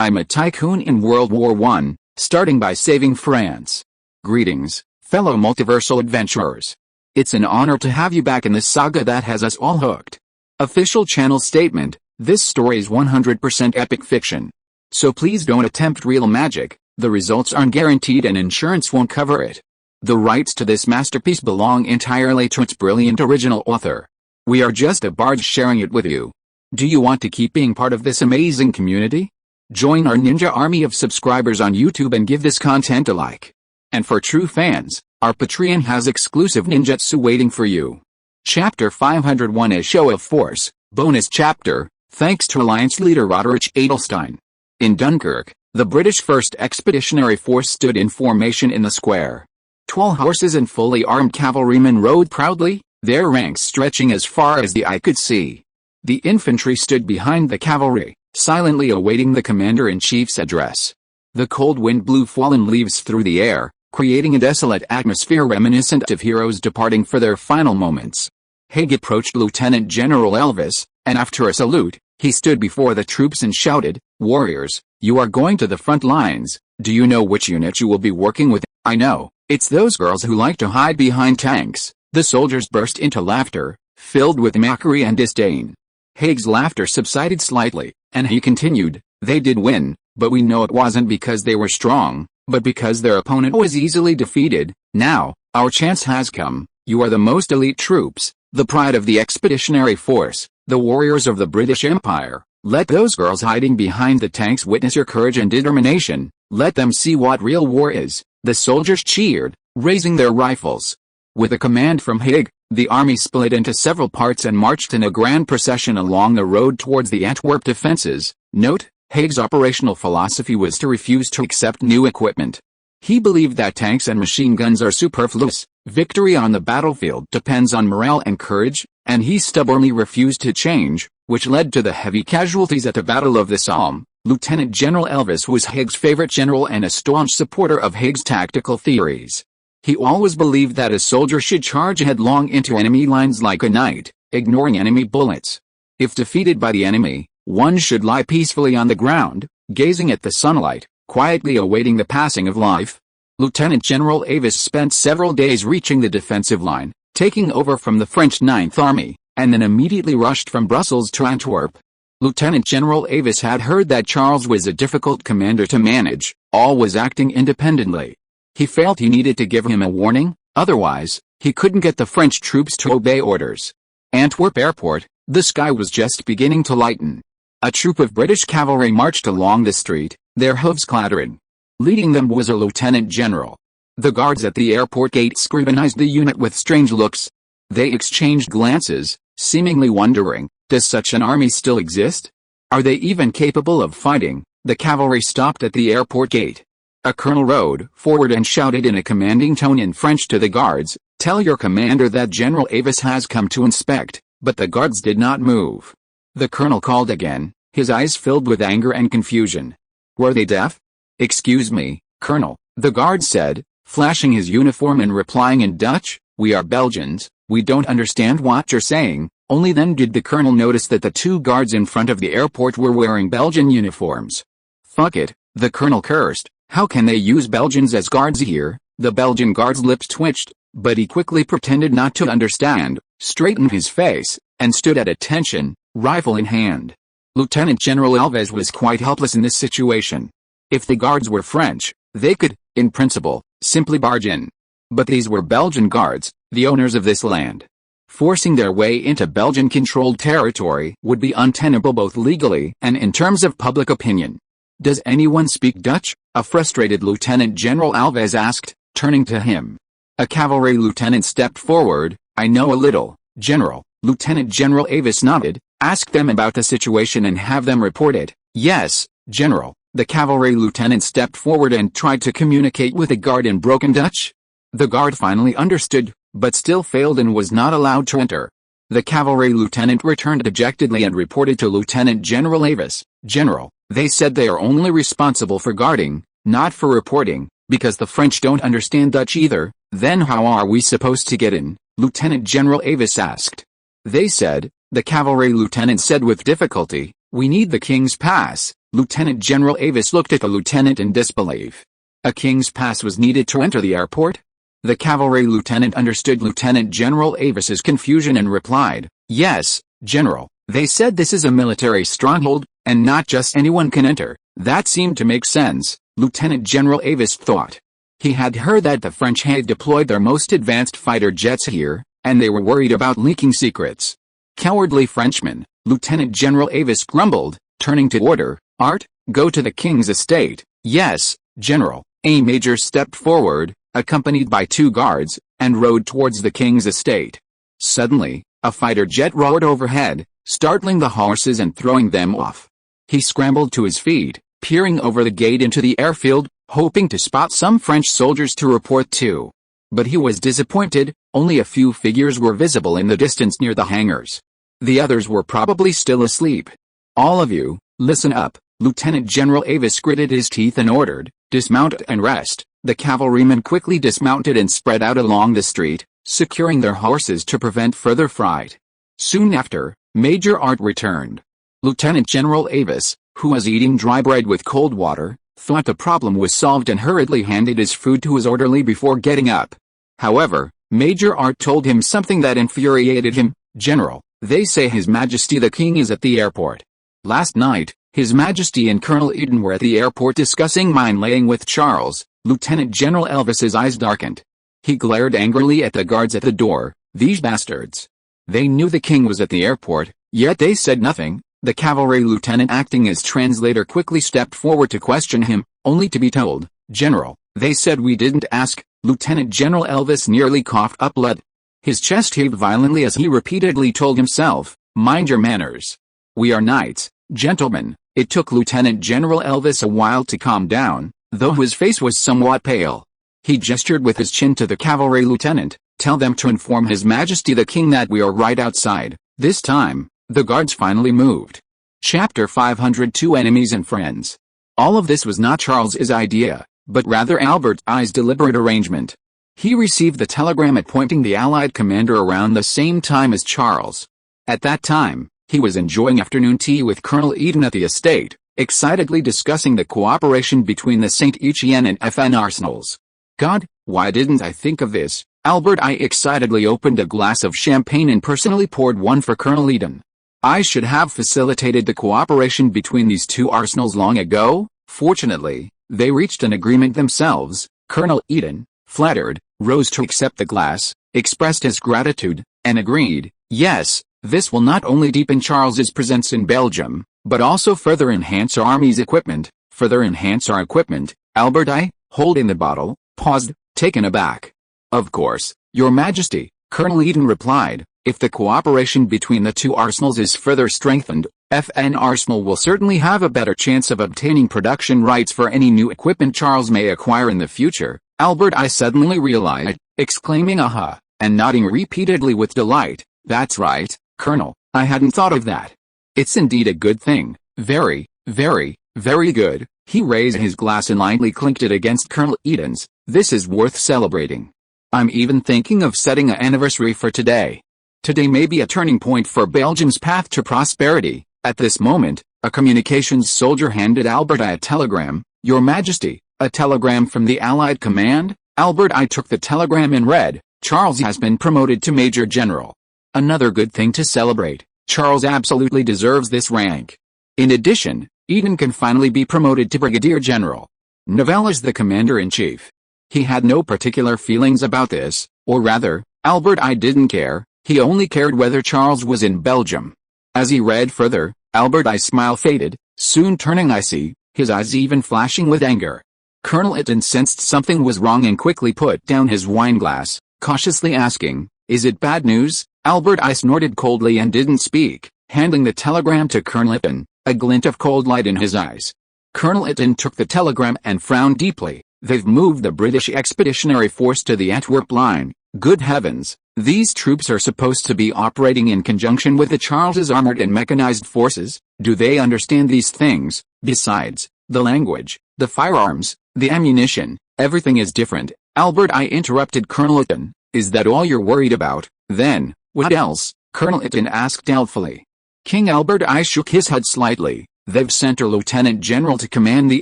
I'm a tycoon in World War I, starting by saving France. Greetings, fellow multiversal adventurers. It's an honor to have you back in this saga that has us all hooked. Official channel statement: this story is 100% epic fiction. So please don't attempt real magic, the results aren't guaranteed and insurance won't cover it. The rights to this masterpiece belong entirely to its brilliant original author. We are just a barge sharing it with you. Do you want to keep being part of this amazing community? Join our ninja army of subscribers on YouTube and give this content a like. And for true fans, our Patreon has exclusive ninjutsu waiting for you. Chapter 501: A Show of Force, bonus chapter, thanks to Alliance leader Roderich Adelstein. In Dunkirk, the British 1st Expeditionary Force stood in formation in the square. 12 horses and fully armed cavalrymen rode proudly, their ranks stretching as far as the eye could see. The infantry stood behind the cavalry, silently awaiting the commander-in-chief's address. The cold wind blew fallen leaves through the air, creating a desolate atmosphere reminiscent of heroes departing for their final moments. Haig approached Lieutenant General Elvis, and after a salute, he stood before the troops and shouted, "Warriors, you are going to the front lines. Do you know which unit you will be working with?" "I know, it's those girls who like to hide behind tanks." The soldiers burst into laughter, filled with mockery and disdain. Haig's laughter subsided slightly, and he continued, "They did win, but we know it wasn't because they were strong, but because their opponent was easily defeated. Now, our chance has come. You are the most elite troops, the pride of the expeditionary force, the warriors of the British Empire. Let those girls hiding behind the tanks witness your courage and determination. Let them see what real war is." The soldiers cheered, raising their rifles. With a command from Haig, the army split into several parts and marched in a grand procession along the road towards the Antwerp defenses. Note: Haig's operational philosophy was to refuse to accept new equipment. He believed that tanks and machine guns are superfluous. Victory on the battlefield depends on morale and courage, and he stubbornly refused to change, which led to the heavy casualties at the Battle of the Somme. Lieutenant General Elvis was Haig's favorite general and a staunch supporter of Haig's tactical theories. He always believed that a soldier should charge headlong into enemy lines like a knight, ignoring enemy bullets. If defeated by the enemy, one should lie peacefully on the ground, gazing at the sunlight, quietly awaiting the passing of life. Lieutenant General Avis spent several days reaching the defensive line, taking over from the French 9th Army, and then immediately rushed from Brussels to Antwerp. Lieutenant General Avis had heard that Charles was a difficult commander to manage, always acting independently. He felt he needed to give him a warning, otherwise, he couldn't get the French troops to obey orders. Antwerp Airport, the sky was just beginning to lighten. A troop of British cavalry marched along the street, their hooves clattering. Leading them was a lieutenant general. The guards at the airport gate scrutinized the unit with strange looks. They exchanged glances, seemingly wondering, does such an army still exist? Are they even capable of fighting? The cavalry stopped at the airport gate. A colonel rode forward and shouted in a commanding tone in French to the guards, "Tell your commander that General Avis has come to inspect," but the guards did not move. The colonel called again, his eyes filled with anger and confusion. Were they deaf? "Excuse me, Colonel," the guard said, flashing his uniform and replying in Dutch, "We are Belgians, we don't understand what you're saying." Only then did the colonel notice that the two guards in front of the airport were wearing Belgian uniforms. "Fuck it," the colonel cursed. "How can they use Belgians as guards here?" The Belgian guard's lips twitched, but he quickly pretended not to understand, straightened his face, and stood at attention, rifle in hand. Lieutenant General Alves was quite helpless in this situation. If the guards were French, they could, in principle, simply barge in. But these were Belgian guards, the owners of this land. Forcing their way into Belgian-controlled territory would be untenable both legally and in terms of public opinion. "Does anyone speak Dutch?" a frustrated Lieutenant General Alves asked, turning to him. A cavalry lieutenant stepped forward. "I know a little, General." Lieutenant General Avis nodded. "Ask them about the situation and have them report it." "Yes, General." The cavalry lieutenant stepped forward and tried to communicate with the guard in broken Dutch. The guard finally understood, but still failed and was not allowed to enter. The cavalry lieutenant returned dejectedly and reported to Lieutenant General Avis, "General, they said they are only responsible for guarding, not for reporting, because the French don't understand Dutch either." "Then how are we supposed to get in?" Lieutenant General Avis asked. "They said," the cavalry lieutenant said with difficulty, We need the King's Pass. Lieutenant General Avis looked at the lieutenant in disbelief. A King's Pass was needed to enter the airport? The cavalry lieutenant understood Lieutenant General Avis's confusion and replied, "Yes, General. They said this is a military stronghold, and not just anyone can enter." That seemed to make sense, Lieutenant General Avis thought. He had heard that the French had deployed their most advanced fighter jets here, and they were worried about leaking secrets. Cowardly Frenchmen, Lieutenant General Avis grumbled, turning to order, "Art, go to the King's estate." "Yes, General." A major stepped forward, accompanied by 2 guards, and rode towards the King's estate. Suddenly, a fighter jet roared overhead, startling the horses and throwing them off. He scrambled to his feet, peering over the gate into the airfield, hoping to spot some French soldiers to report to. But he was disappointed. Only a few figures were visible in the distance near the hangars. The others were probably still asleep. "All of you, listen up," Lieutenant General Avis gritted his teeth and ordered, "Dismount and rest." The cavalrymen quickly dismounted and spread out along the street, securing their horses to prevent further fright. Soon after, Major Art returned. Lieutenant General Avis, who was eating dry bread with cold water, thought the problem was solved and hurriedly handed his food to his orderly before getting up. However, Major Art told him something that infuriated him. "General, they say His Majesty the King is at the airport. Last night, His Majesty and Colonel Eden were at the airport discussing mine-laying with Charles." Lieutenant General Elvis's eyes darkened. He glared angrily at the guards at the door. "These bastards. They knew the king was at the airport, yet they said nothing." The cavalry lieutenant acting as translator quickly stepped forward to question him, only to be told, "General, they said we didn't ask." Lieutenant General Elvis nearly coughed up blood. His chest heaved violently as he repeatedly told himself, "Mind your manners. We are knights, gentlemen." It took Lieutenant General Elvis a while to calm down, though his face was somewhat pale. He gestured with his chin to the cavalry lieutenant, "Tell them to inform His Majesty the King that we are right outside." This time, the guards finally moved. Chapter 502 Enemies and Friends. All of this was not Charles's idea, but rather Albert I's deliberate arrangement. He received the telegram appointing the Allied commander around the same time as Charles. At that time, he was enjoying afternoon tea with Colonel Eden at the estate, excitedly discussing the cooperation between the St. Etienne and FN arsenals. "God, why didn't I think of this?" Albert I excitedly opened a glass of champagne and personally poured one for Colonel Eden. "I should have facilitated the cooperation between these 2 arsenals long ago." Fortunately, they reached an agreement themselves. Colonel Eden, flattered, rose to accept the glass, expressed his gratitude, and agreed, "Yes, this will not only deepen Charles's presence in Belgium, but also further enhance our army's equipment." "Further enhance our equipment?" Albert I, holding the bottle, paused, taken aback. "Of course, Your Majesty," Colonel Eden replied. "If the cooperation between the 2 arsenals is further strengthened, FN Arsenal will certainly have a better chance of obtaining production rights for any new equipment Charles may acquire in the future." Albert I suddenly realized, exclaiming "Aha," and nodding repeatedly with delight. "That's right, Colonel, I hadn't thought of that. It's indeed a good thing. Very, very, very good." He raised his glass and lightly clinked it against Colonel Eden's. "This is worth celebrating. I'm even thinking of setting an anniversary for today. Today may be a turning point for Belgium's path to prosperity." At this moment, a communications soldier handed Albert I a telegram. "Your Majesty, a telegram from the Allied command." Albert I took the telegram and read, "Charles has been promoted to Major General. Another good thing to celebrate. Charles absolutely deserves this rank. In addition, Eden can finally be promoted to Brigadier General. Nivelle is the Commander-in-Chief." He had no particular feelings about this, or rather, Albert I didn't care. He only cared whether Charles was in Belgium. As he read further, Albert I's smile faded, soon turning icy, his eyes even flashing with anger. Colonel Eden sensed something was wrong and quickly put down his wineglass, cautiously asking, "Is it bad news?" Albert I snorted coldly and didn't speak, handing the telegram to Colonel Eden, a glint of cold light in his eyes. Colonel Eden took the telegram and frowned deeply. "They've moved the British Expeditionary Force to the Antwerp line. Good heavens, these troops are supposed to be operating in conjunction with the Charles's armored and mechanized forces. Do they understand these things? Besides, the language, the firearms, the ammunition, everything is different." Albert I interrupted Colonel Eden. "Is that all you're worried about? Then, what else?" Colonel Eden asked doubtfully. King Albert I shook his head slightly. They've sent a lieutenant general to command the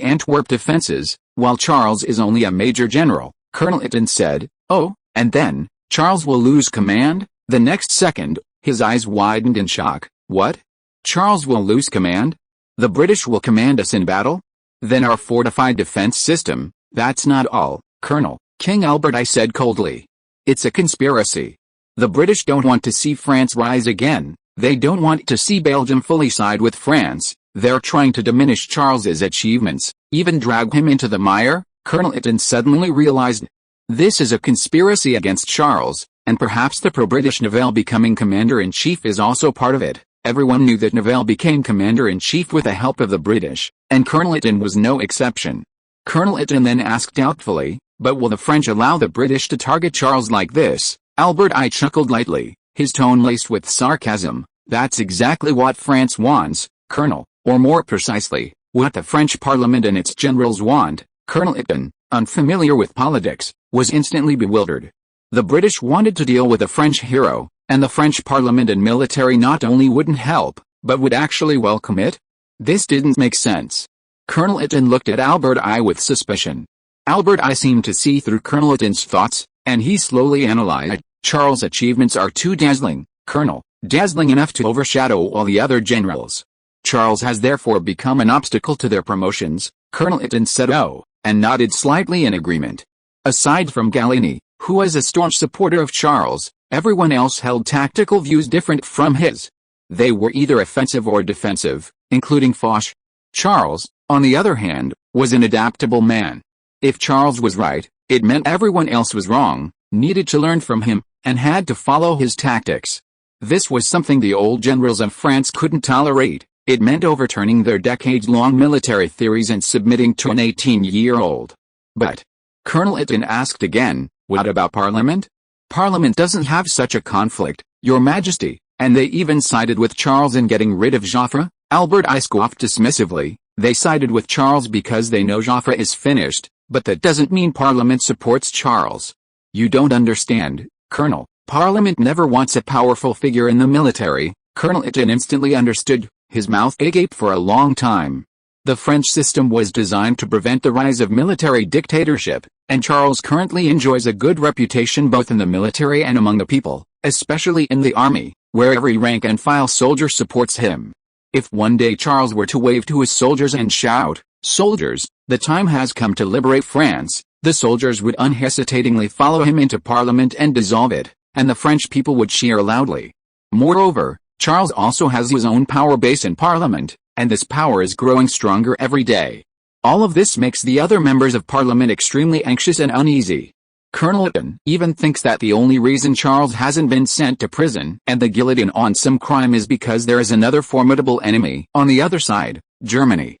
Antwerp defenses, while Charles is only a major general, Colonel Eaton said. Oh, and then, Charles will lose command? The next second, his eyes widened in shock. What? Charles will lose command? The British will command us in battle? Then our fortified defense system. That's not all, Colonel, King Albert I said coldly. It's a conspiracy. The British don't want to see France rise again. They don't want to see Belgium fully side with France. They're trying to diminish Charles's achievements, even drag him into the mire. Colonel Eaton suddenly realized. This is a conspiracy against Charles, and perhaps the pro-British Nivelle becoming commander-in-chief is also part of it. Everyone knew that Nivelle became commander-in-chief with the help of the British, and Colonel Eaton was no exception. Colonel Eaton then asked doubtfully, but will the French allow the British to target Charles like this? Albert I chuckled lightly, his tone laced with sarcasm. That's exactly what France wants, Colonel, or more precisely, what the French Parliament and its generals want. Colonel Eaton, unfamiliar with politics, was instantly bewildered. The British wanted to deal with a French hero, and the French Parliament and military not only wouldn't help, but would actually welcome it? This didn't make sense. Colonel Eaton looked at Albert I with suspicion. Albert I seemed to see through Colonel Eaton's thoughts, and he slowly analyzed. Charles' achievements are too dazzling, Colonel, dazzling enough to overshadow all the other generals. Charles has therefore become an obstacle to their promotions, Colonel Eaton said. Oh, and nodded slightly in agreement. Aside from Gallieni, who was a staunch supporter of Charles, everyone else held tactical views different from his. They were either offensive or defensive, including Foch. Charles, on the other hand, was an adaptable man. If Charles was right, it meant everyone else was wrong, needed to learn from him, and had to follow his tactics. This was something the old generals of France couldn't tolerate. It meant overturning their decades-long military theories and submitting to an 18-year-old. But, Colonel Eaton asked again, what about Parliament? Parliament doesn't have such a conflict, Your Majesty, and they even sided with Charles in getting rid of Joffre. Albert I scoffed dismissively. They sided with Charles because they know Joffre is finished, but that doesn't mean Parliament supports Charles. You don't understand, Colonel. Parliament never wants a powerful figure in the military. Colonel Eaton instantly understood, his mouth agape for a long time. The French system was designed to prevent the rise of military dictatorship, and Charles currently enjoys a good reputation both in the military and among the people, especially in the army, where every rank-and-file soldier supports him. If one day Charles were to wave to his soldiers and shout, "Soldiers, the time has come to liberate France," the soldiers would unhesitatingly follow him into Parliament and dissolve it, and the French people would cheer loudly. Moreover, Charles also has his own power base in Parliament, and this power is growing stronger every day. All of this makes the other members of Parliament extremely anxious and uneasy. Colonel Eaton even thinks that the only reason Charles hasn't been sent to prison and the guillotine on some crime is because there is another formidable enemy on the other side, Germany.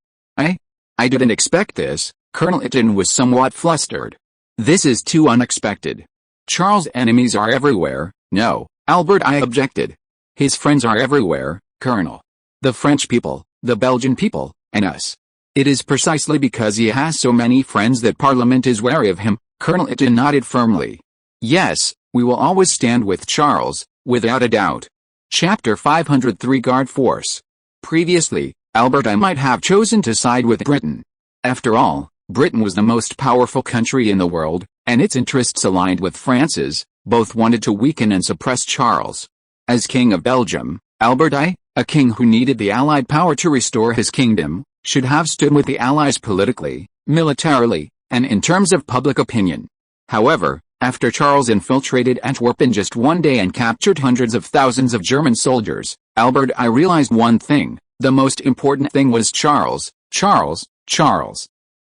I didn't expect this. Colonel Eaton was somewhat flustered. This is too unexpected. Charles' enemies are everywhere. No, Albert I objected. His friends are everywhere, Colonel. The French people, the Belgian people, and us. It is precisely because he has so many friends that Parliament is wary of him. Colonel Eaton nodded firmly. Yes, we will always stand with Charles, without a doubt. Chapter 503 Guard Force. Previously, Albert I might have chosen to side with Britain. After all, Britain was the most powerful country in the world, and its interests aligned with France's. Both wanted to weaken and suppress Charles. As King of Belgium, Albert I, a king who needed the Allied power to restore his kingdom, should have stood with the Allies politically, militarily, and in terms of public opinion. However, after Charles infiltrated Antwerp in just one day and captured hundreds of thousands of German soldiers, Albert I realized one thing: the most important thing was Charles.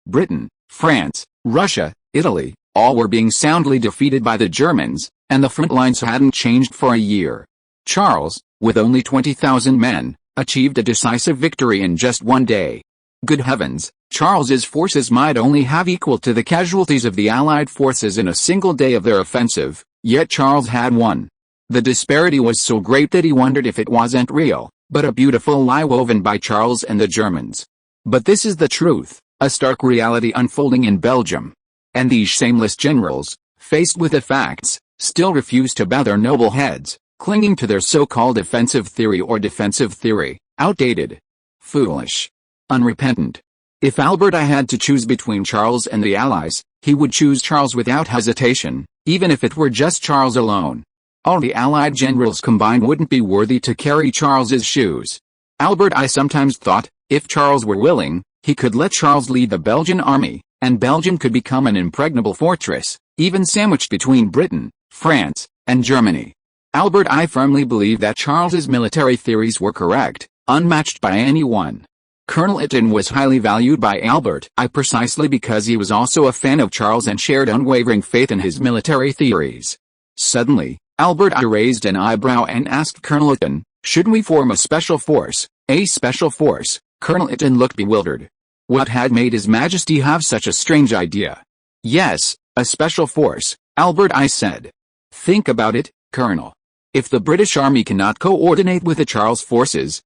Britain, France, Russia, Italy, all were being soundly defeated by the Germans, and the front lines hadn't changed for a year. Charles, with only 20,000 men, achieved a decisive victory in just one day. Good heavens, Charles's forces might only have equal to the casualties of the Allied forces in a single day of their offensive, yet Charles had won. The disparity was so great that he wondered if it wasn't real, but a beautiful lie woven by Charles and the Germans. But this is the truth, a stark reality unfolding in Belgium. And these shameless generals, faced with the facts, still refuse to bow their noble heads. clinging to their so-called offensive theory or defensive theory, outdated, foolish, unrepentant. If Albert I had to choose between Charles and the Allies, he would choose Charles without hesitation, even if it were just Charles alone. All the Allied generals combined wouldn't be worthy to carry Charles's shoes. Albert I sometimes thought, if Charles were willing, he could let Charles lead the Belgian army, and Belgium could become an impregnable fortress, even sandwiched between Britain, France, and Germany. Albert I firmly believed that Charles's military theories were correct, unmatched by anyone. Colonel Eaton was highly valued by Albert I precisely because he was also a fan of Charles and shared unwavering faith in his military theories. Suddenly, Albert I raised an eyebrow and asked Colonel Eaton, "Should we form a special force?" "A special force?" Colonel Eaton looked bewildered. What had made His Majesty have such a strange idea? "Yes, a special force," Albert I said. "Think about it, Colonel. If the British Army cannot coordinate with the Charles forces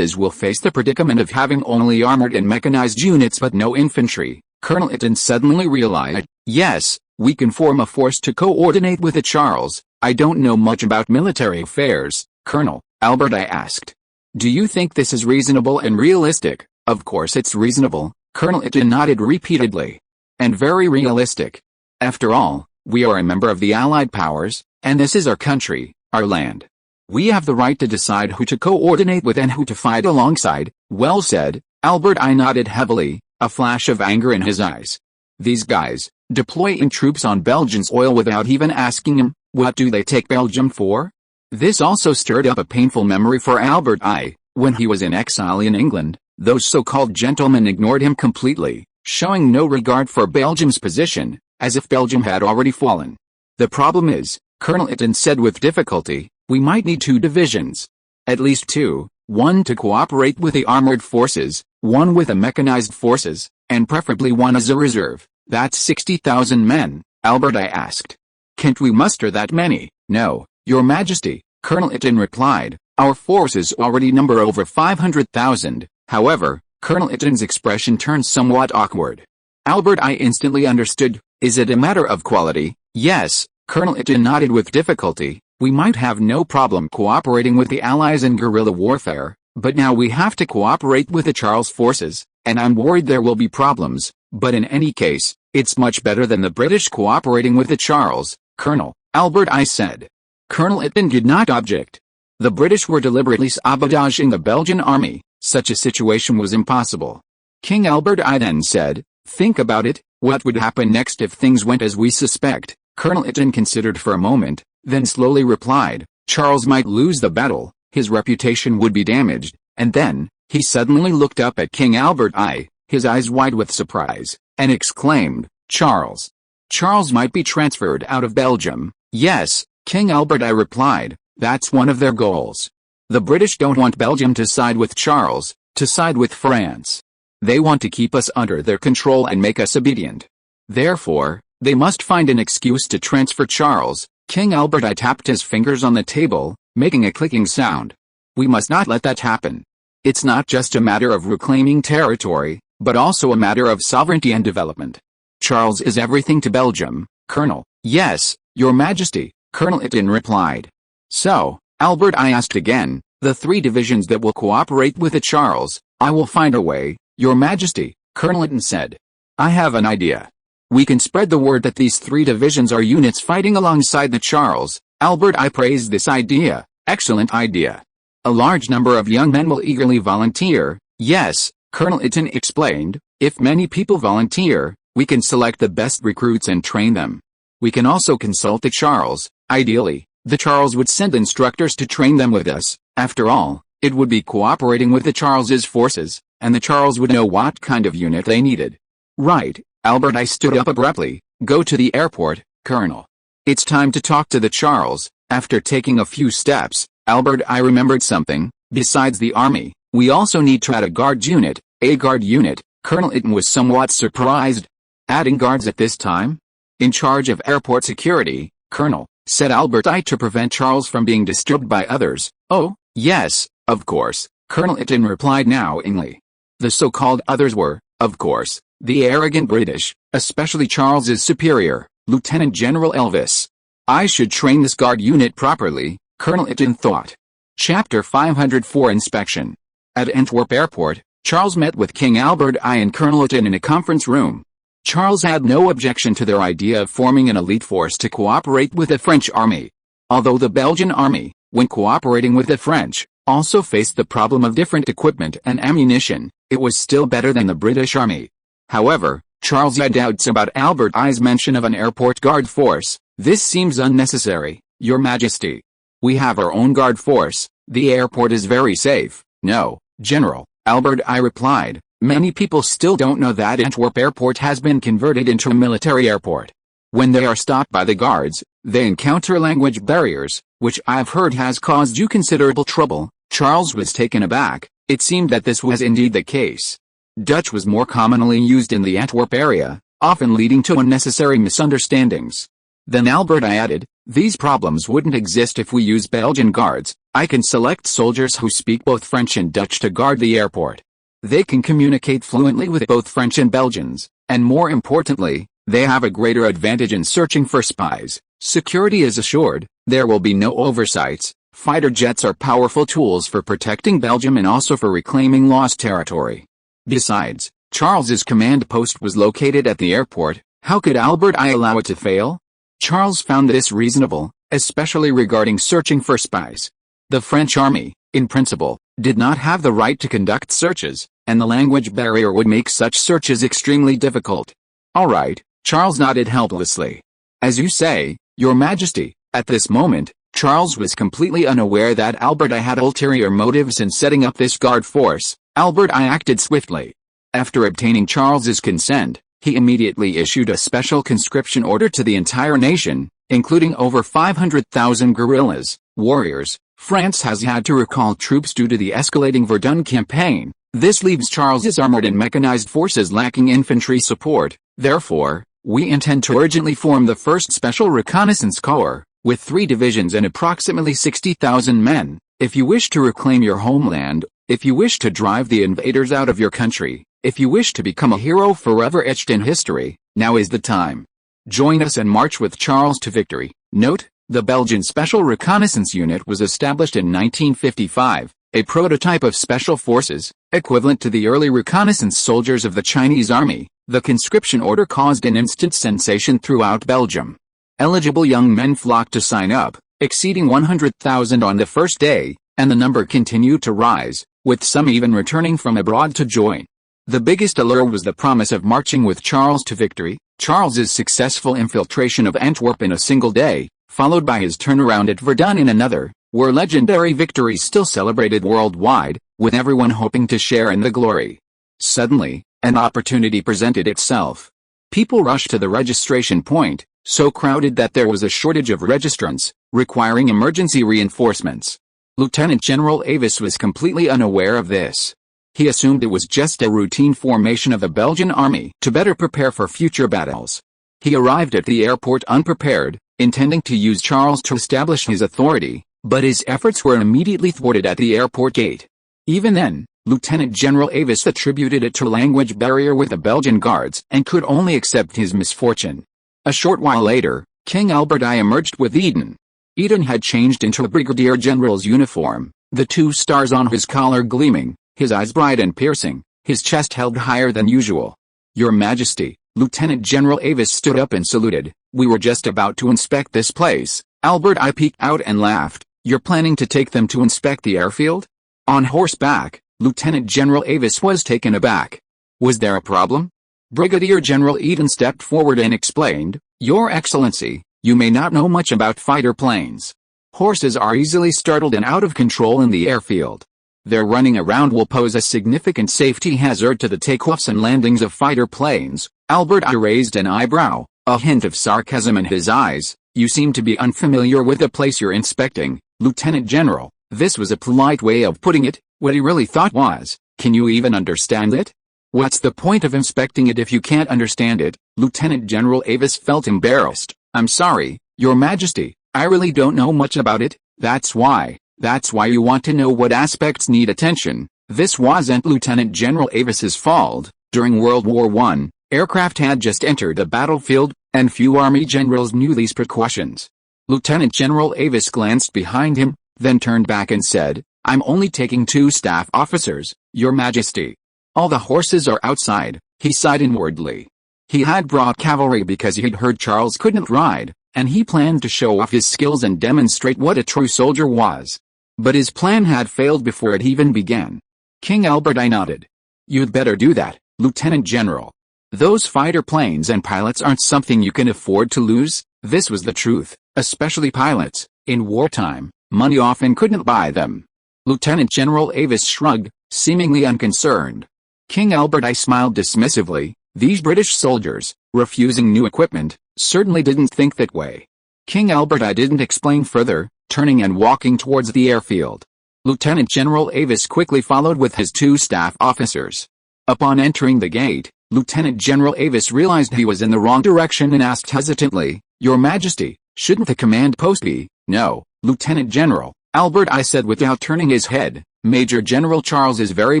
will face the predicament of having only armored and mechanized units but no infantry." Colonel Eaton suddenly realized, "Yes, we can form a force to coordinate with the Charles." "I don't know much about military affairs, Colonel," Albert I asked. "Do you think this is reasonable and realistic?" "Of course it's reasonable," Colonel Eaton nodded repeatedly. "And very realistic. After all, we are a member of the Allied powers, and this is our country, our land. We have the right to decide who to coordinate with and who to fight alongside." "Well said," Albert I nodded heavily, a flash of anger in his eyes. "These guys, deploying troops on Belgian soil without even asking them, what do they take Belgium for?" This also stirred up a painful memory for Albert I. When he was in exile in England, those so-called gentlemen ignored him completely, showing no regard for Belgium's position, as if Belgium had already fallen. "The problem is," Colonel Eaton said with difficulty, "we might need 2 divisions. At least 2, one to cooperate with the armored forces, one with the mechanized forces, and preferably one as a reserve." "That's 60,000 men?" Albert I asked. "Can't we muster that many?" "No, Your Majesty," Colonel Eaton replied, "our forces already number over 500,000. However, Colonel Eaton's expression turned somewhat awkward. Albert I instantly understood. "Is it a matter of quality?" "Yes," Colonel Eaton nodded with difficulty. "We might have no problem cooperating with the Allies in guerrilla warfare, but now we have to cooperate with the Charles forces, and I'm worried there will be problems, but in any case, it's much better than the British cooperating with the Charles, Colonel," Albert I said. Colonel Eaton did not object. The British were deliberately sabotaging the Belgian army. Such a situation was impossible. King Albert I then said, "Think about it, what would happen next if things went as we suspect?" Colonel Eaton considered for a moment, then slowly replied, "Charles might lose the battle, his reputation would be damaged," and then, he suddenly looked up at King Albert I, his eyes wide with surprise, and exclaimed, "Charles! Charles might be transferred out of Belgium." "Yes, King Albert I replied, "that's one of their goals. The British don't want Belgium to side with Charles, to side with France. They want to keep us under their control and make us obedient. Therefore, they must find an excuse to transfer Charles." King Albert I tapped his fingers on the table, making a clicking sound. "We must not let that happen. It's not just a matter of reclaiming territory, but also a matter of sovereignty and development. Charles is everything to Belgium, Colonel." "Yes, Your Majesty," Colonel Eaton replied. "So," Albert I asked again, "the 3 divisions that will cooperate with the Charles." "I will find a way, Your Majesty," Colonel Eaton said. "I have an idea. We can spread the word that these 3 divisions are units fighting alongside the Charles." Albert I praised this idea. "Excellent idea. A large number of young men will eagerly volunteer." "Yes," Colonel Eaton explained, "if many people volunteer, we can select the best recruits and train them. We can also consult the Charles. Ideally, the Charles would send instructors to train them with us. After all, it would be cooperating with the Charles's forces, and the Charles would know what kind of unit they needed." "Right," Albert I stood up abruptly. "Go to the airport, Colonel. It's time to talk to the Charles." After taking a few steps, Albert I remembered something. "Besides the army, we also need to add a guard unit." "A guard unit?" Colonel Eaton was somewhat surprised. "Adding guards at this time?" "In charge of airport security, Colonel," said Albert I, "to prevent Charles from being disturbed by others." "Oh, yes, of course," Colonel Eaton replied knowingly. The so-called others were, of course, the arrogant British, especially Charles's superior, Lieutenant General Elvis. "I should train this guard unit properly," Colonel Itten thought. Chapter 504 Inspection. At Antwerp Airport, Charles met with King Albert I and Colonel Itten in a conference room. Charles had no objection to their idea of forming an elite force to cooperate with the French army. Although the Belgian army, when cooperating with the French, also faced the problem of different equipment and ammunition, it was still better than the British army. However, Charles had doubts about Albert I's mention of an airport guard force. This seems unnecessary, Your Majesty. We have our own guard force. The airport is very safe. No, General, Albert I replied. Many people still don't know that Antwerp Airport has been converted into a military airport. When they are stopped by the guards, they encounter language barriers, which I've heard has caused you considerable trouble. Charles was taken aback. It seemed that this was indeed the case. Dutch was more commonly used in the Antwerp area, often leading to unnecessary misunderstandings. Then Albert I added, these problems wouldn't exist if we use Belgian guards. I can select soldiers who speak both French and Dutch to guard the airport. They can communicate fluently with both French and Belgians, and more importantly, they have a greater advantage in searching for spies. Security is assured, there will be no oversights. Fighter jets are powerful tools for protecting Belgium and also for reclaiming lost territory. Besides, Charles's command post was located at the airport. How could Albert I allow it to fail? Charles found this reasonable, especially regarding searching for spies. The French army, in principle, did not have the right to conduct searches, and the language barrier would make such searches extremely difficult. All right, Charles nodded helplessly. As you say, Your Majesty. At this moment, Charles was completely unaware that Albert I had ulterior motives in setting up this guard force. Albert I acted swiftly. After obtaining Charles's consent, he immediately issued a special conscription order to the entire nation, including over 500,000 guerrillas, warriors. France has had to recall troops due to the escalating Verdun campaign. This leaves Charles's armored and mechanized forces lacking infantry support. Therefore, we intend to urgently form the first Special Reconnaissance Corps, with 3 divisions and approximately 60,000 men. If you wish to reclaim your homeland, if you wish to drive the invaders out of your country, if you wish to become a hero forever etched in history, now is the time. Join us and march with Charles to victory. Note, the Belgian Special Reconnaissance Unit was established in 1955, a prototype of special forces, equivalent to the early reconnaissance soldiers of the Chinese army. The conscription order caused an instant sensation throughout Belgium. Eligible young men flocked to sign up, exceeding 100,000 on the first day, and the number continued to rise, with some even returning from abroad to join. The biggest allure was the promise of marching with Charles to victory. Charles's successful infiltration of Antwerp in a single day, followed by his turnaround at Verdun in another, were legendary victories still celebrated worldwide, with everyone hoping to share in the glory. Suddenly, an opportunity presented itself. People rushed to the registration point, so crowded that there was a shortage of registrants, requiring emergency reinforcements. Lieutenant General Avis was completely unaware of this. He assumed it was just a routine formation of the Belgian army to better prepare for future battles. He arrived at the airport unprepared, intending to use Charles to establish his authority, but his efforts were immediately thwarted at the airport gate. Even then, Lieutenant General Avis attributed it to a language barrier with the Belgian guards and could only accept his misfortune. A short while later, King Albert I emerged with Eden. Eden had changed into a brigadier general's uniform, the 2 stars on his collar gleaming, his eyes bright and piercing, his chest held higher than usual. Your Majesty, Lieutenant General Avis stood up and saluted. We were just about to inspect this place. Albert I peeked out and laughed. You're planning to take them to inspect the airfield? On horseback, Lieutenant General Avis was taken aback. Was there a problem? Brigadier General Eden stepped forward and explained, Your Excellency, you may not know much about fighter planes. Horses are easily startled and out of control in the airfield. Their running around will pose a significant safety hazard to the takeoffs and landings of fighter planes. Albert I raised an eyebrow, a hint of sarcasm in his eyes. You seem to be unfamiliar with the place you're inspecting, Lieutenant General. This was a polite way of putting it. What he really thought was, can you even understand it? What's the point of inspecting it if you can't understand it? Lieutenant General Avis felt embarrassed. I'm sorry, Your Majesty, I really don't know much about it. That's why you want to know what aspects need attention. This wasn't Lieutenant General Avis's fault. During World War I, aircraft had just entered the battlefield, and few army generals knew these precautions. Lieutenant General Avis glanced behind him, then turned back and said, "I'm only taking 2 staff officers, Your Majesty. All the horses are outside," he sighed inwardly. He had brought cavalry because he'd heard Charles couldn't ride, and he planned to show off his skills and demonstrate what a true soldier was. But his plan had failed before it even began. King Albert I nodded. "You'd better do that, Lieutenant General. Those fighter planes and pilots aren't something you can afford to lose." This was the truth, especially pilots. In wartime, money often couldn't buy them. Lieutenant General Avis shrugged, seemingly unconcerned. King Albert I smiled dismissively. These British soldiers, refusing new equipment, certainly didn't think that way. King Albert I didn't explain further, turning and walking towards the airfield. Lieutenant General Avis quickly followed with his 2 staff officers. Upon entering the gate, Lieutenant General Avis realized he was in the wrong direction and asked hesitantly, "Your Majesty, shouldn't the command post be?" "No, Lieutenant General," Albert I said without turning his head. "Major General Charles is very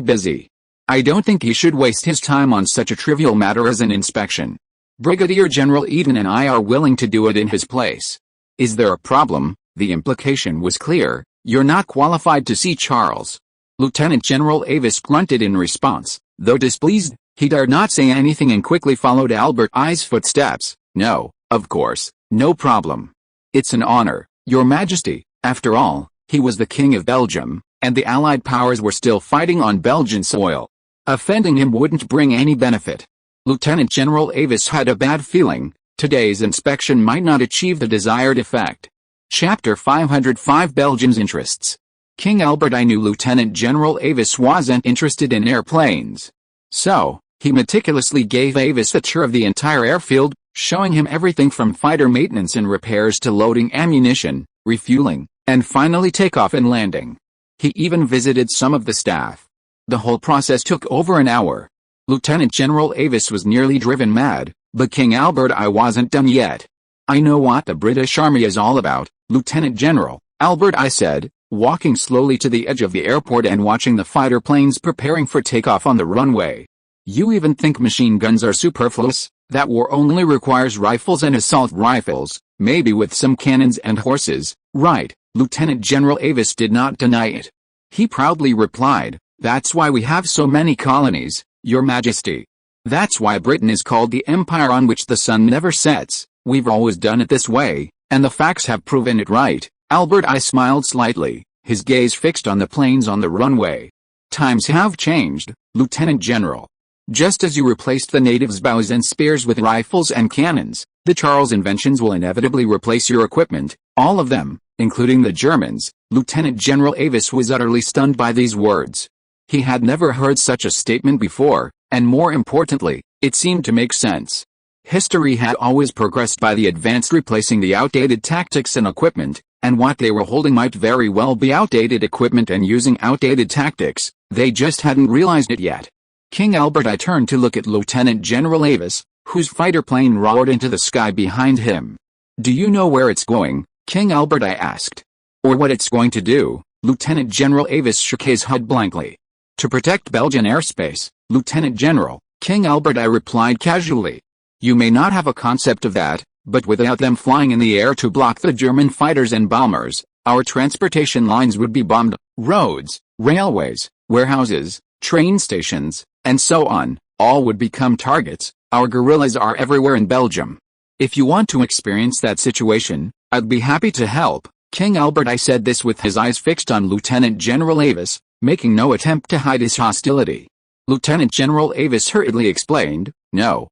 busy. I don't think he should waste his time on such a trivial matter as an inspection. Brigadier General Eden and I are willing to do it in his place." "Is there a problem?" The implication was clear. "You're not qualified to see Charles." Lieutenant General Avis grunted in response, though displeased. He dared not say anything and quickly followed Albert I's footsteps. "No, of course, no problem. It's an honor, Your Majesty." After all, he was the King of Belgium, and the Allied powers were still fighting on Belgian soil. Offending him wouldn't bring any benefit. Lieutenant General Avis had a bad feeling. Today's inspection might not achieve the desired effect. Chapter 505 Belgium's Interests. King Albert I knew Lieutenant General Avis wasn't interested in airplanes. So, he meticulously gave Avis a tour of the entire airfield, showing him everything from fighter maintenance and repairs to loading ammunition, refueling, and finally takeoff and landing. He even visited some of the staff. The whole process took over an hour. Lieutenant General Avis was nearly driven mad, but King Albert I wasn't done yet. "I know what the British Army is all about, Lieutenant General," Albert I said, walking slowly to the edge of the airport and watching the fighter planes preparing for takeoff on the runway. "You even think machine guns are superfluous? That war only requires rifles and assault rifles, maybe with some cannons and horses, right?" Lieutenant General Avis did not deny it. He proudly replied, "That's why we have so many colonies, Your Majesty. That's why Britain is called the empire on which the sun never sets. We've always done it this way, and the facts have proven it right." Albert I smiled slightly, his gaze fixed on the planes on the runway. "Times have changed, Lieutenant General. Just as you replaced the natives' bows and spears with rifles and cannons, the Charles inventions will inevitably replace your equipment, all of them, including the Germans." Lieutenant General Avis was utterly stunned by these words. He had never heard such a statement before, and more importantly, it seemed to make sense. History had always progressed by the advanced replacing the outdated tactics and equipment, and what they were holding might very well be outdated equipment and using outdated tactics. They just hadn't realized it yet. King Albert I turned to look at Lieutenant General Avis, whose fighter plane roared into the sky behind him. "Do you know where it's going?" King Albert I asked. "Or what it's going to do?" Lieutenant General Avis shook his head blankly. "To protect Belgian airspace, Lieutenant General," King Albert I replied casually. "You may not have a concept of that, but without them flying in the air to block the German fighters and bombers, our transportation lines would be bombed. Roads, railways, warehouses, train stations, and so on, all would become targets. Our guerrillas are everywhere in Belgium. If you want to experience that situation, I'd be happy to help." King Albert I said this with his eyes fixed on Lieutenant General Avis, making no attempt to hide his hostility. Lieutenant General Avis hurriedly explained, "No,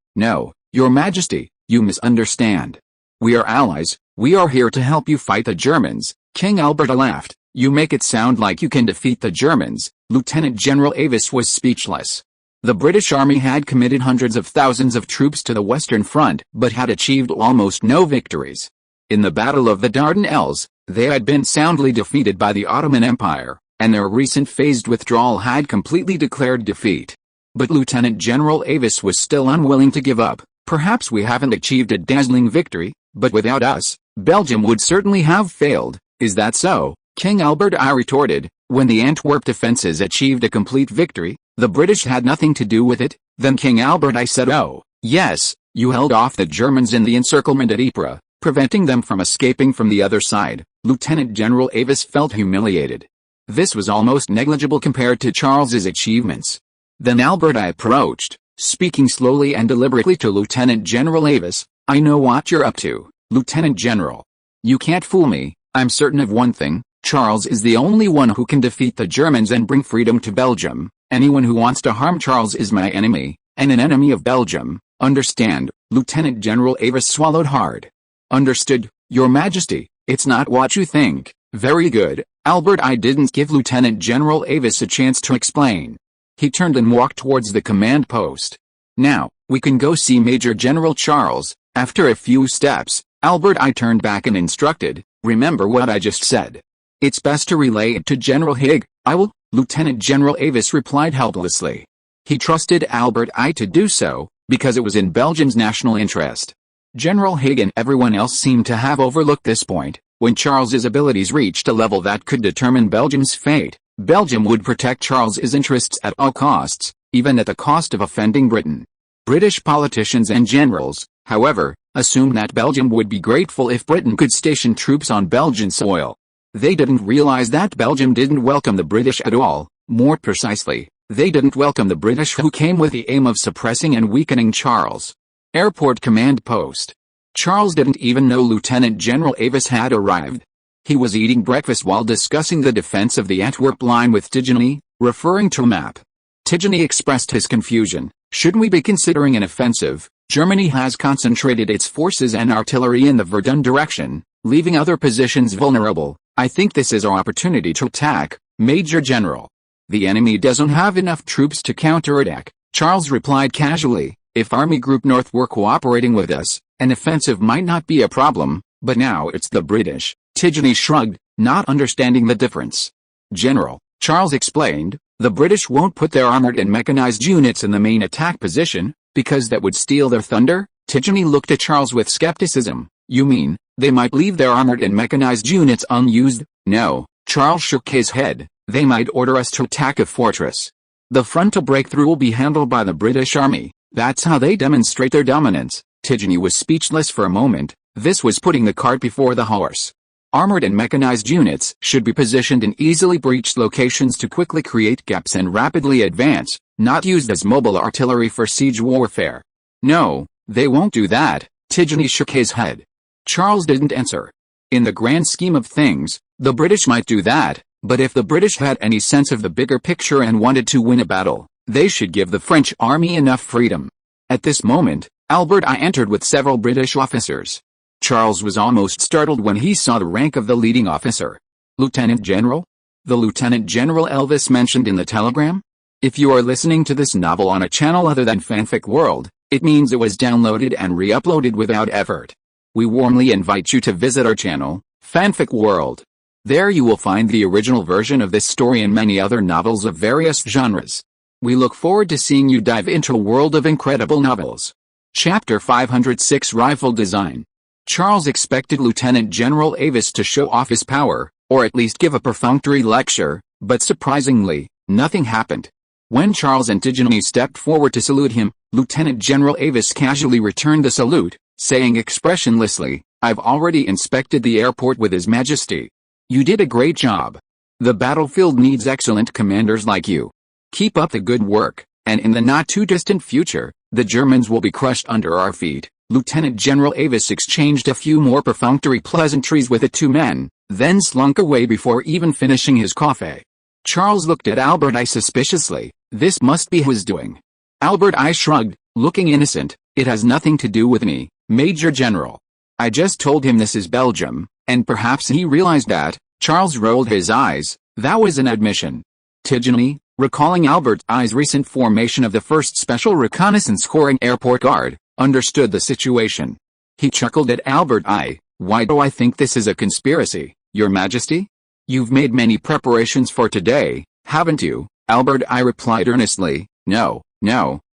Your Majesty, you misunderstand. We are allies, we are here to help you fight the Germans." King Albert laughed. "You make it sound like you can defeat the Germans." Lieutenant General Avis was speechless. The British Army had committed hundreds of thousands of troops to the Western Front but had achieved almost no victories. In the Battle of the Dardanelles, they had been soundly defeated by the Ottoman Empire, and their recent phased withdrawal had completely declared defeat. But Lieutenant General Avis was still unwilling to give up. "Perhaps we haven't achieved a dazzling victory, but without us, Belgium would certainly have failed." "Is that so?" King Albert I retorted. "When the Antwerp defenses achieved a complete victory, the British had nothing to do with it." Then King Albert I said, "Oh, yes, you held off the Germans in the encirclement at Ypres, preventing them from escaping from the other side. Lieutenant General Avis felt humiliated. This was almost negligible compared to Charles's achievements. Then Albert I approached, speaking slowly and deliberately to Lieutenant General Avis. I know what you're up to, Lieutenant General. You can't fool me. I'm certain of one thing. Charles is the only one who can defeat the Germans and bring freedom to Belgium. Anyone who wants to harm Charles is my enemy, and an enemy of Belgium. Understand? Lieutenant General Avis swallowed hard. Understood, Your Majesty. It's not what you think. Very good. Albert I didn't give Lieutenant General Avis a chance to explain. He turned and walked towards the command post. Now, we can go see Major General Charles. After a few steps, Albert I turned back and instructed, remember what I just said. It's best to relay it to General Haig. I will, Lieutenant General Avis replied helplessly. He trusted Albert I to do so, because it was in Belgium's national interest. General Haig and everyone else seemed to have overlooked this point. When Charles's abilities reached a level that could determine Belgium's fate, Belgium would protect Charles's interests at all costs, even at the cost of offending Britain. British politicians and generals, however, assumed that Belgium would be grateful if Britain could station troops on Belgian soil. They didn't realize that Belgium didn't welcome the British at all. More precisely, they didn't welcome the British who came with the aim of suppressing and weakening Charles. Airport Command Post. Charles didn't even know Lieutenant General Avis had arrived. He was eating breakfast while discussing the defense of the Antwerp line with Tycoon, referring to a map. Tycoon expressed his confusion. Shouldn't we be considering an offensive? Germany has concentrated its forces and artillery in the Verdun direction, leaving other positions vulnerable. I think this is our opportunity to attack, Major General. The enemy doesn't have enough troops to counterattack, Charles replied casually. If Army Group North were cooperating with us, an offensive might not be a problem, but now it's the British. Tycoon shrugged, not understanding the difference. General, Charles explained, the British won't put their armored and mechanized units in the main attack position, because that would steal their thunder. Tycoon looked at Charles with skepticism. You mean, they might leave their armored and mechanized units unused? No, Charles shook his head. They might order us to attack a fortress. The frontal breakthrough will be handled by the British Army. That's how they demonstrate their dominance. Tycoon was speechless for a moment. This was putting the cart before the horse. Armored and mechanized units should be positioned in easily breached locations to quickly create gaps and rapidly advance, not used as mobile artillery for siege warfare. No, they won't do that. Tycoon shook his head. Charles didn't answer. In the grand scheme of things, the British might do that, but if the British had any sense of the bigger picture and wanted to win a battle, they should give the French army enough freedom. At this moment, Albert I entered with several British officers. Charles was almost startled when he saw the rank of the leading officer. Lieutenant General? The Lieutenant General Elvis mentioned in the telegram? If you are listening to this novel on a channel other than Fanfic World, it means it was downloaded and re-uploaded without effort. We warmly invite you to visit our channel, Fanfic World. There you will find the original version of this story and many other novels of various genres. We look forward to seeing you dive into a world of incredible novels. Chapter 506 Rifle Design. Charles expected Lieutenant General Avis to show off his power, or at least give a perfunctory lecture, but surprisingly, nothing happened. When Charles and Tycoon stepped forward to salute him, Lieutenant General Avis casually returned the salute, saying expressionlessly, I've already inspected the airport with His Majesty. You did a great job. The battlefield needs excellent commanders like you. Keep up the good work, and in the not-too-distant future, the Germans will be crushed under our feet. Lieutenant General Avis exchanged a few more perfunctory pleasantries with the two men, then slunk away before even finishing his coffee. Charles looked at Albert I suspiciously. This must be his doing. Albert I shrugged, looking innocent. It has nothing to do with me, Major General. I just told him this is Belgium, and perhaps he realized that. Charles rolled his eyes. That was an admission. Tycoon, recalling Albert I's recent formation of the 1st Special Reconnaissance Corps and Airport Guard, understood the situation. He chuckled at Albert I. Why do I think this is a conspiracy, Your Majesty? You've made many preparations for today, haven't you? Albert I replied earnestly. No,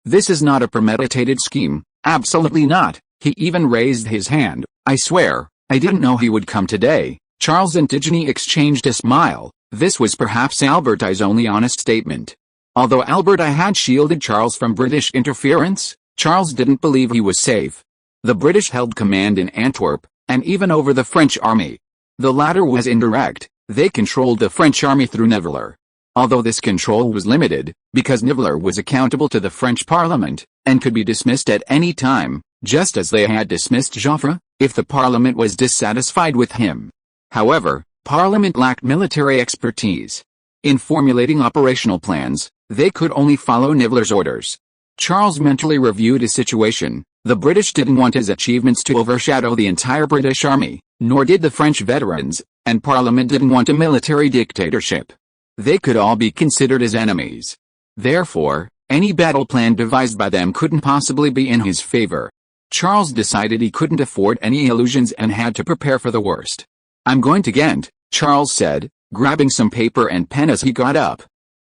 this is not a premeditated scheme, absolutely not. He even raised his hand. I swear, I didn't know he would come today. Charles and Tycoon exchanged a smile. This was perhaps Albert I's only honest statement. Although Albert I had shielded Charles from British interference, Charles didn't believe he was safe. The British held command in Antwerp, and even over the French army. The latter was indirect. They controlled the French army through Niveler. Although this control was limited, because Niveler was accountable to the French Parliament, and could be dismissed at any time, just as they had dismissed Joffre, if the Parliament was dissatisfied with him. However, Parliament lacked military expertise. In formulating operational plans, they could only follow Niveler's orders. Charles mentally reviewed his situation. The British didn't want his achievements to overshadow the entire British army, nor did the French veterans, and Parliament didn't want a military dictatorship. They could all be considered as enemies. Therefore, any battle plan devised by them couldn't possibly be in his favor. Charles decided he couldn't afford any illusions and had to prepare for the worst. "I'm going to Ghent," Charles said, grabbing some paper and pen as he got up.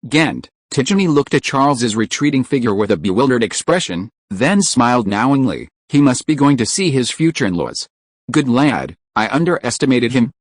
"Ghent." Tijani looked at Charles's retreating figure with a bewildered expression, then smiled knowingly. He must be going to see his future in-laws. "Good lad, I underestimated him."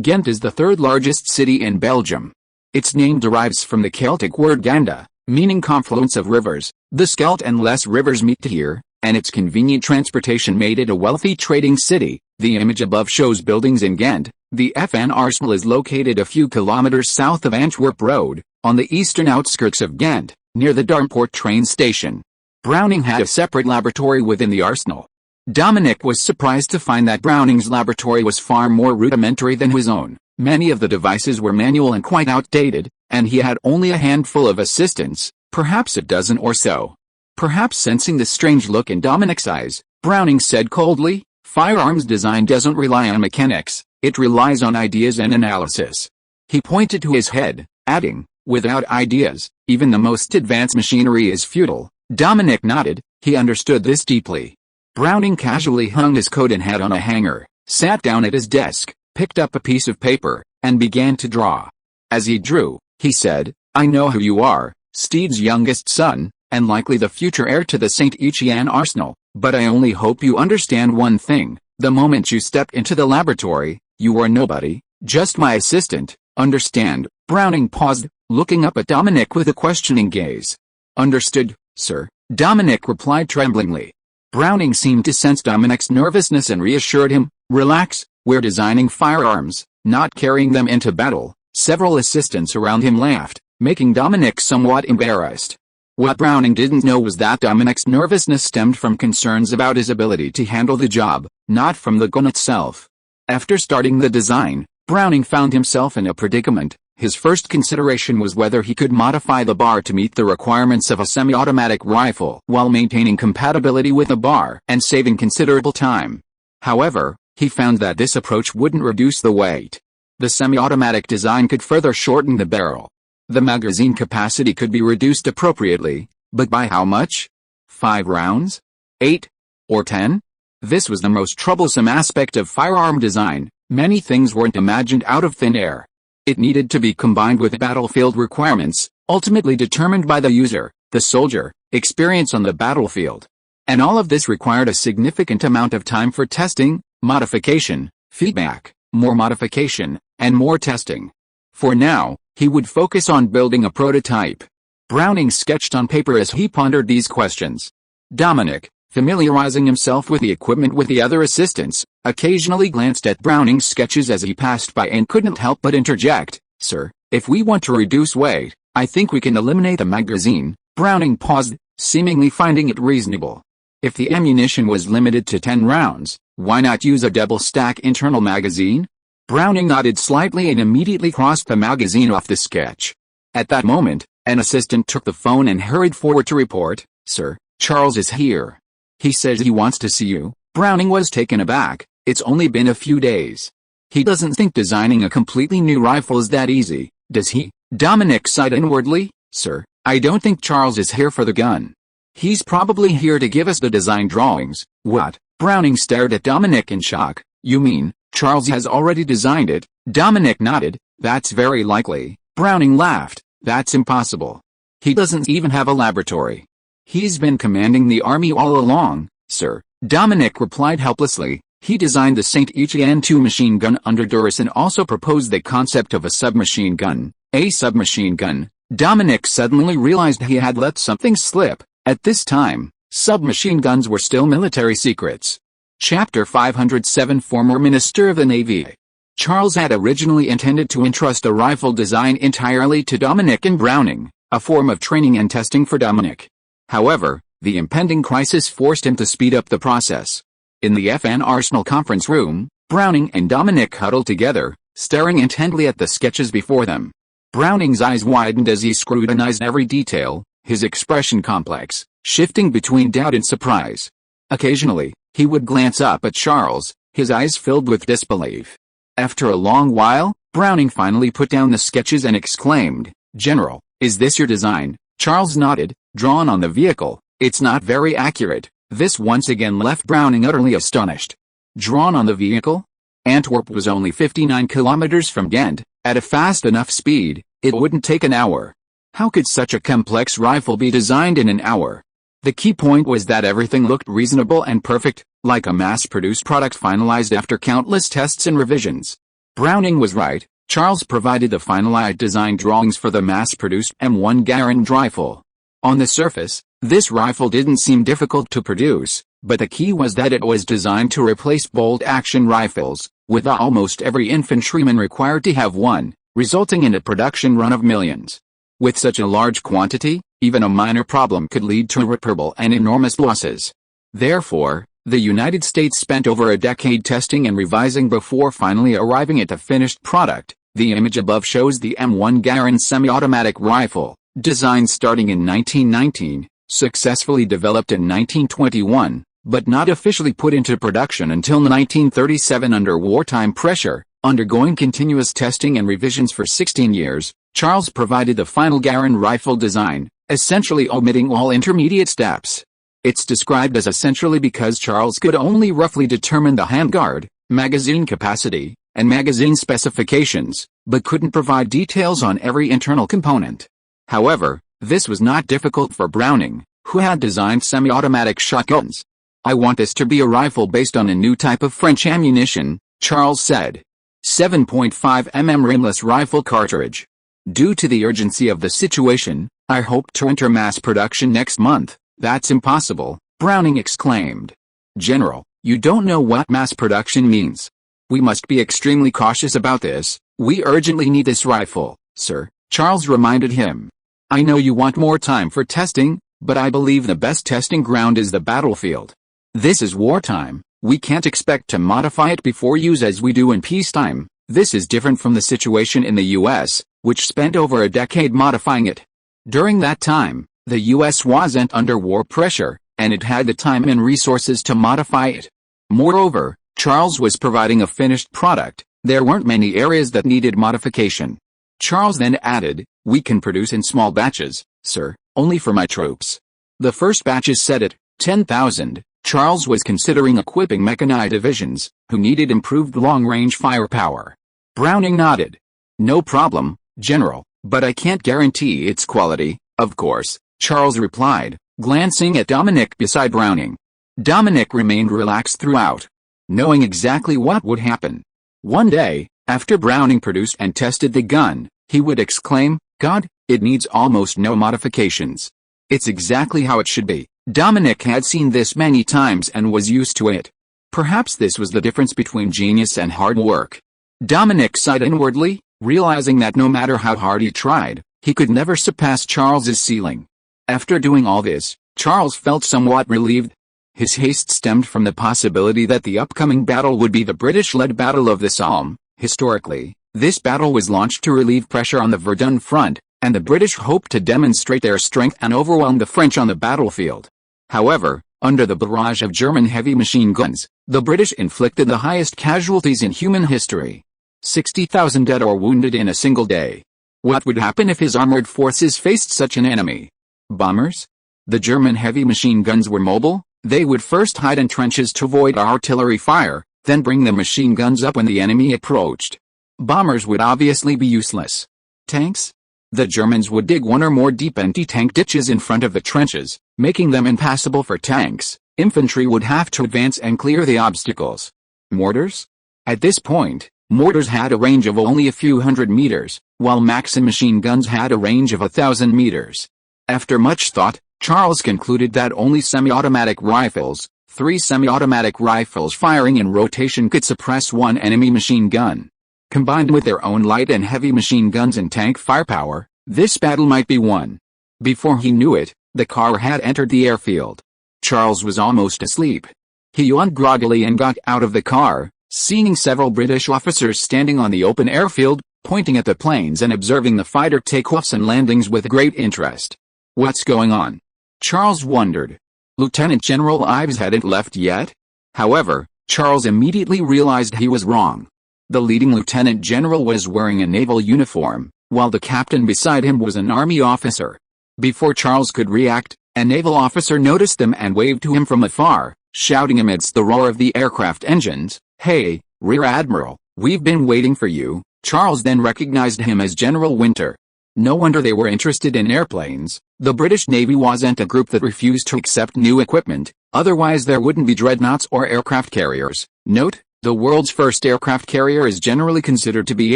Ghent is the third largest city in Belgium. Its name derives from the Celtic word Ganda, meaning confluence of rivers. The Scheldt and Less rivers meet here, and its convenient transportation made it a wealthy trading city. The image above shows buildings in Ghent. The FN Arsenal is located a few kilometers south of Antwerp Road, on the eastern outskirts of Ghent, near the Darmport train station. Browning had a separate laboratory within the arsenal. Dominic was surprised to find that Browning's laboratory was far more rudimentary than his own. Many of the devices were manual and quite outdated, and he had only a handful of assistants, perhaps a dozen or so. Perhaps sensing the strange look in Dominic's eyes, Browning said coldly, "Firearms design doesn't rely on mechanics, it relies on ideas and analysis." He pointed to his head, adding, "Without ideas, even the most advanced machinery is futile." Dominic nodded. He understood this deeply. Browning casually hung his coat and hat on a hanger, sat down at his desk, picked up a piece of paper, and began to draw. As he drew, he said, "I know who you are, Steed's youngest son, and likely the future heir to the St. Etienne arsenal, but I only hope you understand one thing. The moment you stepped into the laboratory, you were nobody, just my assistant, understand?" Browning paused, looking up at Dominic with a questioning gaze. "Understood, sir," Dominic replied tremblingly. Browning seemed to sense Dominic's nervousness and reassured him, "Relax, we're designing firearms, not carrying them into battle." Several assistants around him laughed, making Dominic somewhat embarrassed. What Browning didn't know was that Dominic's nervousness stemmed from concerns about his ability to handle the job, not from the gun itself. After starting the design, Browning found himself in a predicament. His first consideration was whether he could modify the bar to meet the requirements of a semi-automatic rifle while maintaining compatibility with a bar and saving considerable time. However, he found that this approach wouldn't reduce the weight. The semi-automatic design could further shorten the barrel. The magazine capacity could be reduced appropriately, but by how much? 5 rounds? 8? Or 10? This was the most troublesome aspect of firearm design. Many things weren't imagined out of thin air. It needed to be combined with battlefield requirements, ultimately determined by the user, the soldier, experience on the battlefield. And all of this required a significant amount of time for testing, modification, feedback, more modification, and more testing. For now, he would focus on building a prototype. Browning sketched on paper as he pondered these questions. Dominic, familiarizing himself with the equipment with the other assistants, occasionally glanced at Browning's sketches as he passed by and couldn't help but interject, "Sir, if we want to reduce weight, I think we can eliminate the magazine." Browning paused, seemingly finding it reasonable. If the ammunition was limited to 10 rounds, why not use a double-stack internal magazine? Browning nodded slightly and immediately crossed the magazine off the sketch. At that moment, an assistant took the phone and hurried forward to report, "Sir, Charles is here. He says he wants to see you." Browning was taken aback. It's only been a few days. He doesn't think designing a completely new rifle is that easy, does he? Dominic sighed inwardly. "Sir, I don't think Charles is here for the gun. He's probably here to give us the design drawings." "What?" Browning stared at Dominic in shock. "You mean, Charles has already designed it?" Dominic nodded. "That's very likely." Browning laughed. "That's impossible. He doesn't even have a laboratory." "He's been commanding the army all along, sir," Dominic replied helplessly. "He designed the St. Etienne 2 machine gun under Duras and also proposed the concept of a submachine gun." A submachine gun? Dominic suddenly realized he had let something slip. At this time, submachine guns were still military secrets. Chapter 507 Former Minister of the Navy. Charles had originally intended to entrust a rifle design entirely to Dominic and Browning, a form of training and testing for Dominic. However, the impending crisis forced him to speed up the process. In the FN Arsenal conference room, Browning and Dominic huddled together, staring intently at the sketches before them. Browning's eyes widened as he scrutinized every detail, his expression complex, shifting between doubt and surprise. Occasionally, he would glance up at Charles, his eyes filled with disbelief. After a long while, Browning finally put down the sketches and exclaimed, "General, is this your design?" Charles nodded, "Drawn on the vehicle. It's not very accurate." This once again left Browning utterly astonished. Drawn on the vehicle? Antwerp was only 59 kilometers from Ghent. At a fast enough speed, it wouldn't take an hour. How could such a complex rifle be designed in an hour? The key point was that everything looked reasonable and perfect, like a mass-produced product finalized after countless tests and revisions. Browning was right. Charles provided the finalized design drawings for the mass-produced M1 Garand rifle. On the surface, this rifle didn't seem difficult to produce, but the key was that it was designed to replace bolt-action rifles, with almost every infantryman required to have one, resulting in a production run of millions. With such a large quantity, even a minor problem could lead to irreparable and enormous losses. Therefore, the United States spent over a decade testing and revising before finally arriving at the finished product. The image above shows the M1 Garand semi-automatic rifle, designed starting in 1919, successfully developed in 1921, but not officially put into production until 1937 under wartime pressure. Undergoing continuous testing and revisions for 16 years, Charles provided the final Garand rifle design, essentially omitting all intermediate steps. It's described as essentially because Charles could only roughly determine the handguard, magazine capacity, and magazine specifications, but couldn't provide details on every internal component. However, this was not difficult for Browning, who had designed semi-automatic shotguns. "I want this to be a rifle based on a new type of French ammunition," Charles said. 7.5 mm rimless rifle cartridge. "Due to the urgency of the situation, I hope to enter mass production next month." "That's impossible," Browning exclaimed. "General, you don't know what mass production means. We must be extremely cautious about this. We urgently need this rifle, sir," Charles reminded him. "I know you want more time for testing, but I believe the best testing ground is the battlefield. This is wartime. We can't expect to modify it before use as we do in peacetime. This is different from the situation in the U.S., which spent over a decade modifying it. During that time, the U.S. wasn't under war pressure, and it had the time and resources to modify it. Moreover, Charles was providing a finished product. There weren't many areas that needed modification." Charles then added, "We can produce in small batches, sir, only for my troops." The first batches set at 10,000. Charles was considering equipping mechanized divisions, who needed improved long-range firepower. Browning nodded. "No problem, General, but I can't guarantee its quality." "Of course," Charles replied, glancing at Dominic beside Browning. Dominic remained relaxed throughout, knowing exactly what would happen. One day, after Browning produced and tested the gun, he would exclaim, "God, it needs almost no modifications. It's exactly how it should be." Dominic had seen this many times and was used to it. Perhaps this was the difference between genius and hard work. Dominic sighed inwardly, realizing that no matter how hard he tried, he could never surpass Charles's ceiling. After doing all this, Charles felt somewhat relieved. His haste stemmed from the possibility that the upcoming battle would be the British-led Battle of the Somme. Historically, this battle was launched to relieve pressure on the Verdun front, and the British hoped to demonstrate their strength and overwhelm the French on the battlefield. However, under the barrage of German heavy machine guns, the British inflicted the highest casualties in human history. 60,000 dead or wounded in a single day. What would happen if his armored forces faced such an enemy? Bombers? The German heavy machine guns were mobile. They would first hide in trenches to avoid artillery fire, then bring the machine guns up when the enemy approached. Bombers would obviously be useless. Tanks? The Germans would dig one or more deep anti-tank ditches in front of the trenches, making them impassable for tanks. Infantry would have to advance and clear the obstacles. Mortars? At this point, mortars had a range of only a few hundred meters, while Maxim machine guns had a range of 1,000 meters. After much thought, Charles concluded that only semi-automatic rifles, 3 semi-automatic rifles firing in rotation could suppress one enemy machine gun. Combined with their own light and heavy machine guns and tank firepower, this battle might be won. Before he knew it, the car had entered the airfield. Charles was almost asleep. He yawned groggily and got out of the car, seeing several British officers standing on the open airfield, pointing at the planes and observing the fighter takeoffs and landings with great interest. What's going on? Charles wondered. Lieutenant General Ives hadn't left yet? However, Charles immediately realized he was wrong. The leading lieutenant general was wearing a naval uniform, while the captain beside him was an army officer. Before Charles could react, a naval officer noticed them and waved to him from afar, shouting amidst the roar of the aircraft engines, "Hey, Rear Admiral, we've been waiting for you." Charles then recognized him as General Winter. No wonder they were interested in airplanes. The British Navy wasn't a group that refused to accept new equipment, otherwise there wouldn't be dreadnoughts or aircraft carriers. Note, the world's first aircraft carrier is generally considered to be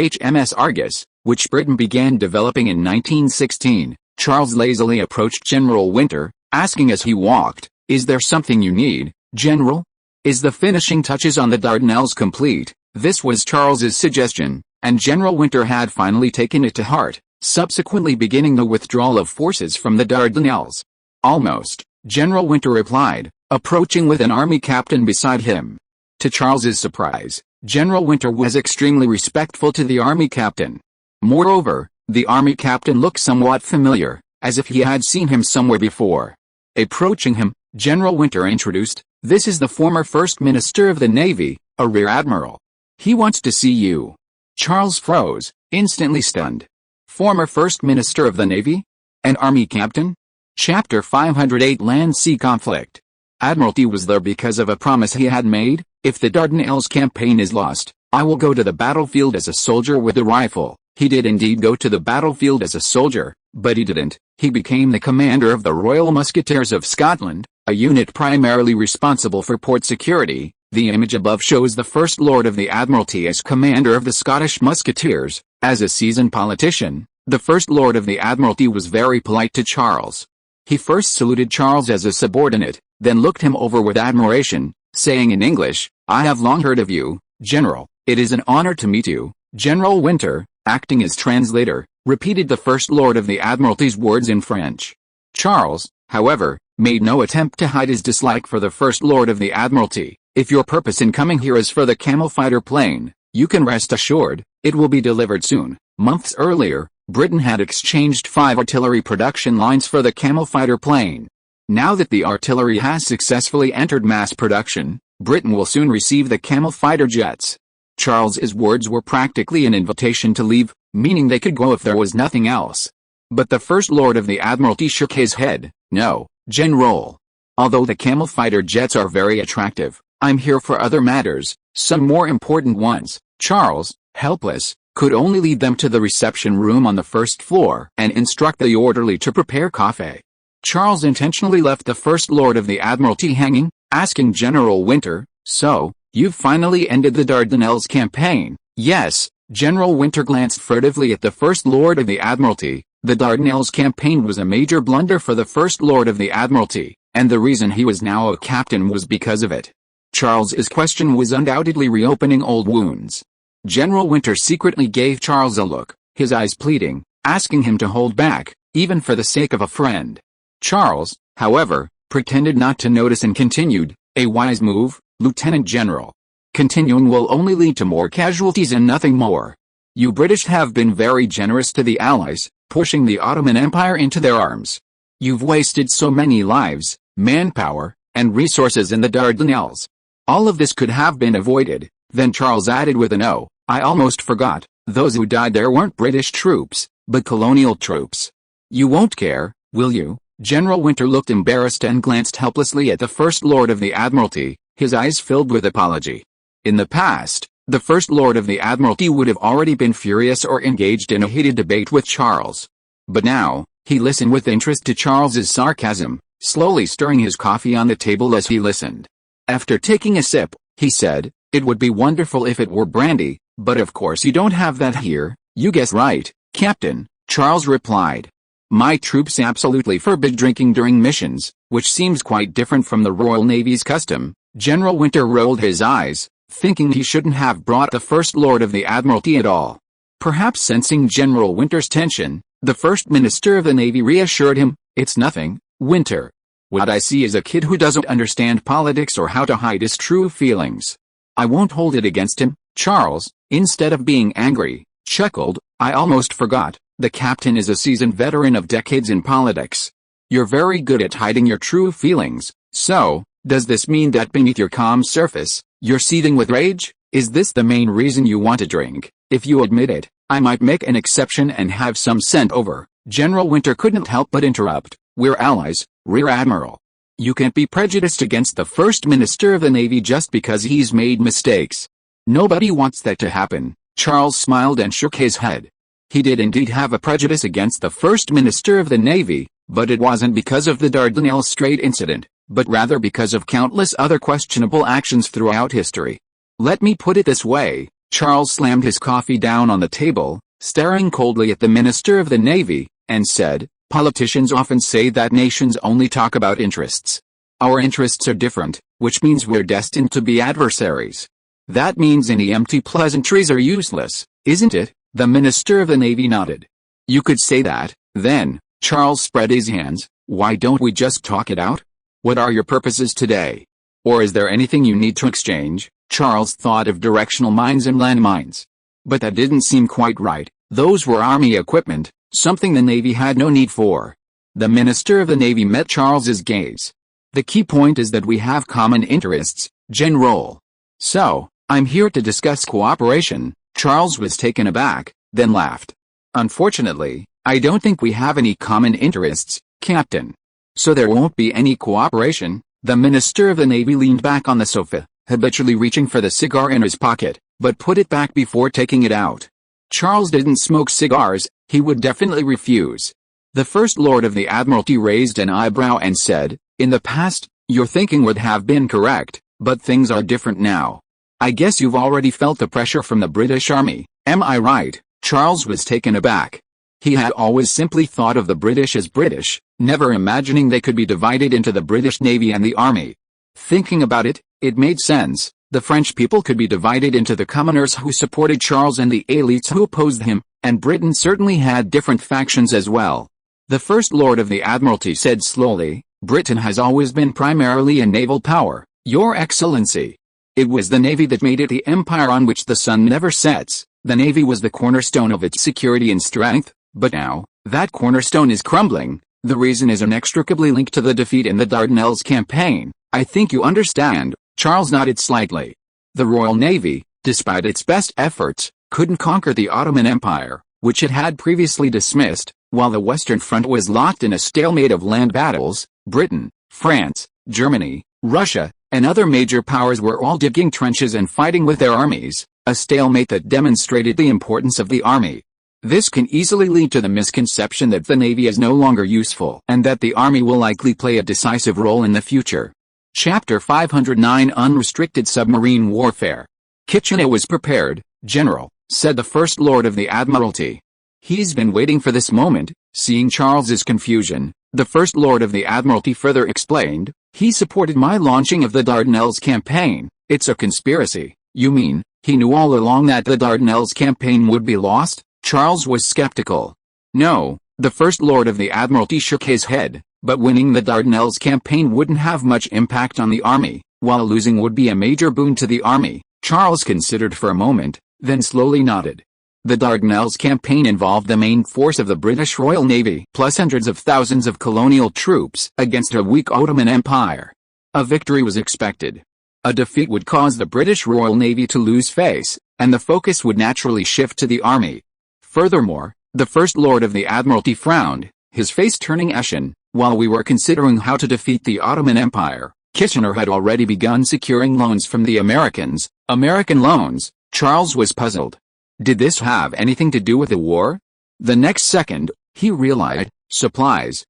HMS Argus, which Britain began developing in 1916. Charles lazily approached General Winter, asking as he walked, "Is there something you need, General? Is the finishing touches on the Dardanelles complete?" This was Charles's suggestion, and General Winter had finally taken it to heart, subsequently beginning the withdrawal of forces from the Dardanelles. "Almost," General Winter replied, approaching with an army captain beside him. To Charles's surprise, General Winter was extremely respectful to the army captain. Moreover, the army captain looked somewhat familiar, as if he had seen him somewhere before. Approaching him, General Winter introduced, "This is the former First Minister of the Navy, a Rear Admiral. He wants to see you." Charles froze, instantly stunned. Former First Minister of the Navy? An army captain? Chapter 508 Land-Sea Conflict. Admiralty was there because of a promise he had made: "If the Dardanelles campaign is lost, I will go to the battlefield as a soldier with a rifle." He did indeed go to the battlefield as a soldier, but he didn't. He became the commander of the Royal Musketeers of Scotland, a unit primarily responsible for port security. The image above shows the First Lord of the Admiralty as commander of the Scottish Musketeers. As a seasoned politician, the First Lord of the Admiralty was very polite to Charles. He first saluted Charles as a subordinate, then looked him over with admiration, saying in English, "I have long heard of you, General. It is an honor to meet you." General Winter, acting as translator, repeated the First Lord of the Admiralty's words in French. Charles, however, made no attempt to hide his dislike for the First Lord of the Admiralty. "If your purpose in coming here is for the Camel fighter plane, you can rest assured, it will be delivered soon." Months earlier, Britain had exchanged 5 artillery production lines for the Camel fighter plane. Now that the artillery has successfully entered mass production, Britain will soon receive the Camel fighter jets. Charles's words were practically an invitation to leave, meaning they could go if there was nothing else. But the First Lord of the Admiralty shook his head. "No, General. Although the Camel fighter jets are very attractive, I'm here for other matters, some more important ones." Charles, helpless, could only lead them to the reception room on the first floor and instruct the orderly to prepare coffee. Charles intentionally left the First Lord of the Admiralty hanging, asking General Winter, "So, you've finally ended the Dardanelles campaign?" "Yes." General Winter glanced furtively at the First Lord of the Admiralty. The Dardanelles campaign was a major blunder for the First Lord of the Admiralty, and the reason he was now a captain was because of it. Charles's question was undoubtedly reopening old wounds. General Winter secretly gave Charles a look, his eyes pleading, asking him to hold back, even for the sake of a friend. Charles, however, pretended not to notice and continued, "A wise move, Lieutenant General. Continuing will only lead to more casualties and nothing more. You British have been very generous to the Allies, pushing the Ottoman Empire into their arms. You've wasted so many lives, manpower, and resources in the Dardanelles. All of this could have been avoided." Then Charles added with an "Oh, I almost forgot, those who died there weren't British troops, but colonial troops. You won't care, will you?" General Winter looked embarrassed and glanced helplessly at the First Lord of the Admiralty, his eyes filled with apology. In the past, the First Lord of the Admiralty would have already been furious or engaged in a heated debate with Charles. But now, he listened with interest to Charles's sarcasm, slowly stirring his coffee on the table as he listened. After taking a sip, he said, "It would be wonderful if it were brandy, but of course you don't have that here." "You guess right, Captain," Charles replied. My troops absolutely forbid drinking during missions, which seems quite different from the Royal Navy's custom. General Winter rolled his eyes, thinking he shouldn't have brought the First Lord of the Admiralty at all. Perhaps sensing General Winter's tension, the First Minister of the Navy reassured him, "It's nothing, Winter. What I see is a kid who doesn't understand politics or how to hide his true feelings. I won't hold it against him." Charles, instead of being angry, chuckled, "I almost forgot, the captain is a seasoned veteran of decades in politics. You're very good at hiding your true feelings, so, does this mean that beneath your calm surface, you're seething with rage? Is this the main reason you want to drink? If you admit it, I might make an exception and have some sent over." General Winter couldn't help but interrupt, "We're allies, Rear Admiral. You can't be prejudiced against the First Minister of the Navy just because he's made mistakes." "Nobody wants that to happen." Charles smiled and shook his head. He did indeed have a prejudice against the First Minister of the Navy, but it wasn't because of the Dardanelles Strait incident, but rather because of countless other questionable actions throughout history. "Let me put it this way." Charles slammed his coffee down on the table, staring coldly at the Minister of the Navy, and said, "Politicians often say that nations only talk about interests. Our interests are different, which means we're destined to be adversaries. That means any empty pleasantries are useless, isn't it?" The Minister of the Navy nodded. "You could say that, then." Charles spread his hands. "Why don't we just talk it out? What are your purposes today? Or is there anything you need to exchange?" Charles thought of directional mines and landmines. But that didn't seem quite right. Those were army equipment, something the Navy had no need for. The Minister of the Navy met Charles's gaze. "The key point is that we have common interests, General. So, I'm here to discuss cooperation." Charles was taken aback, then laughed. "Unfortunately, I don't think we have any common interests, Captain. So there won't be any cooperation." The Minister of the Navy leaned back on the sofa, habitually reaching for the cigar in his pocket, but put it back before taking it out. Charles didn't smoke cigars, he would definitely refuse. The First Lord of the Admiralty raised an eyebrow and said, "In the past, your thinking would have been correct, but things are different now. I guess you've already felt the pressure from the British Army, am I right?" Charles was taken aback. He had always simply thought of the British as British, never imagining they could be divided into the British Navy and the Army. Thinking about it, it made sense. The French people could be divided into the commoners who supported Charles and the elites who opposed him, and Britain certainly had different factions as well. The First Lord of the Admiralty said slowly, "Britain has always been primarily a naval power, Your Excellency. It was the Navy that made it the empire on which the sun never sets. The Navy was the cornerstone of its security and strength, but now, that cornerstone is crumbling. The reason is inextricably linked to the defeat in the Dardanelles campaign. I think you understand." Charles nodded slightly. The Royal Navy, despite its best efforts, couldn't conquer the Ottoman Empire, which it had previously dismissed, while the Western Front was locked in a stalemate of land battles. Britain, France, Germany, Russia, and other major powers were all digging trenches and fighting with their armies, a stalemate that demonstrated the importance of the army. This can easily lead to the misconception that the Navy is no longer useful and that the Army will likely play a decisive role in the future. Chapter 509 Unrestricted Submarine Warfare. "Kitchener was prepared, General," said the First Lord of the Admiralty. "He's been waiting for this moment." Seeing Charles's confusion, the First Lord of the Admiralty further explained, "He supported my launching of the Dardanelles campaign." "It's a conspiracy, you mean? He knew all along that the Dardanelles campaign would be lost?" Charles was skeptical. "No," the First Lord of the Admiralty shook his head, "but winning the Dardanelles campaign wouldn't have much impact on the Army, while losing would be a major boon to the Army." Charles considered for a moment, then slowly nodded. The Dardanelles campaign involved the main force of the British Royal Navy plus hundreds of thousands of colonial troops against a weak Ottoman Empire. A victory was expected. A defeat would cause the British Royal Navy to lose face, and the focus would naturally shift to the Army. Furthermore, the First Lord of the Admiralty frowned, his face turning ashen. "While we were considering how to defeat the Ottoman Empire, Kitchener had already begun securing loans from the Americans." "American loans?" Charles was puzzled. Did this have anything to do with the war? The next second, he realized, supplies.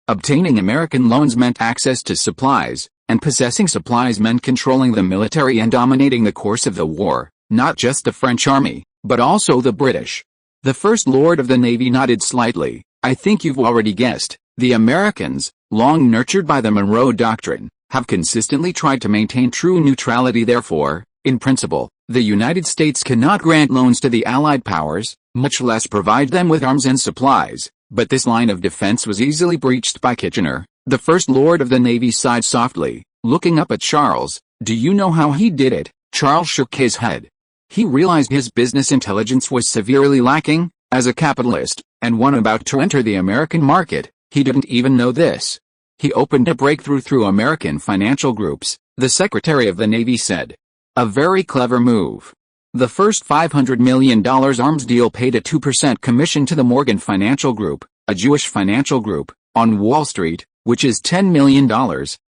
Obtaining American loans meant access to supplies, and possessing supplies meant controlling the military and dominating the course of the war, not just the French army, but also the British. The First Lord of the Navy nodded slightly. I think you've already guessed. The Americans, long nurtured by the Monroe Doctrine, have consistently tried to maintain true neutrality. Therefore, in principle, the United States cannot grant loans to the Allied powers, much less provide them with arms and supplies, but this line of defense was easily breached by Kitchener. The First Lord of the Navy sighed softly, looking up at Charles. Do you know how he did it? Charles shook his head. He realized his business intelligence was severely lacking. As a capitalist, and one about to enter the American market, he didn't even know this. He opened a breakthrough through American financial groups, the Secretary of the Navy said. A very clever move. The first $500 million arms deal paid a 2% commission to the Morgan Financial Group, a Jewish financial group, on Wall Street, which is $10 million.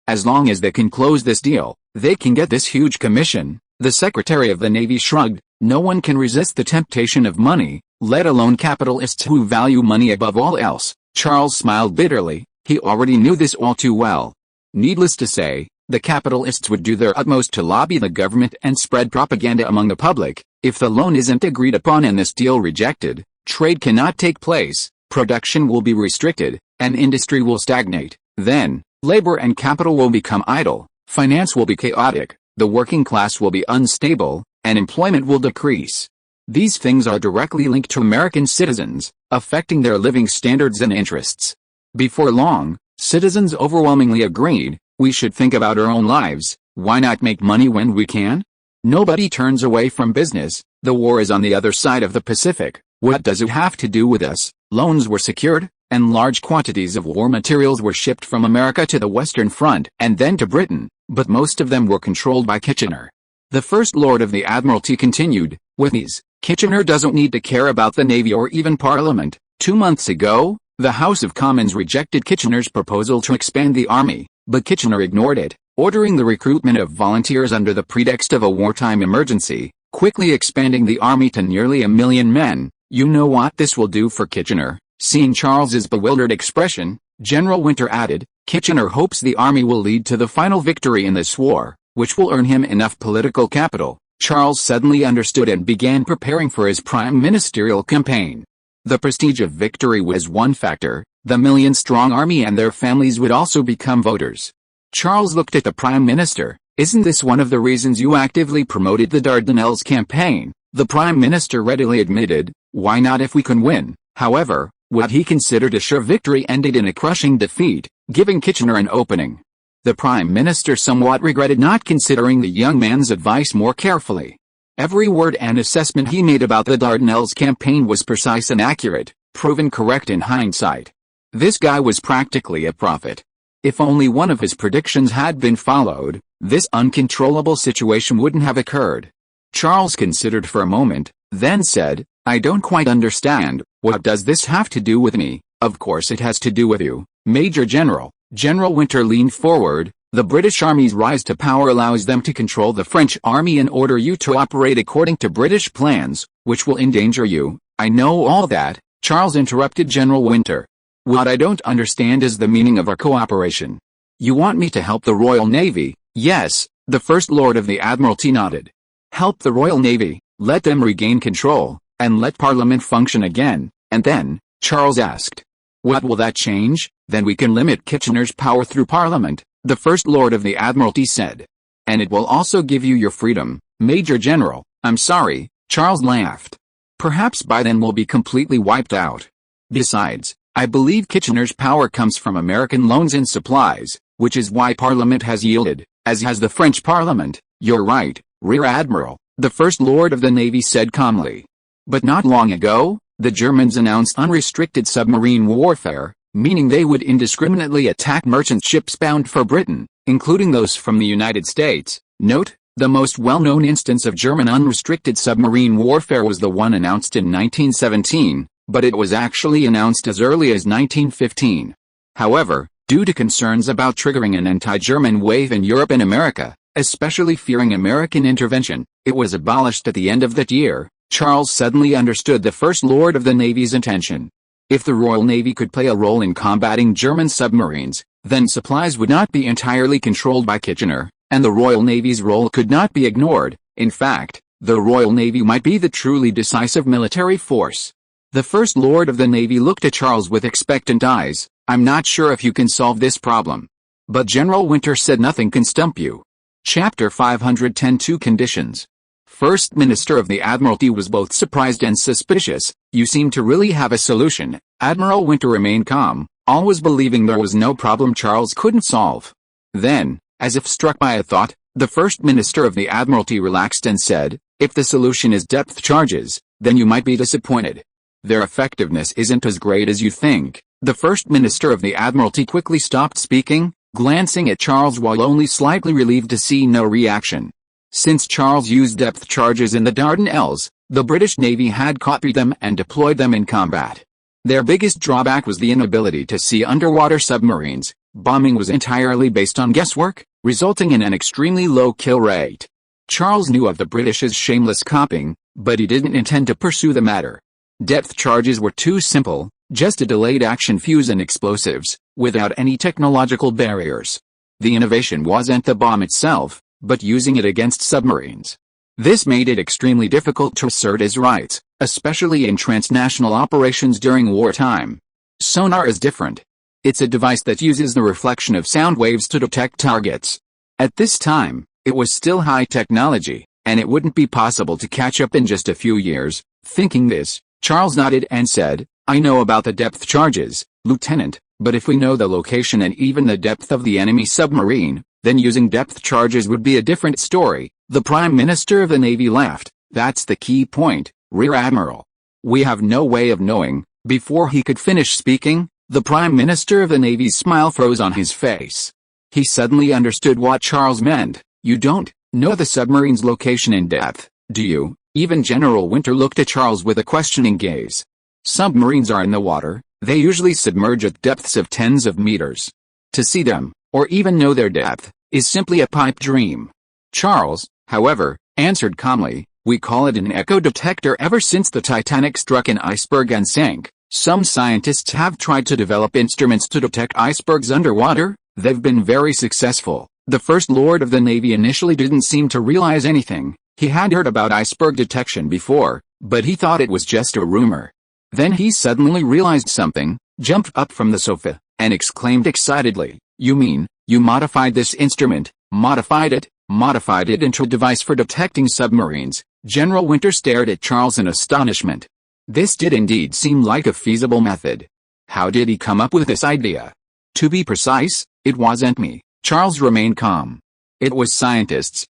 As long as they can close this deal, they can get this huge commission. The Secretary of the Navy shrugged. No one can resist the temptation of money, let alone capitalists who value money above all else. Charles smiled bitterly. He already knew this all too well. Needless to say, the capitalists would do their utmost to lobby the government and spread propaganda among the public. If the loan isn't agreed upon and this deal rejected, trade cannot take place, production will be restricted, and industry will stagnate. Then, labor and capital will become idle, finance will be chaotic, the working class will be unstable, and employment will decrease. These things are directly linked to American citizens, affecting their living standards and interests. Before long, citizens overwhelmingly agreed, we should think about our own lives. Why not make money when we can? Nobody turns away from business. The war is on the other side of the Pacific. What does it have to do with us? Loans were secured, and large quantities of war materials were shipped from America to the Western Front and then to Britain, but most of them were controlled by Kitchener. The First Lord of the Admiralty continued, with ease, Kitchener doesn't need to care about the Navy or even Parliament. 2 months ago, the House of Commons rejected Kitchener's proposal to expand the Army, but Kitchener ignored it, ordering the recruitment of volunteers under the pretext of a wartime emergency, quickly expanding the Army to nearly 1 million men. You know what this will do for Kitchener? Seeing Charles's bewildered expression, General Winter added, Kitchener hopes the Army will lead to the final victory in this war, which will earn him enough political capital. Charles suddenly understood and began preparing for his prime ministerial campaign. The prestige of victory was one factor. The million-strong army and their families would also become voters. Charles looked at the prime minister. Isn't this one of the reasons you actively promoted the Dardanelles campaign? The prime minister readily admitted, why not if we can win? However, what he considered a sure victory ended in a crushing defeat, giving Kitchener an opening. The prime minister somewhat regretted not considering the young man's advice more carefully. Every word and assessment he made about the Dardanelles campaign was precise and accurate, proven correct in hindsight. This guy was practically a prophet. If only one of his predictions had been followed, this uncontrollable situation wouldn't have occurred. Charles considered for a moment, then said, I don't quite understand. What does this have to do with me? Of course it has to do with you, Major General. General Winter leaned forward. The British Army's rise to power allows them to control the French Army and order you to operate according to British plans, which will endanger you. I know all that, Charles interrupted General Winter. What I don't understand is the meaning of our cooperation. You want me to help the Royal Navy? Yes, the First Lord of the Admiralty nodded. Help the Royal Navy, let them regain control, and let Parliament function again, and then, Charles asked. What will that change? Then we can limit Kitchener's power through Parliament, the First Lord of the Admiralty said. And it will also give you your freedom, Major General. I'm sorry, Charles laughed. Perhaps by then we'll be completely wiped out. Besides, I believe Kitchener's power comes from American loans and supplies, which is why Parliament has yielded, as has the French Parliament. You're right, Rear Admiral, the First Lord of the Navy said calmly. But not long ago, the Germans announced unrestricted submarine warfare, meaning they would indiscriminately attack merchant ships bound for Britain, including those from the United States. Note, the most well-known instance of German unrestricted submarine warfare was the one announced in 1917, but it was actually announced as early as 1915. However, due to concerns about triggering an anti-German wave in Europe and America, especially fearing American intervention, it was abolished at the end of that year. Charles suddenly understood the First Lord of the Navy's intention. If the Royal Navy could play a role in combating German submarines, then supplies would not be entirely controlled by Kitchener, and the Royal Navy's role could not be ignored. In fact, the Royal Navy might be the truly decisive military force. The First Lord of the Navy looked at Charles with expectant eyes. "I'm not sure if you can solve this problem." But General Winter said, "Nothing can stump you." Chapter 510 Two Conditions. First Minister of the Admiralty was both surprised and suspicious. "You seem to really have a solution." Admiral Winter remained calm, always believing there was no problem Charles couldn't solve. Then, as if struck by a thought, the First Minister of the Admiralty relaxed and said, "If the solution is depth charges, then you might be disappointed. Their effectiveness isn't as great as you think." The First Minister of the Admiralty quickly stopped speaking, glancing at Charles while only slightly relieved to see no reaction. Since Charles used depth charges in the Dardanelles, the British Navy had copied them and deployed them in combat. Their biggest drawback was the inability to see underwater submarines. Bombing was entirely based on guesswork, resulting in an extremely low kill rate. Charles knew of the British's shameless copying, but he didn't intend to pursue the matter. Depth charges were too simple, just a delayed action fuse and explosives, without any technological barriers. The innovation wasn't the bomb itself, but using it against submarines. This made it extremely difficult to assert his rights, especially in transnational operations during wartime. Sonar is different. It's a device that uses the reflection of sound waves to detect targets. At this time, it was still high technology, and it wouldn't be possible to catch up in just a few years. Thinking this, Charles nodded and said, "I know about the depth charges, Lieutenant, but if we know the location and even the depth of the enemy submarine, then using depth charges would be a different story." The Prime Minister of the Navy laughed. "That's the key point, Rear Admiral. We have no way of knowing." Before he could finish speaking, the Prime Minister of the Navy's smile froze on his face. He suddenly understood what Charles meant. "You don't know the submarine's location and depth, do you?" Even General Winter looked at Charles with a questioning gaze. "Submarines are in the water. They usually submerge at depths of tens of meters. To see them, or even know their depth, is simply a pipe dream." Charles, however, answered calmly, "We call it an echo detector. Ever since the Titanic struck an iceberg and sank, some scientists have tried to develop instruments to detect icebergs underwater. They've been very successful." The First Lord of the Navy initially didn't seem to realize anything. He had heard about iceberg detection before, but he thought it was just a rumor. Then he suddenly realized something, jumped up from the sofa, and exclaimed excitedly, "You mean, you modified this instrument?" Modified it into a device for detecting submarines." General Winter stared at Charles in astonishment. This did indeed seem like a feasible method. How did he come up with this idea? To be precise, it wasn't me. Charles remained calm. "It was scientists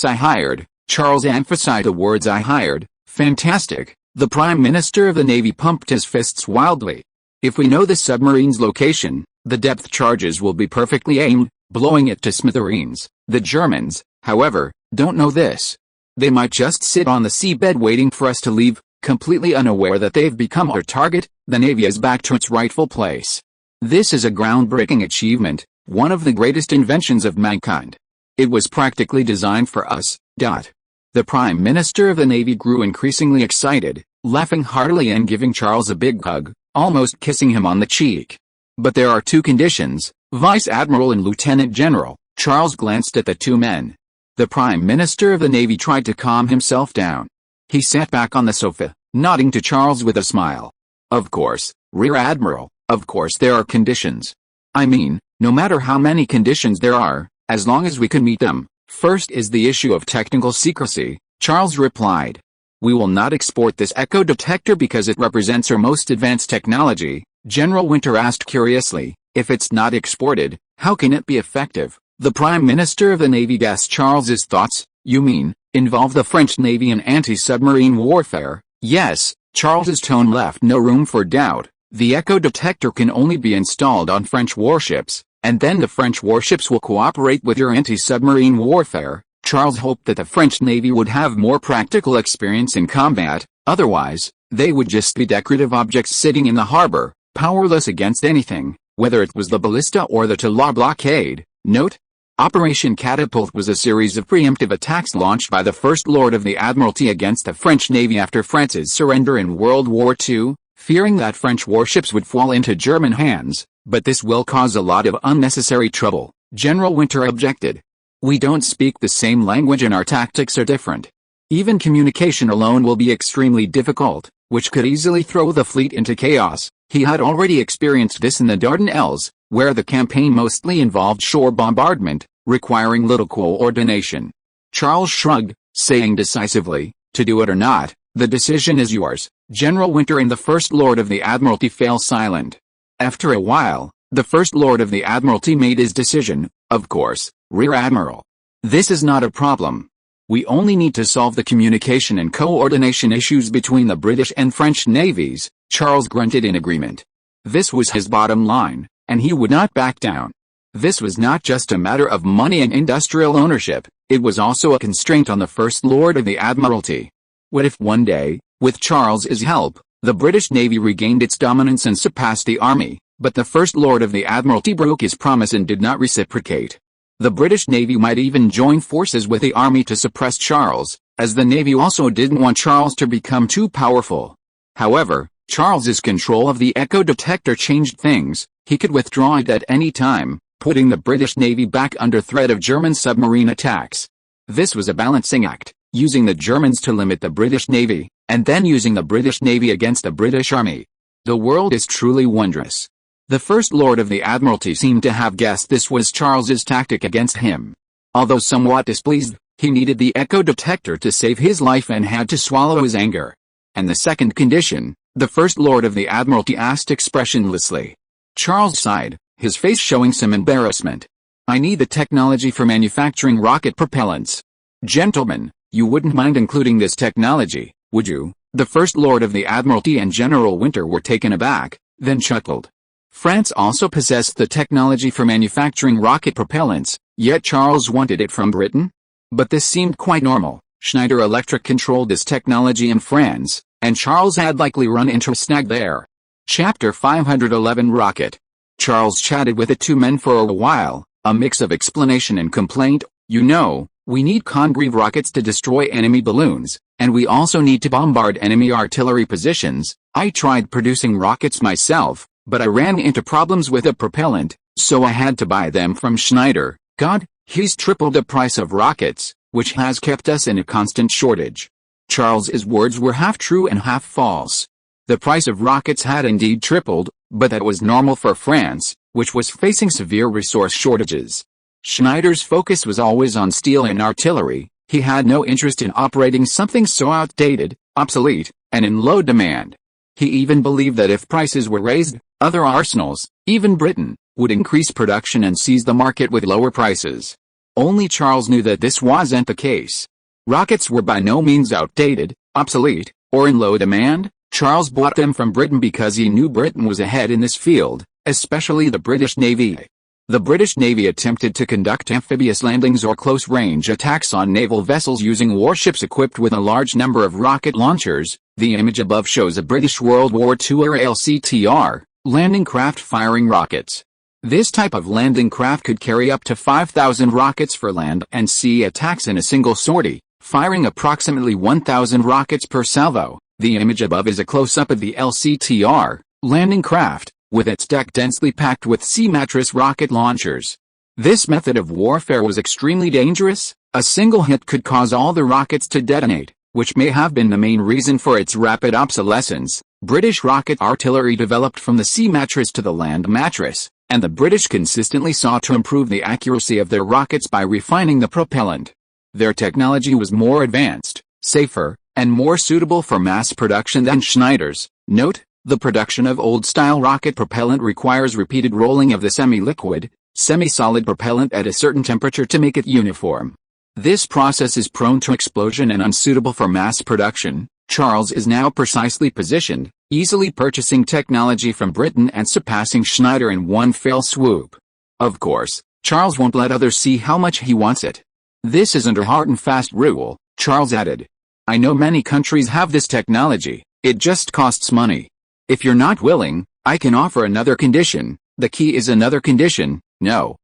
I hired." Charles emphasized the words "I hired." "Fantastic." The Prime Minister of the Navy pumped his fists wildly. "If we know the submarine's location, the depth charges will be perfectly aimed, blowing it to smithereens." The Germans, however, don't know this. They might just sit on the seabed waiting for us to leave, completely unaware that they've become our target. The Navy is back to its rightful place. This is a groundbreaking achievement, one of the greatest inventions of mankind. It was practically designed for us. The Prime Minister of the Navy grew increasingly excited, laughing heartily and giving Charles a big hug, almost kissing him on the cheek. "But there are two conditions, Vice Admiral and Lieutenant General." Charles glanced at the two men. The Prime Minister of the Navy tried to calm himself down. He sat back on the sofa, nodding to Charles with a smile. "Of course, Rear Admiral, of course there are conditions. I mean, no matter how many conditions there are, as long as we can meet them. First is the issue of technical secrecy," Charles replied. "We will not export this echo detector because it represents our most advanced technology." General Winter asked curiously, "If it's not exported, how can it be effective?" The Prime Minister of the Navy guessed Charles's thoughts. "You mean, involve the French Navy in anti-submarine warfare?" "Yes." Charles's tone left no room for doubt. "The echo detector can only be installed on French warships, and then the French warships will cooperate with your anti-submarine warfare." Charles hoped that the French Navy would have more practical experience in combat, otherwise, they would just be decorative objects sitting in the harbor, powerless against anything, whether it was the ballista or the Toulon blockade. Note: Operation Catapult was a series of preemptive attacks launched by the First Lord of the Admiralty against the French Navy after France's surrender in World War II, fearing that French warships would fall into German hands. "But this will cause a lot of unnecessary trouble," General Winter objected. "We don't speak the same language and our tactics are different. Even communication alone will be extremely difficult." which could easily throw the fleet into chaos. He had already experienced this in the Dardanelles, where the campaign mostly involved shore bombardment, requiring little coordination. Charles shrugged, saying decisively, "To do it or not, the decision is yours." General Winter and the First Lord of the Admiralty fell silent. After a while, the First Lord of the Admiralty made his decision. "Of course, Rear Admiral. This is not a problem. We only need to solve the communication and coordination issues between the British and French navies." Charles grunted in agreement. This was his bottom line, and he would not back down. This was not just a matter of money and industrial ownership, it was also a constraint on the First Lord of the Admiralty. What if one day, with Charles's help, the British Navy regained its dominance and surpassed the army, but the First Lord of the Admiralty broke his promise and did not reciprocate? The British Navy might even join forces with the army to suppress Charles, as the Navy also didn't want Charles to become too powerful. However, Charles's control of the echo detector changed things. He could withdraw it at any time, putting the British Navy back under threat of German submarine attacks. This was a balancing act, using the Germans to limit the British Navy, and then using the British Navy against the British Army. The world is truly wondrous. The First Lord of the Admiralty seemed to have guessed this was Charles's tactic against him. Although somewhat displeased, he needed the echo detector to save his life and had to swallow his anger. "And the second condition?" the First Lord of the Admiralty asked expressionlessly. Charles sighed, his face showing some embarrassment. "I need the technology for manufacturing rocket propellants." "Gentlemen, you wouldn't mind including this technology, would you?" The First Lord of the Admiralty and General Winter were taken aback, then chuckled. France also possessed the technology for manufacturing rocket propellants, yet Charles wanted it from Britain? But this seemed quite normal. Schneider Electric controlled this technology in France, and Charles had likely run into a snag there. Chapter 511 Rocket. Charles chatted with the two men for a while, a mix of explanation and complaint. "You know, we need Congreve rockets to destroy enemy balloons, and we also need to bombard enemy artillery positions. I tried producing rockets myself, but I ran into problems with a propellant, so I had to buy them from Schneider. God, he's tripled the price of rockets, which has kept us in a constant shortage." Charles's words were half true and half false. The price of rockets had indeed tripled, but that was normal for France, which was facing severe resource shortages. Schneider's focus was always on steel and artillery. He had no interest in operating something so outdated, obsolete, and in low demand. He even believed that if prices were raised, other arsenals, even Britain, would increase production and seize the market with lower prices. Only Charles knew that this wasn't the case. Rockets were by no means outdated, obsolete, or in low demand. Charles bought them from Britain because he knew Britain was ahead in this field, especially the British Navy. The British Navy attempted to conduct amphibious landings or close-range attacks on naval vessels using warships equipped with a large number of rocket launchers. The image above shows a British World War II era LCTR, landing craft firing rockets. This type of landing craft could carry up to 5,000 rockets for land and sea attacks in a single sortie, firing approximately 1,000 rockets per salvo. The image above is a close-up of the LCTR, landing craft, with its deck densely packed with sea mattress rocket launchers. This method of warfare was extremely dangerous. A single hit could cause all the rockets to detonate, which may have been the main reason for its rapid obsolescence. British rocket artillery developed from the sea mattress to the land mattress, and the British consistently sought to improve the accuracy of their rockets by refining the propellant. Their technology was more advanced, safer, and more suitable for mass production than Schneider's. Note, the production of old-style rocket propellant requires repeated rolling of the semi-liquid, semi-solid propellant at a certain temperature to make it uniform. This process is prone to explosion and unsuitable for mass production. Charles is now precisely positioned, easily purchasing technology from Britain and surpassing Schneider in one fell swoop. Of course, Charles won't let others see how much he wants it. This isn't a hard and fast rule, Charles added. I know many countries have this technology, it just costs money. If you're not willing, I can offer another condition. The key is another condition. No,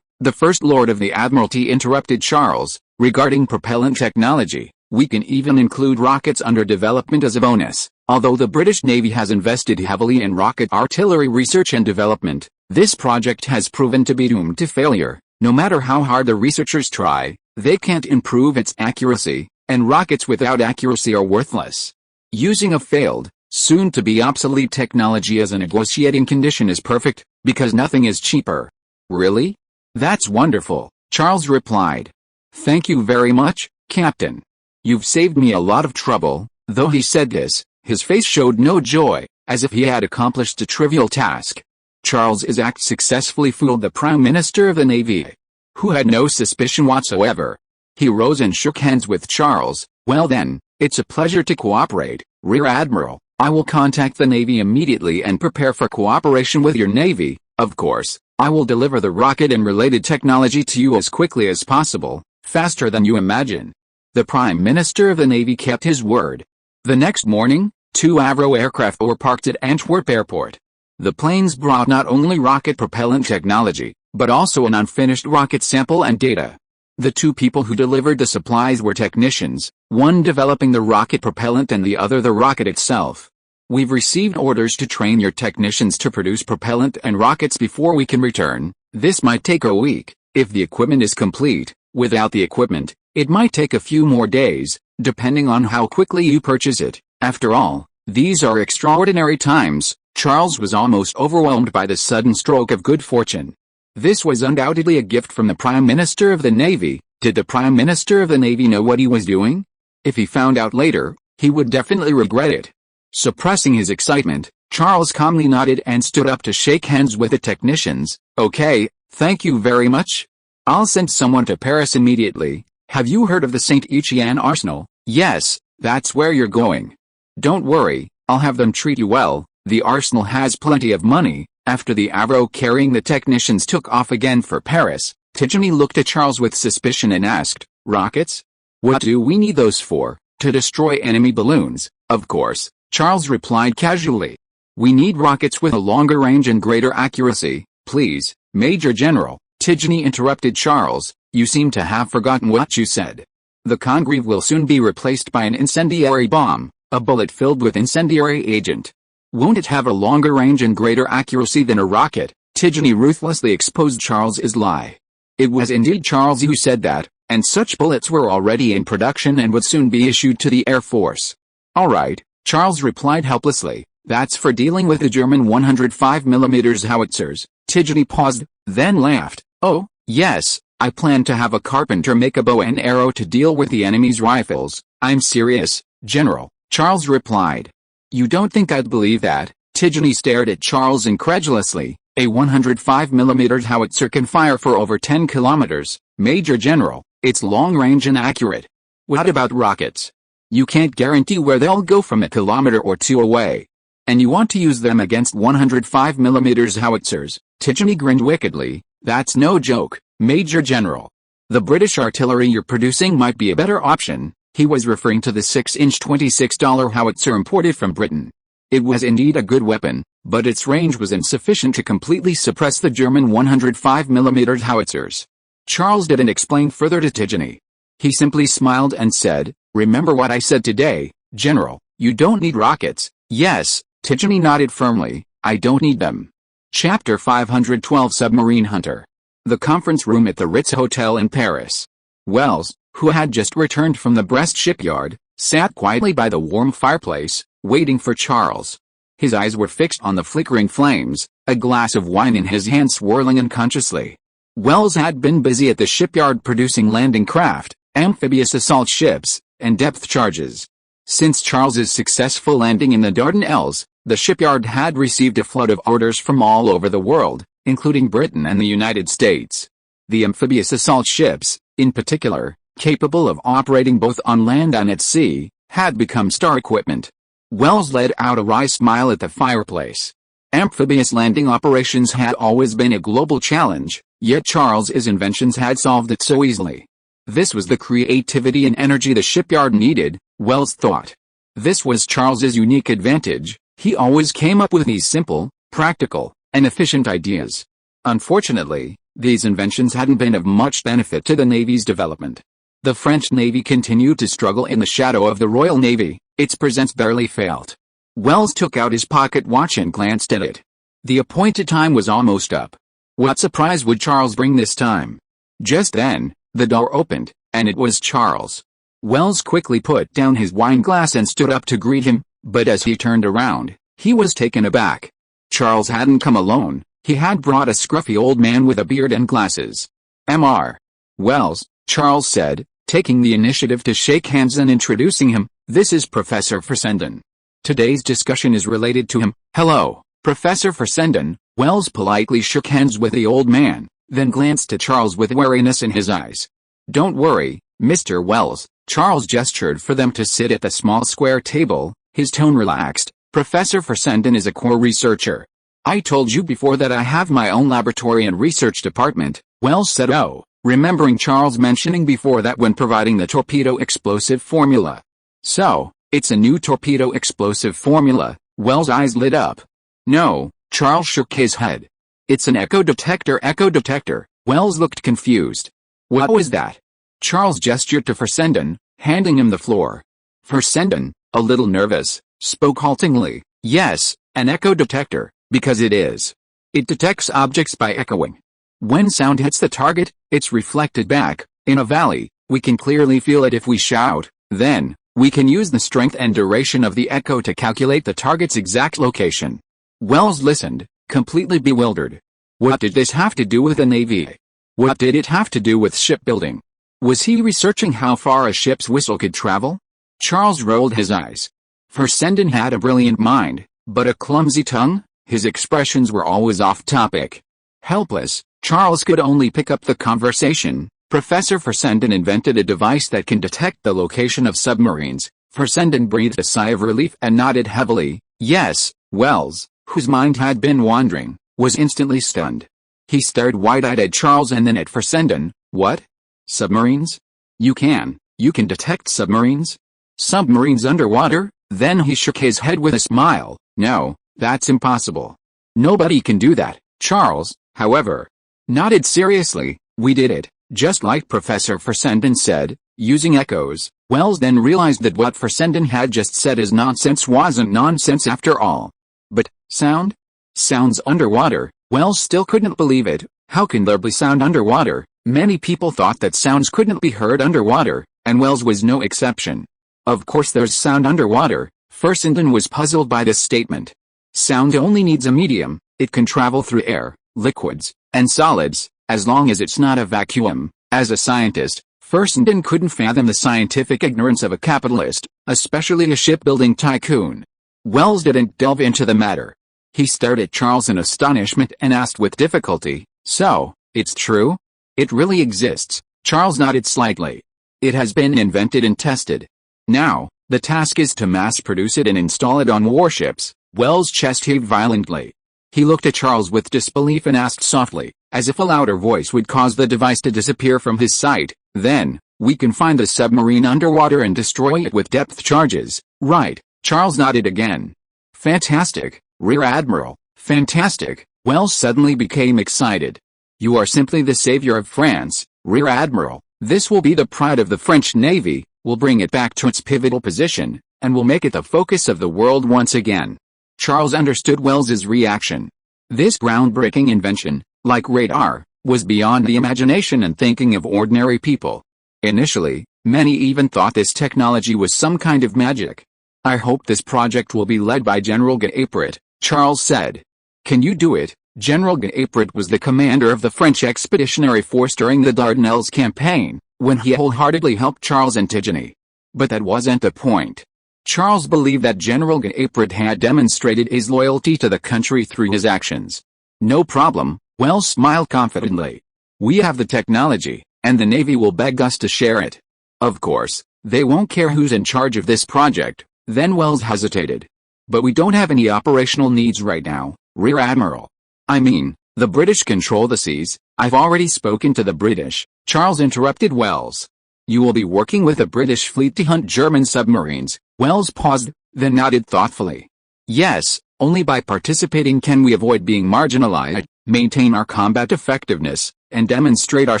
the First Lord of the Admiralty interrupted Charles. Regarding propellant technology, we can even include rockets under development as a bonus. Although the British Navy has invested heavily in rocket artillery research and development, this project has proven to be doomed to failure. No matter how hard the researchers try, they can't improve its accuracy, and rockets without accuracy are worthless. Using a failed, Soon to be obsolete technology as a negotiating condition is perfect, because nothing is cheaper. Really? That's wonderful, Charles replied. Thank you very much, Captain. You've saved me a lot of trouble. Though he said this, his face showed no joy, as if he had accomplished a trivial task. Charles's act successfully fooled the Prime Minister of the Navy, who had no suspicion whatsoever. He rose and shook hands with Charles. Well then, it's a pleasure to cooperate, Rear Admiral. I will contact the Navy immediately and prepare for cooperation with your Navy. Of course, I will deliver the rocket and related technology to you as quickly as possible, faster than you imagine. The Prime Minister of the Navy kept his word. The next morning, 2 Avro aircraft were parked at Antwerp Airport. The planes brought not only rocket propellant technology, but also an unfinished rocket sample and data. The 2 people who delivered the supplies were technicians, one developing the rocket propellant and the other the rocket itself. We've received orders to train your technicians to produce propellant and rockets before we can return. This might take a week, if the equipment is complete. Without the equipment, it might take a few more days, depending on how quickly you purchase it. After all, these are extraordinary times. Charles was almost overwhelmed by the sudden stroke of good fortune. This was undoubtedly a gift from the Prime Minister of the Navy. Did the Prime Minister of the Navy know what he was doing? If he found out later, he would definitely regret it. Suppressing his excitement, Charles calmly nodded and stood up to shake hands with the technicians. Okay, thank you very much. I'll send someone to Paris immediately. Have you heard of the St. Etienne Arsenal? Yes, that's where you're going. Don't worry, I'll have them treat you well. The arsenal has plenty of money. After the Avro carrying the technicians took off again for Paris, Tycoon looked at Charles with suspicion and asked, Rockets? What do we need those for? To destroy enemy balloons, of course, Charles replied casually. We need rockets with a longer range and greater accuracy, please, Major General. Tycoon interrupted Charles, you seem to have forgotten what you said. The Congreve will soon be replaced by an incendiary bomb, a bullet filled with incendiary agent. Won't it have a longer range and greater accuracy than a rocket? Tycoon ruthlessly exposed Charles's lie. It was indeed Charles who said that, and such bullets were already in production and would soon be issued to the Air Force. All right, Charles replied helplessly, that's for dealing with the German 105mm howitzers. Tycoon paused, then laughed. Oh, yes, I plan to have a carpenter make a bow and arrow to deal with the enemy's rifles. I'm serious, General, Charles replied. You don't think I'd believe that? Tycoon stared at Charles incredulously. A 105mm howitzer can fire for over 10 kilometers, Major General. It's long range and accurate. What about rockets? You can't guarantee where they'll go from a kilometer or 2 away. And you want to use them against 105mm howitzers? Tycoon grinned wickedly. That's no joke, Major General. The British artillery you're producing might be a better option. He was referring to the 6-inch $26 howitzer imported from Britain. It was indeed a good weapon, but its range was insufficient to completely suppress the German 105mm howitzers. Charles didn't explain further to Tycoon. He simply smiled and said, remember what I said today, General, you don't need rockets. Yes, Tycoon nodded firmly, I don't need them. Chapter 512 Submarine Hunter. The conference room at the Ritz Hotel in Paris. Wells, who had just returned from the Brest shipyard, sat quietly by the warm fireplace, waiting for Charles. His eyes were fixed on the flickering flames, a glass of wine in his hand swirling unconsciously. Wells had been busy at the shipyard producing landing craft, amphibious assault ships, and depth charges. Since Charles's successful landing in the Dardanelles, the shipyard had received a flood of orders from all over the world, including Britain and the United States. The amphibious assault ships, in particular, capable of operating both on land and at sea, had become star equipment. Wells let out a wry smile at the fireplace. Amphibious landing operations had always been a global challenge, yet Charles's inventions had solved it so easily. This was the creativity and energy the shipyard needed, Wells thought. This was Charles's unique advantage. He always came up with these simple, practical, and efficient ideas. Unfortunately, these inventions hadn't been of much benefit to the Navy's development. The French Navy continued to struggle in the shadow of the Royal Navy, its presence barely felt. Wells took out his pocket watch and glanced at it. The appointed time was almost up. What surprise would Charles bring this time? Just then, the door opened, and it was Charles. Wells quickly put down his wine glass and stood up to greet him. But as he turned around, he was taken aback. Charles hadn't come alone, he had brought a scruffy old man with a beard and glasses. Mr. Wells, Charles said, taking the initiative to shake hands and introducing him. This is Professor Fessenden. Today's discussion is related to him. Hello, Professor Fessenden. Wells politely shook hands with the old man, then glanced at Charles with wariness in his eyes. Don't worry, Mr. Wells. Charles gestured for them to sit at the small square table, his tone relaxed. Professor Fessenden is a core researcher. I told you before that I have my own laboratory and research department, Wells said. Oh, remembering Charles mentioning before that when providing the torpedo explosive formula. So, it's a new torpedo explosive formula. Wells' eyes lit up. No, Charles shook his head. It's an echo detector. Echo detector. Wells looked confused. What was that? Charles gestured to Fessenden, handing him the floor. Fessenden, a little nervous, spoke haltingly. Yes, an echo detector, because it is. It detects objects by echoing. When sound hits the target, it's reflected back. In a valley, we can clearly feel it if we shout. Then, we can use the strength and duration of the echo to calculate the target's exact location. Wells listened, completely bewildered. What did this have to do with the Navy? What did it have to do with shipbuilding? Was he researching how far a ship's whistle could travel? Charles rolled his eyes. Fessenden had a brilliant mind, but a clumsy tongue. His expressions were always off topic. Helpless, Charles could only pick up the conversation. Professor Fessenden invented a device that can detect the location of submarines. Fessenden breathed a sigh of relief and nodded heavily. Yes. Wells, whose mind had been wandering, was instantly stunned. He stared wide-eyed at Charles and then at Fessenden. What? Submarines? You can detect submarines? Submarines underwater? Then he shook his head with a smile. No, that's impossible. Nobody can do that. Charles, however, nodded seriously. We did it, just like Professor Fessenden said, using echoes. Wells then realized that what Fessenden had just said as nonsense wasn't nonsense after all. But, sound? Sounds underwater. Wells still couldn't believe it. How can there be sound underwater? Many people thought that sounds couldn't be heard underwater, and Wells was no exception. Of course there's sound underwater. Fessenden was puzzled by this statement. Sound only needs a medium. It can travel through air, liquids, and solids, as long as it's not a vacuum. As a scientist, Fessenden couldn't fathom the scientific ignorance of a capitalist, especially a shipbuilding tycoon. Wells didn't delve into the matter. He stared at Charles in astonishment and asked with difficulty, so, it's true? It really exists. Charles nodded slightly. It has been invented and tested. Now, the task is to mass-produce it and install it on warships. Wells' chest heaved violently. He looked at Charles with disbelief and asked softly, as if a louder voice would cause the device to disappear from his sight, then, we can find the submarine underwater and destroy it with depth charges, right? Charles nodded again. Fantastic, Rear Admiral, fantastic. Wells suddenly became excited. You are simply the savior of France, Rear Admiral. This will be the pride of the French Navy, will bring it back to its pivotal position, and will make it the focus of the world once again. Charles understood Wells's reaction. This groundbreaking invention, like radar, was beyond the imagination and thinking of ordinary people. Initially, many even thought this technology was some kind of magic. I hope this project will be led by General Guépret, Charles said. Can you do it? General Guépret was the commander of the French Expeditionary Force during the Dardanelles campaign, when he wholeheartedly helped Charles and Tigny. But that wasn't the point. Charles believed that General Guépret had demonstrated his loyalty to the country through his actions. No problem, Wells smiled confidently. We have the technology, and the Navy will beg us to share it. Of course, they won't care who's in charge of this project. Then Wells hesitated. But we don't have any operational needs right now, Rear Admiral. I mean, the British control the seas. I've already spoken to the British, Charles interrupted Wells. You will be working with the British fleet to hunt German submarines. Wells paused, then nodded thoughtfully. Yes, only by participating can we avoid being marginalized, maintain our combat effectiveness, and demonstrate our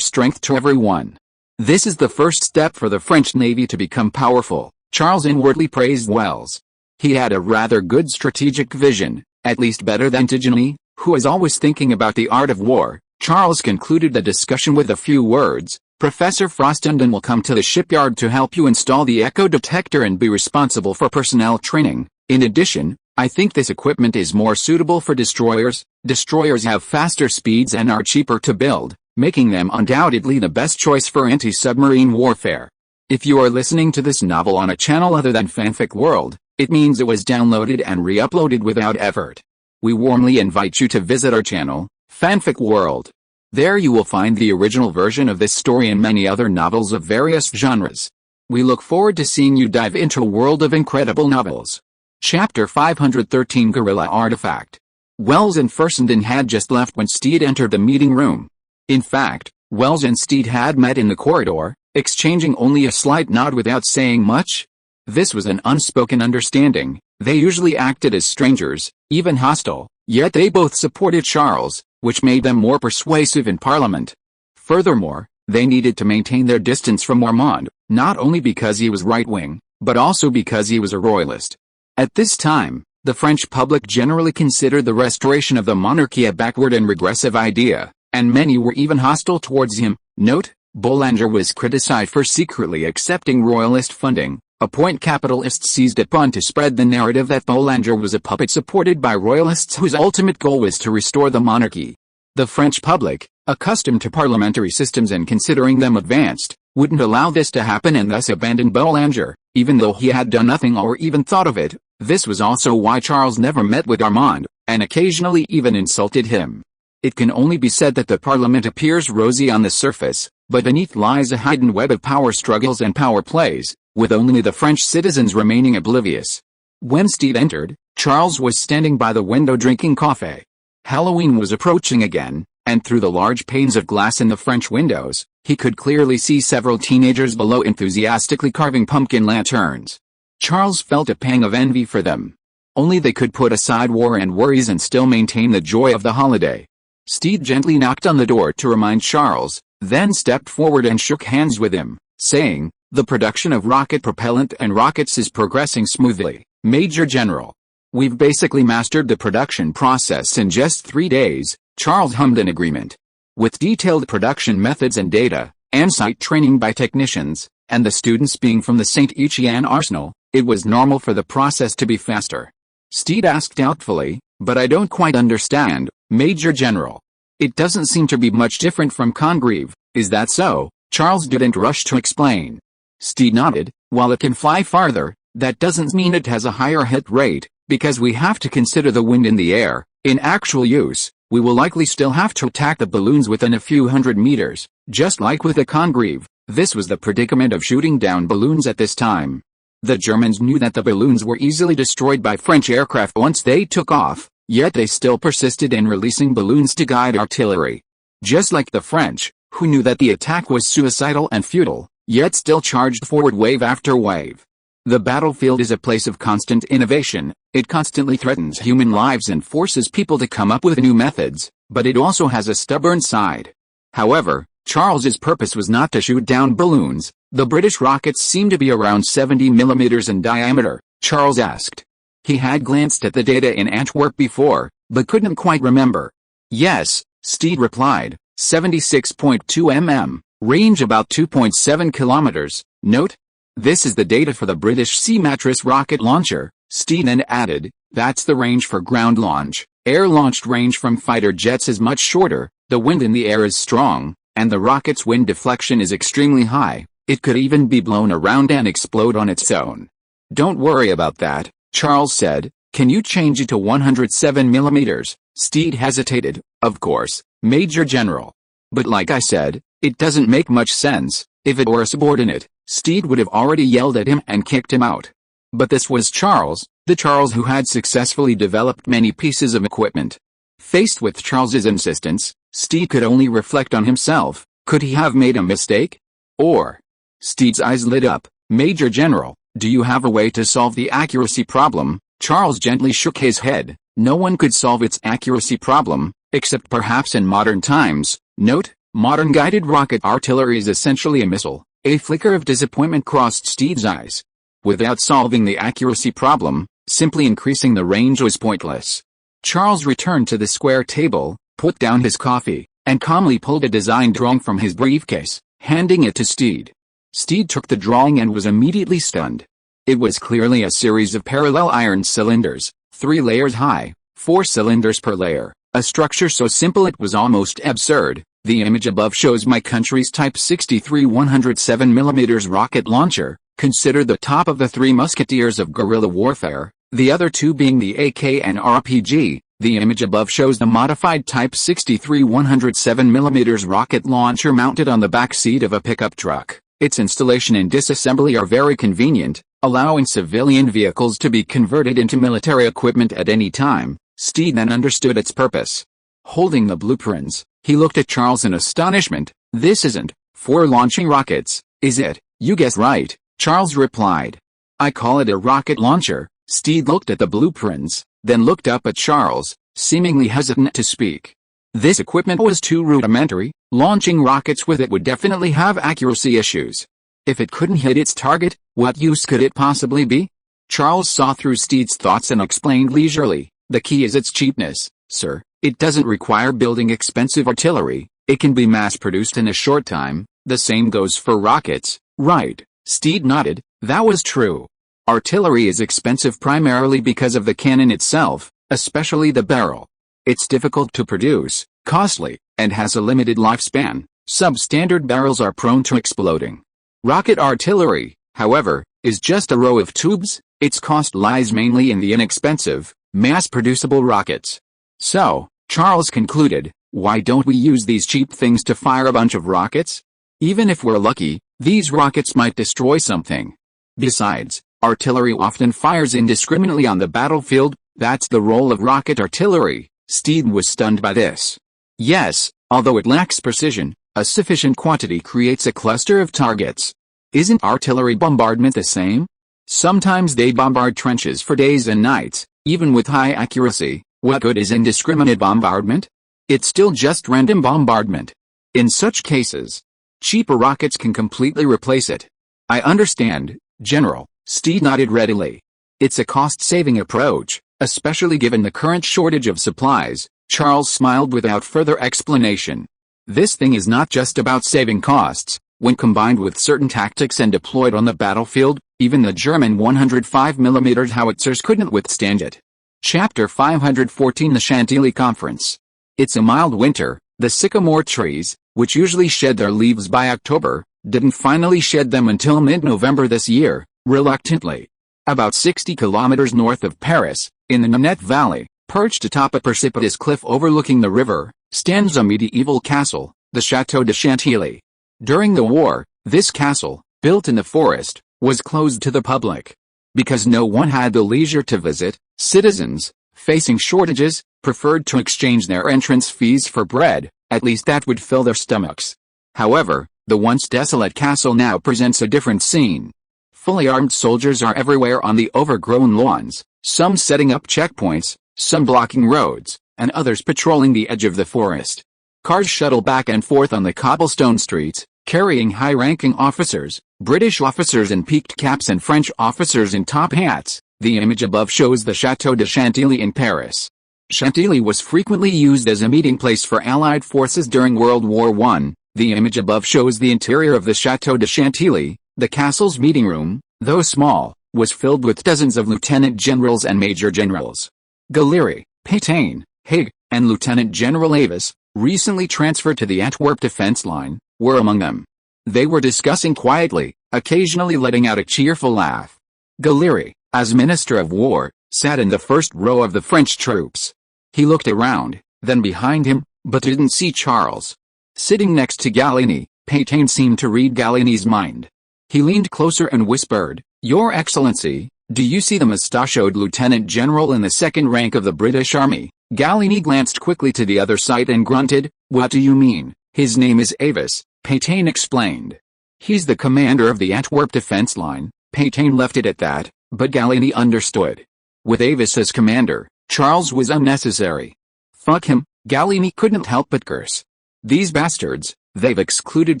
strength to everyone. This is the first step for the French Navy to become powerful. Charles inwardly praised Wells. He had a rather good strategic vision, at least better than Tigny, who is always thinking about the art of war. Charles concluded the discussion with a few words. Professor Fessenden will come to the shipyard to help you install the echo detector and be responsible for personnel training. In addition, I think this equipment is more suitable for destroyers. Destroyers have faster speeds and are cheaper to build, making them undoubtedly the best choice for anti-submarine warfare. If you are listening to this novel on a channel other than Fanfic World, it means it was downloaded and re-uploaded without effort. We warmly invite you to visit our channel, Fanfic World. There you will find the original version of this story and many other novels of various genres. We look forward to seeing you dive into a world of incredible novels. Chapter 513 Guerrilla Artifact. Wells and Fessenden had just left when Steed entered the meeting room. In fact, Wells and Steed had met in the corridor, exchanging only a slight nod without saying much. This was an unspoken understanding. They usually acted as strangers, even hostile, yet they both supported Charles, which made them more persuasive in Parliament. Furthermore, they needed to maintain their distance from Ormond, not only because he was right-wing, but also because he was a royalist. At this time, the French public generally considered the restoration of the monarchy a backward and regressive idea, and many were even hostile towards him. Note, Boulanger was criticized for secretly accepting royalist funding, a point capitalists seized upon to spread the narrative that Boulanger was a puppet supported by royalists whose ultimate goal was to restore the monarchy. The French public, accustomed to parliamentary systems and considering them advanced, wouldn't allow this to happen and thus abandoned Boulanger, even though he had done nothing or even thought of it. This was also why Charles never met with Armand, and occasionally even insulted him. It can only be said that the Parliament appears rosy on the surface, but beneath lies a hidden web of power struggles and power plays, with only the French citizens remaining oblivious. When Steed entered, Charles was standing by the window drinking coffee. Halloween was approaching again, and through the large panes of glass in the French windows, he could clearly see several teenagers below enthusiastically carving pumpkin lanterns. Charles felt a pang of envy for them. Only they could put aside war and worries and still maintain the joy of the holiday. Steed gently knocked on the door to remind Charles, then stepped forward and shook hands with him, saying, "The production of rocket propellant and rockets is progressing smoothly, Major General. We've basically mastered the production process in just 3 days." Charles hummed in agreement. With detailed production methods and data, and site training by technicians, and the students being from the St. Etienne arsenal, it was normal for the process to be faster. Steed asked doubtfully, "But I don't quite understand, Major General. It doesn't seem to be much different from Congreve, is that so?" Charles didn't rush to explain. Steed nodded. "While it can fly farther, that doesn't mean it has a higher hit rate, because we have to consider the wind in the air. In actual use, we will likely still have to attack the balloons within a few hundred meters, just like with the Congreve." This was the predicament of shooting down balloons at this time. The Germans knew that the balloons were easily destroyed by French aircraft once they took off, yet they still persisted in releasing balloons to guide artillery. Just like the French, who knew that the attack was suicidal and futile, yet still charged forward wave after wave. The battlefield is a place of constant innovation. It constantly threatens human lives and forces people to come up with new methods, but it also has a stubborn side. However, Charles's purpose was not to shoot down balloons. The British rockets seemed to be around 70 millimeters in diameter, Charles asked. He had glanced at the data in Antwerp before, but couldn't quite remember. "Yes," Steed replied, 76.2 mm, range about 2.7 kilometers. Note, this is the data for the British Sea Mattress rocket launcher. Steed then added, "That's the range for ground launch. Air-launched range from fighter jets is much shorter, the wind in the air is strong, and the rocket's wind deflection is extremely high. It could even be blown around and explode on its own." "Don't worry about that," Charles said. "Can you change it to 107 millimeters? Steed hesitated. "Of course, Major General. But like I said, it doesn't make much sense. If it were a subordinate, Steed would have already yelled at him and kicked him out." But this was Charles, the Charles who had successfully developed many pieces of equipment. Faced with Charles's insistence, Steed could only reflect on himself. Could he have made a mistake? Or? Steed's eyes lit up. "Major General, do you have a way to solve the accuracy problem?" Charles gently shook his head. "No one could solve its accuracy problem, except perhaps in modern times." Note, modern guided rocket artillery is essentially a missile. A flicker of disappointment crossed Steed's eyes. Without solving the accuracy problem, simply increasing the range was pointless. Charles returned to the square table, put down his coffee, and calmly pulled a design drawing from his briefcase, handing it to Steed. Steed took the drawing and was immediately stunned. It was clearly a series of parallel iron cylinders, 3 layers high, 4 cylinders per layer, a structure so simple it was almost absurd. The image above shows my country's Type 63 107mm rocket launcher, considered the top of the 3 musketeers of guerrilla warfare, the other 2 being the AK and RPG. The image above shows the modified Type 63 107mm rocket launcher mounted on the back seat of a pickup truck. Its installation and disassembly are very convenient, allowing civilian vehicles to be converted into military equipment at any time. Steed then understood its purpose. Holding the blueprints, he looked at Charles in astonishment. "This isn't for launching rockets, is it?" "You guessed right," Charles replied. "I call it a rocket launcher." Steed looked at the blueprints, then looked up at Charles, seemingly hesitant to speak. This equipment was too rudimentary. Launching rockets with it would definitely have accuracy issues. If it couldn't hit its target, what use could it possibly be? Charles saw through Steed's thoughts and explained leisurely, "The key is its cheapness, sir. It doesn't require building expensive artillery. It can be mass-produced in a short time. The same goes for rockets." "Right." Steed nodded. That was true. Artillery is expensive primarily because of the cannon itself, especially the barrel. It's difficult to produce, costly, and has a limited lifespan. Substandard barrels are prone to exploding. Rocket artillery, however, is just a row of tubes. Its cost lies mainly in the inexpensive, mass-producible rockets. So, Charles concluded, why don't we use these cheap things to fire a bunch of rockets? Even if we're lucky, these rockets might destroy something. Besides, artillery often fires indiscriminately on the battlefield. That's the role of rocket artillery. Steed was stunned by this. Yes, although it lacks precision, a sufficient quantity creates a cluster of targets. Isn't artillery bombardment the same? Sometimes they bombard trenches for days and nights, even with high accuracy. What good is indiscriminate bombardment? It's still just random bombardment. In such cases, cheaper rockets can completely replace it. I understand, General. Steed nodded readily. It's a cost-saving approach, especially given the current shortage of supplies. Charles smiled without further explanation. This thing is not just about saving costs. When combined with certain tactics and deployed on the battlefield, even the German 105mm howitzers couldn't withstand it. Chapter 514 The Chantilly Conference. It's a mild winter. The sycamore trees, which usually shed their leaves by October, didn't finally shed them until mid-November this year, reluctantly. About 60 kilometers north of Paris, in the Nanette Valley, perched atop a precipitous cliff overlooking the river, stands a medieval castle, the Château de Chantilly. During the war, this castle, built in the forest, was closed to the public. Because no one had the leisure to visit, citizens, facing shortages, preferred to exchange their entrance fees for bread. At least that would fill their stomachs. However, the once desolate castle now presents a different scene. Fully armed soldiers are everywhere on the overgrown lawns, some setting up checkpoints, some blocking roads, and others patrolling the edge of the forest. Cars shuttle back and forth on the cobblestone streets, carrying high-ranking officers, British officers in peaked caps and French officers in top hats. The image above shows the Château de Chantilly in Paris. Chantilly was frequently used as a meeting place for Allied forces during World War I. The image above shows the interior of the Château de Chantilly. The castle's meeting room, though small, was filled with dozens of lieutenant generals and major generals. Gallieri, Pétain, Haig, and Lieutenant General Avis, recently transferred to the Antwerp defense line, were among them. They were discussing quietly, occasionally letting out a cheerful laugh. Gallieri, as Minister of War, sat in the first row of the French troops. He looked around, then behind him, but didn't see Charles. Sitting next to Gallieni, Pétain seemed to read Gallieni's mind. He leaned closer and whispered, "Your Excellency, do you see the mustachioed lieutenant general in the second rank of the British Army?" Gallieni glanced quickly to the other side and grunted, "What do you mean?" "His name is Avis," Pétain explained. "He's the commander of the Antwerp defense line." Pétain left it at that, but Gallieni understood. With Avis as commander, Charles was unnecessary. Fuck him, Gallieni couldn't help but curse. These bastards, they've excluded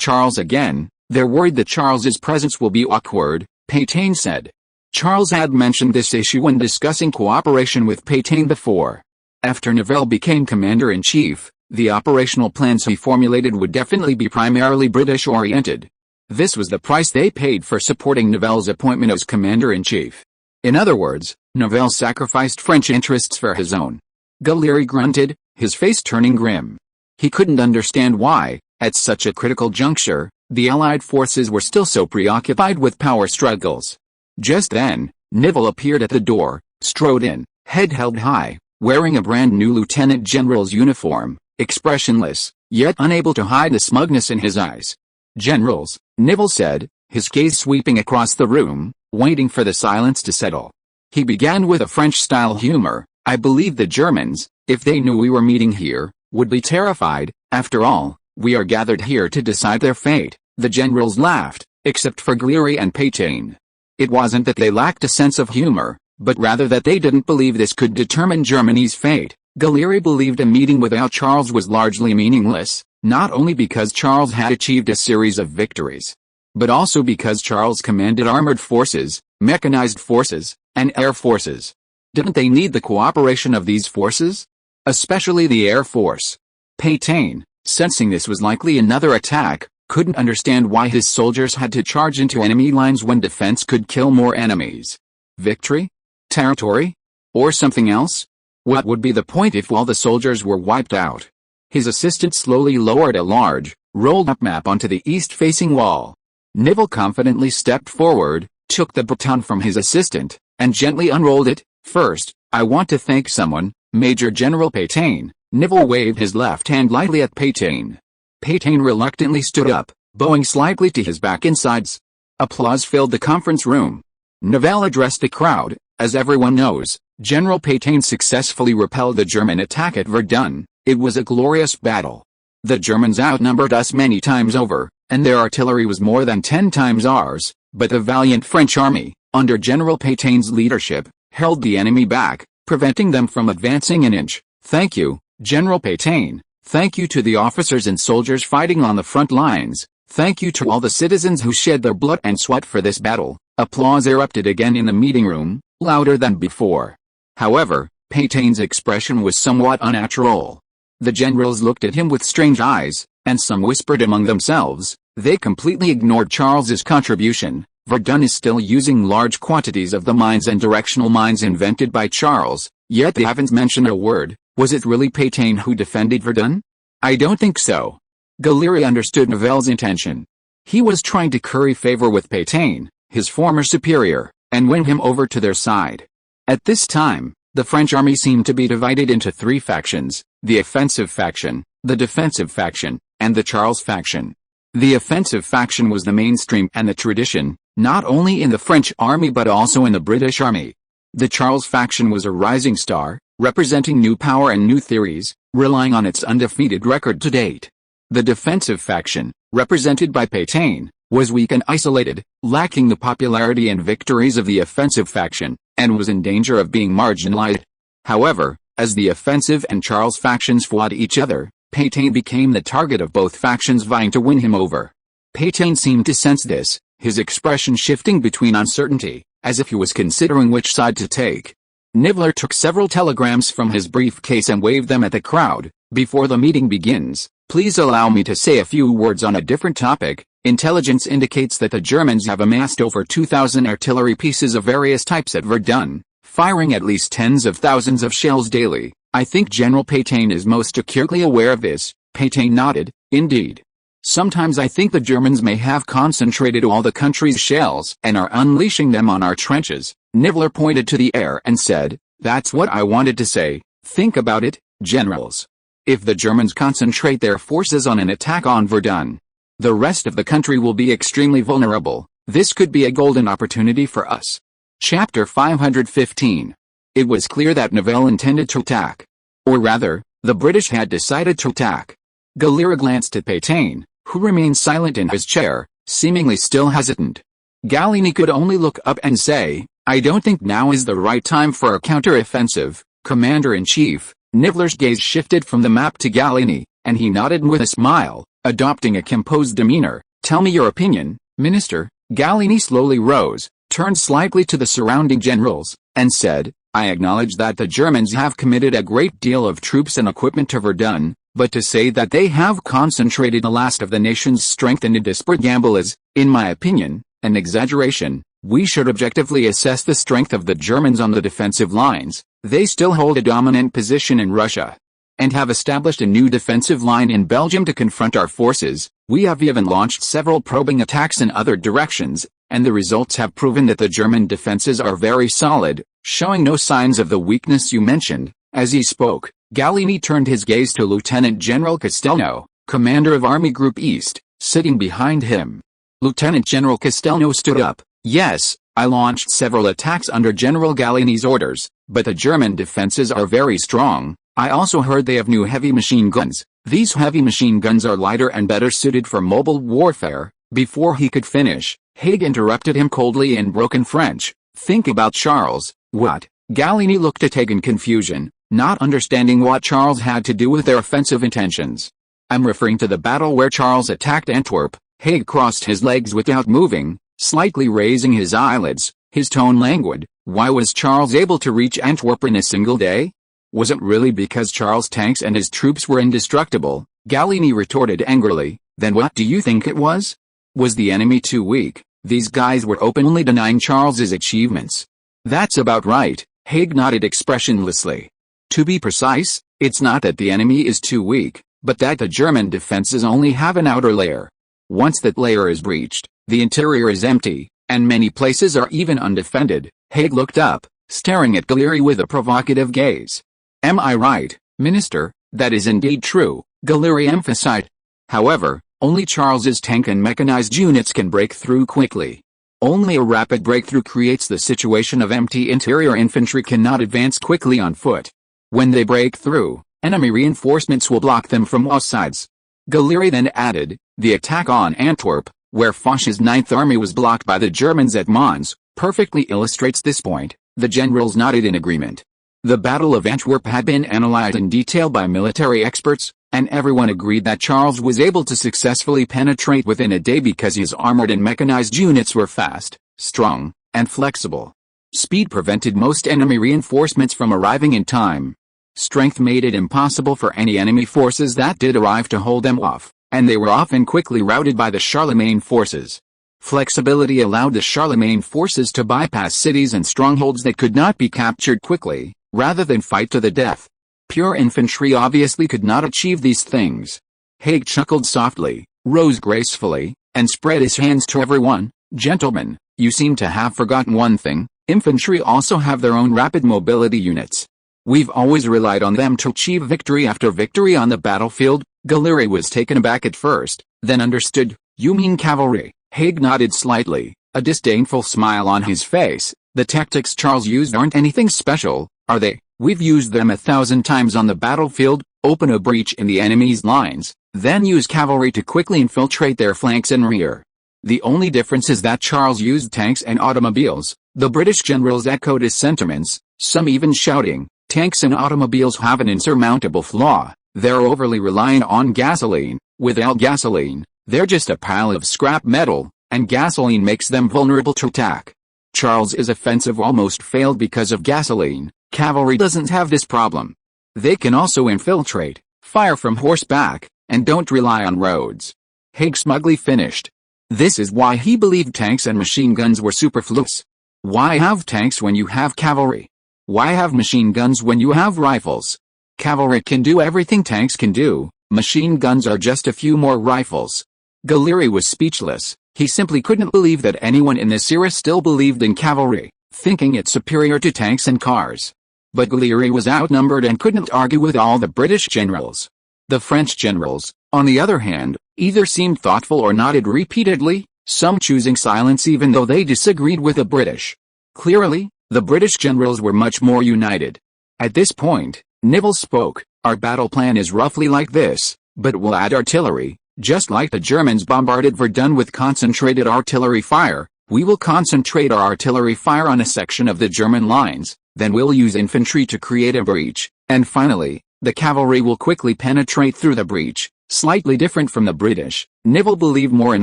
Charles again. They're worried that Charles's presence will be awkward, Pétain said. Charles had mentioned this issue when discussing cooperation with Pétain before. After Nivelle became commander-in-chief, the operational plans he formulated would definitely be primarily British-oriented. This was the price they paid for supporting Nivelle's appointment as commander-in-chief. In other words, Nivelle sacrificed French interests for his own. Gallieri grunted, his face turning grim. He couldn't understand why, at such a critical juncture, the Allied forces were still so preoccupied with power struggles. Just then, Nivelle appeared at the door, strode in, head held high, wearing a brand-new lieutenant general's uniform, expressionless, yet unable to hide the smugness in his eyes. "Generals," Nivelle said, his gaze sweeping across the room, waiting for the silence to settle. He began with a French-style humor. "I believe the Germans, if they knew we were meeting here, would be terrified. After all, we are gathered here to decide their fate." The generals laughed, except for Gallieri and Pétain. It wasn't that they lacked a sense of humor, but rather that they didn't believe this could determine Germany's fate. Gallieri believed a meeting without Charles was largely meaningless, not only because Charles had achieved a series of victories, but also because Charles commanded armored forces, mechanized forces, and air forces. Didn't they need the cooperation of these forces? Especially the Air Force. Pétain, sensing this was likely another attack, couldn't understand why his soldiers had to charge into enemy lines when defense could kill more enemies. Victory? Territory? Or something else? What would be the point if all the soldiers were wiped out? His assistant slowly lowered a large, rolled-up map onto the east-facing wall. Nivelle confidently stepped forward, took the baton from his assistant, and gently unrolled it. "First, I want to thank someone, Major General Pétain." Nivelle waved his left hand lightly at Pétain. Pétain reluctantly stood up, bowing slightly to his back and sides. Applause filled the conference room. Nivelle addressed the crowd. "As everyone knows, General Pétain successfully repelled the German attack at Verdun. It was a glorious battle. The Germans outnumbered us many times over, and their artillery was more than 10 times ours, but the valiant French army, under General Pétain's leadership, held the enemy back, preventing them from advancing an inch. Thank you, General Pétain. Thank you to the officers and soldiers fighting on the front lines. Thank you to all the citizens who shed their blood and sweat for this battle." Applause erupted again in the meeting room, louder than before. However, Pétain's expression was somewhat unnatural. The generals looked at him with strange eyes, and some whispered among themselves. They completely ignored Charles's contribution. Verdun is still using large quantities of the mines and directional mines invented by Charles, yet they haven't mentioned a word. Was it really Pétain who defended Verdun? I don't think so. Gallieri understood Nivelle's intention. He was trying to curry favor with Pétain, his former superior, and win him over to their side. At this time, the French army seemed to be divided into 3 factions: the offensive faction, the defensive faction, and the Charles faction. The offensive faction was the mainstream and the tradition, not only in the French army but also in the British army. The Charles faction was a rising star, representing new power and new theories, relying on its undefeated record to date. The defensive faction, represented by Pétain, was weak and isolated, lacking the popularity and victories of the offensive faction, and was in danger of being marginalized. However, as the offensive and Charles factions fought each other, Pétain became the target of both factions vying to win him over. Pétain seemed to sense this, his expression shifting between uncertainty, as if he was considering which side to take. Nivelle took several telegrams from his briefcase and waved them at the crowd. "Before the meeting begins, please allow me to say a few words on a different topic. Intelligence indicates that the Germans have amassed over 2,000 artillery pieces of various types at Verdun, firing at least tens of thousands of shells daily. I think General Pétain is most acutely aware of this." Pétain nodded. "Indeed. Sometimes I think the Germans may have concentrated all the country's shells and are unleashing them on our trenches." Nivelle pointed to the air and said, "That's what I wanted to say. Think about it, generals. If the Germans concentrate their forces on an attack on Verdun, the rest of the country will be extremely vulnerable. This could be a golden opportunity for us." Chapter 515. It was clear that Nivelle intended to attack. Or rather, the British had decided to attack. Gallieri glanced at Pétain, who remained silent in his chair, seemingly still hesitant. Gallieni could only look up and say, "I don't think now is the right time for a counter-offensive, Commander-in-Chief." Nivelle's gaze shifted from the map to Gallieni, and he nodded with a smile, adopting a composed demeanor. "Tell me your opinion, Minister." Gallieni slowly rose, turned slightly to the surrounding generals, and said, "I acknowledge that the Germans have committed a great deal of troops and equipment to Verdun, but to say that they have concentrated the last of the nation's strength in a desperate gamble is, in my opinion, an exaggeration. We should objectively assess the strength of the Germans on the defensive lines. They still hold a dominant position in Russia, and have established a new defensive line in Belgium to confront our forces. We have even launched several probing attacks in other directions, and the results have proven that the German defenses are very solid, showing no signs of the weakness you mentioned. As he spoke, Gallieni turned his gaze to Lieutenant General Castelnau, commander of Army Group East, sitting behind him. Lieutenant General Castelnau stood up. Yes, I launched several attacks under General Gallieni's orders, but the German defenses are very strong. I also heard they have new heavy machine guns. These heavy machine guns are lighter and better suited for mobile warfare. Before he could finish, Haig interrupted him coldly in broken French. Think about Charles. What? Gallieni looked at Haig in confusion, not understanding what Charles had to do with their offensive intentions. I'm referring to the battle where Charles attacked Antwerp. Haig crossed his legs without moving, slightly raising his eyelids, his tone languid. Why was Charles able to reach Antwerp in a single day? Was it really because Charles' tanks and his troops were indestructible? Gallieni retorted angrily. Then what do you think it was? Was the enemy too weak? These guys were openly denying Charles's achievements. That's about right, Haig nodded expressionlessly. To be precise, it's not that the enemy is too weak, but that the German defenses only have an outer layer. Once that layer is breached, the interior is empty, and many places are even undefended. Haig looked up, staring at Gallieni with a provocative gaze. Am I right, Minister? That is indeed true, Gallieni emphasized. However, only Charles's tank and mechanized units can break through quickly. Only a rapid breakthrough creates the situation of empty interior. Infantry cannot advance quickly on foot. When they break through, enemy reinforcements will block them from all sides. Gallieni then added, the attack on Antwerp, where Foch's 9th Army was blocked by the Germans at Mons, perfectly illustrates this point. The generals nodded in agreement. The Battle of Antwerp had been analyzed in detail by military experts, and everyone agreed that Charles was able to successfully penetrate within a day because his armored and mechanized units were fast, strong, and flexible. Speed prevented most enemy reinforcements from arriving in time. Strength made it impossible for any enemy forces that did arrive to hold them off, and they were often quickly routed by the Charlemagne forces. Flexibility allowed the Charlemagne forces to bypass cities and strongholds that could not be captured quickly, rather than fight to the death. Pure infantry obviously could not achieve these things. Haig chuckled softly, rose gracefully, and spread his hands to everyone. Gentlemen, you seem to have forgotten one thing. Infantry also have their own rapid mobility units. We've always relied on them to achieve victory after victory on the battlefield. Gallieni was taken aback at first, then understood. You mean cavalry? Haig nodded slightly, a disdainful smile on his face. The tactics Charles used aren't anything special, are they? We've used them 1,000 times on the battlefield. Open a breach in the enemy's lines, then use cavalry to quickly infiltrate their flanks and rear. The only difference is that Charles used tanks and automobiles. The British generals echoed his sentiments, some even shouting, tanks and automobiles have an insurmountable flaw. They're overly reliant on gasoline. Without gasoline, they're just a pile of scrap metal, and gasoline makes them vulnerable to attack. Charles's offensive almost failed because of gasoline. Cavalry doesn't have this problem. They can also infiltrate, fire from horseback, and don't rely on roads. Haig smugly finished. This is why he believed tanks and machine guns were superfluous. Why have tanks when you have cavalry? Why have machine guns when you have rifles? Cavalry can do everything tanks can do. Machine guns are just a few more rifles. Gallieni was speechless. He simply couldn't believe that anyone in this era still believed in cavalry, thinking it superior to tanks and cars. But Gallieni was outnumbered and couldn't argue with all the British generals. The French generals, on the other hand, either seemed thoughtful or nodded repeatedly, some choosing silence even though they disagreed with the British. Clearly, the British generals were much more united. At this point, Nivelle spoke. Our battle plan is roughly like this, but we'll add artillery. Just like the Germans bombarded Verdun with concentrated artillery fire, we will concentrate our artillery fire on a section of the German lines, then we'll use infantry to create a breach, and finally, the cavalry will quickly penetrate through the breach. Slightly different from the British, Nivelle believed more in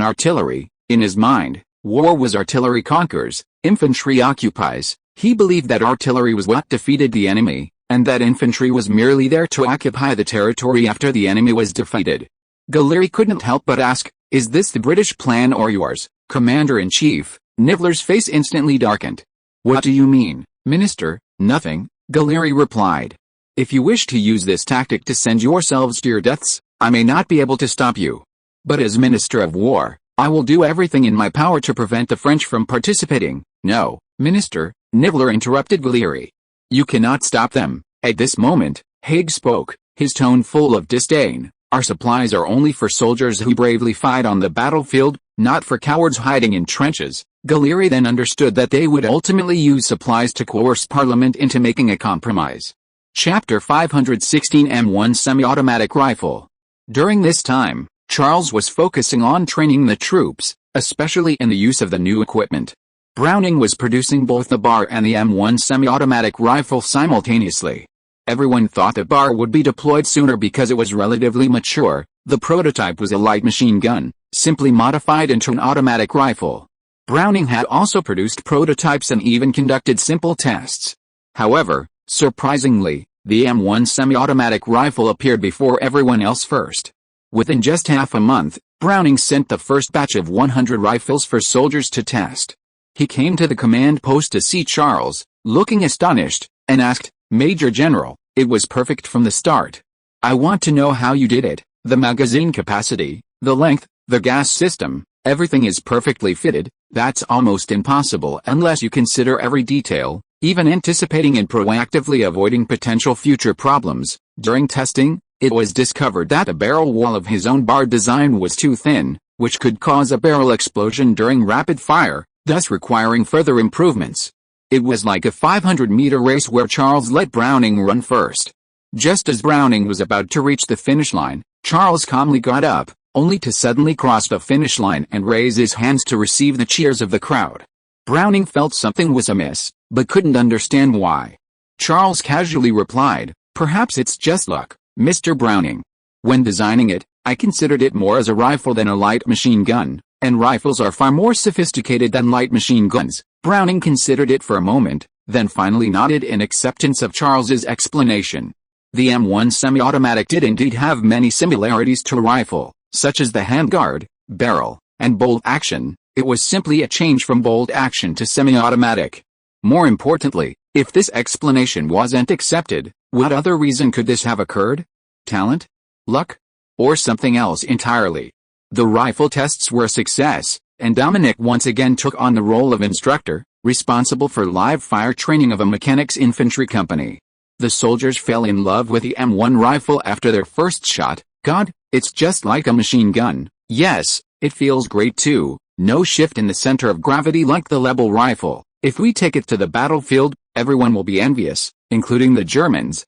artillery. In his mind, war was artillery conquers, infantry occupies. He believed that artillery was what defeated the enemy, and that infantry was merely there to occupy the territory after the enemy was defeated. Galleri couldn't help but ask, "Is this the British plan or yours, Commander-in-Chief?" Nibbler's face instantly darkened. "What do you mean, Minister?" "Nothing," Galleri replied. "If you wish to use this tactic to send yourselves to your deaths, I may not be able to stop you. But as Minister of War, I will do everything in my power to prevent the French from participating." "No, Minister," Nibbler interrupted Galleri. "You cannot stop them." At this moment, Haig spoke, his tone full of disdain. "Our supplies are only for soldiers who bravely fight on the battlefield, not for cowards hiding in trenches." Galleri then understood that they would ultimately use supplies to coerce Parliament into making a compromise. Chapter 516 M1 Semi-Automatic Rifle. During this time, Charles was focusing on training the troops, especially in the use of the new equipment. Browning was producing both the BAR and the M1 semi-automatic rifle simultaneously. Everyone thought the BAR would be deployed sooner because it was relatively mature. The prototype was a light machine gun, simply modified into an automatic rifle. Browning had also produced prototypes and even conducted simple tests. However, surprisingly, the M1 semi-automatic rifle appeared before everyone else first. Within just half a month, Browning sent the first batch of 100 rifles for soldiers to test. He came to the command post to see Charles, looking astonished, and asked, "Major General, it was perfect from the start. I want to know how you did it. The magazine capacity, the length, the gas system, everything is perfectly fitted. That's almost impossible unless you consider every detail, even anticipating and proactively avoiding potential future problems." During testing, it was discovered that the barrel wall of his own BAR design was too thin, which could cause a barrel explosion during rapid fire, thus requiring further improvements. It was like a 500-meter race where Charles let Browning run first. Just as Browning was about to reach the finish line, Charles calmly got up, only to suddenly cross the finish line and raise his hands to receive the cheers of the crowd. Browning felt something was amiss, but couldn't understand why. Charles casually replied, "Perhaps it's just luck, Mr. Browning. When designing it, I considered it more as a rifle than a light machine gun, and rifles are far more sophisticated than light machine guns." Browning considered it for a moment, then finally nodded in acceptance of Charles's explanation. The M1 semi-automatic did indeed have many similarities to a rifle, such as the handguard, barrel, and bolt action. It was simply a change from bolt action to semi-automatic. More importantly, if this explanation wasn't accepted, what other reason could this have occurred? Talent? Luck? Or something else entirely? The rifle tests were a success, and Dominic once again took on the role of instructor, responsible for live fire training of a mechanics infantry company. The soldiers fell in love with the M1 rifle after their first shot. "God, it's just like a machine gun." "Yes, it feels great too. No shift in the center of gravity like the Lebel rifle. If we take it to the battlefield, everyone will be envious, including the Germans."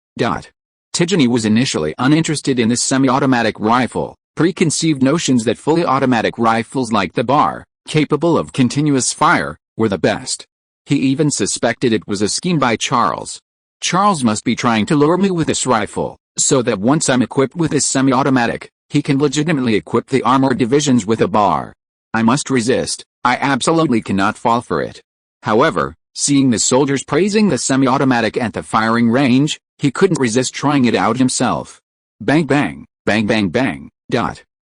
Tidjany was initially uninterested in this semi-automatic rifle. Preconceived notions that fully automatic rifles like the BAR, capable of continuous fire, were the best. He even suspected it was a scheme by Charles. "Charles must be trying to lure me with this rifle, so that once I'm equipped with this semi-automatic, he can legitimately equip the armored divisions with a BAR. I must resist. I absolutely cannot fall for it." However, seeing the soldiers praising the semi-automatic at the firing range, he couldn't resist trying it out himself. Bang bang, bang bang bang,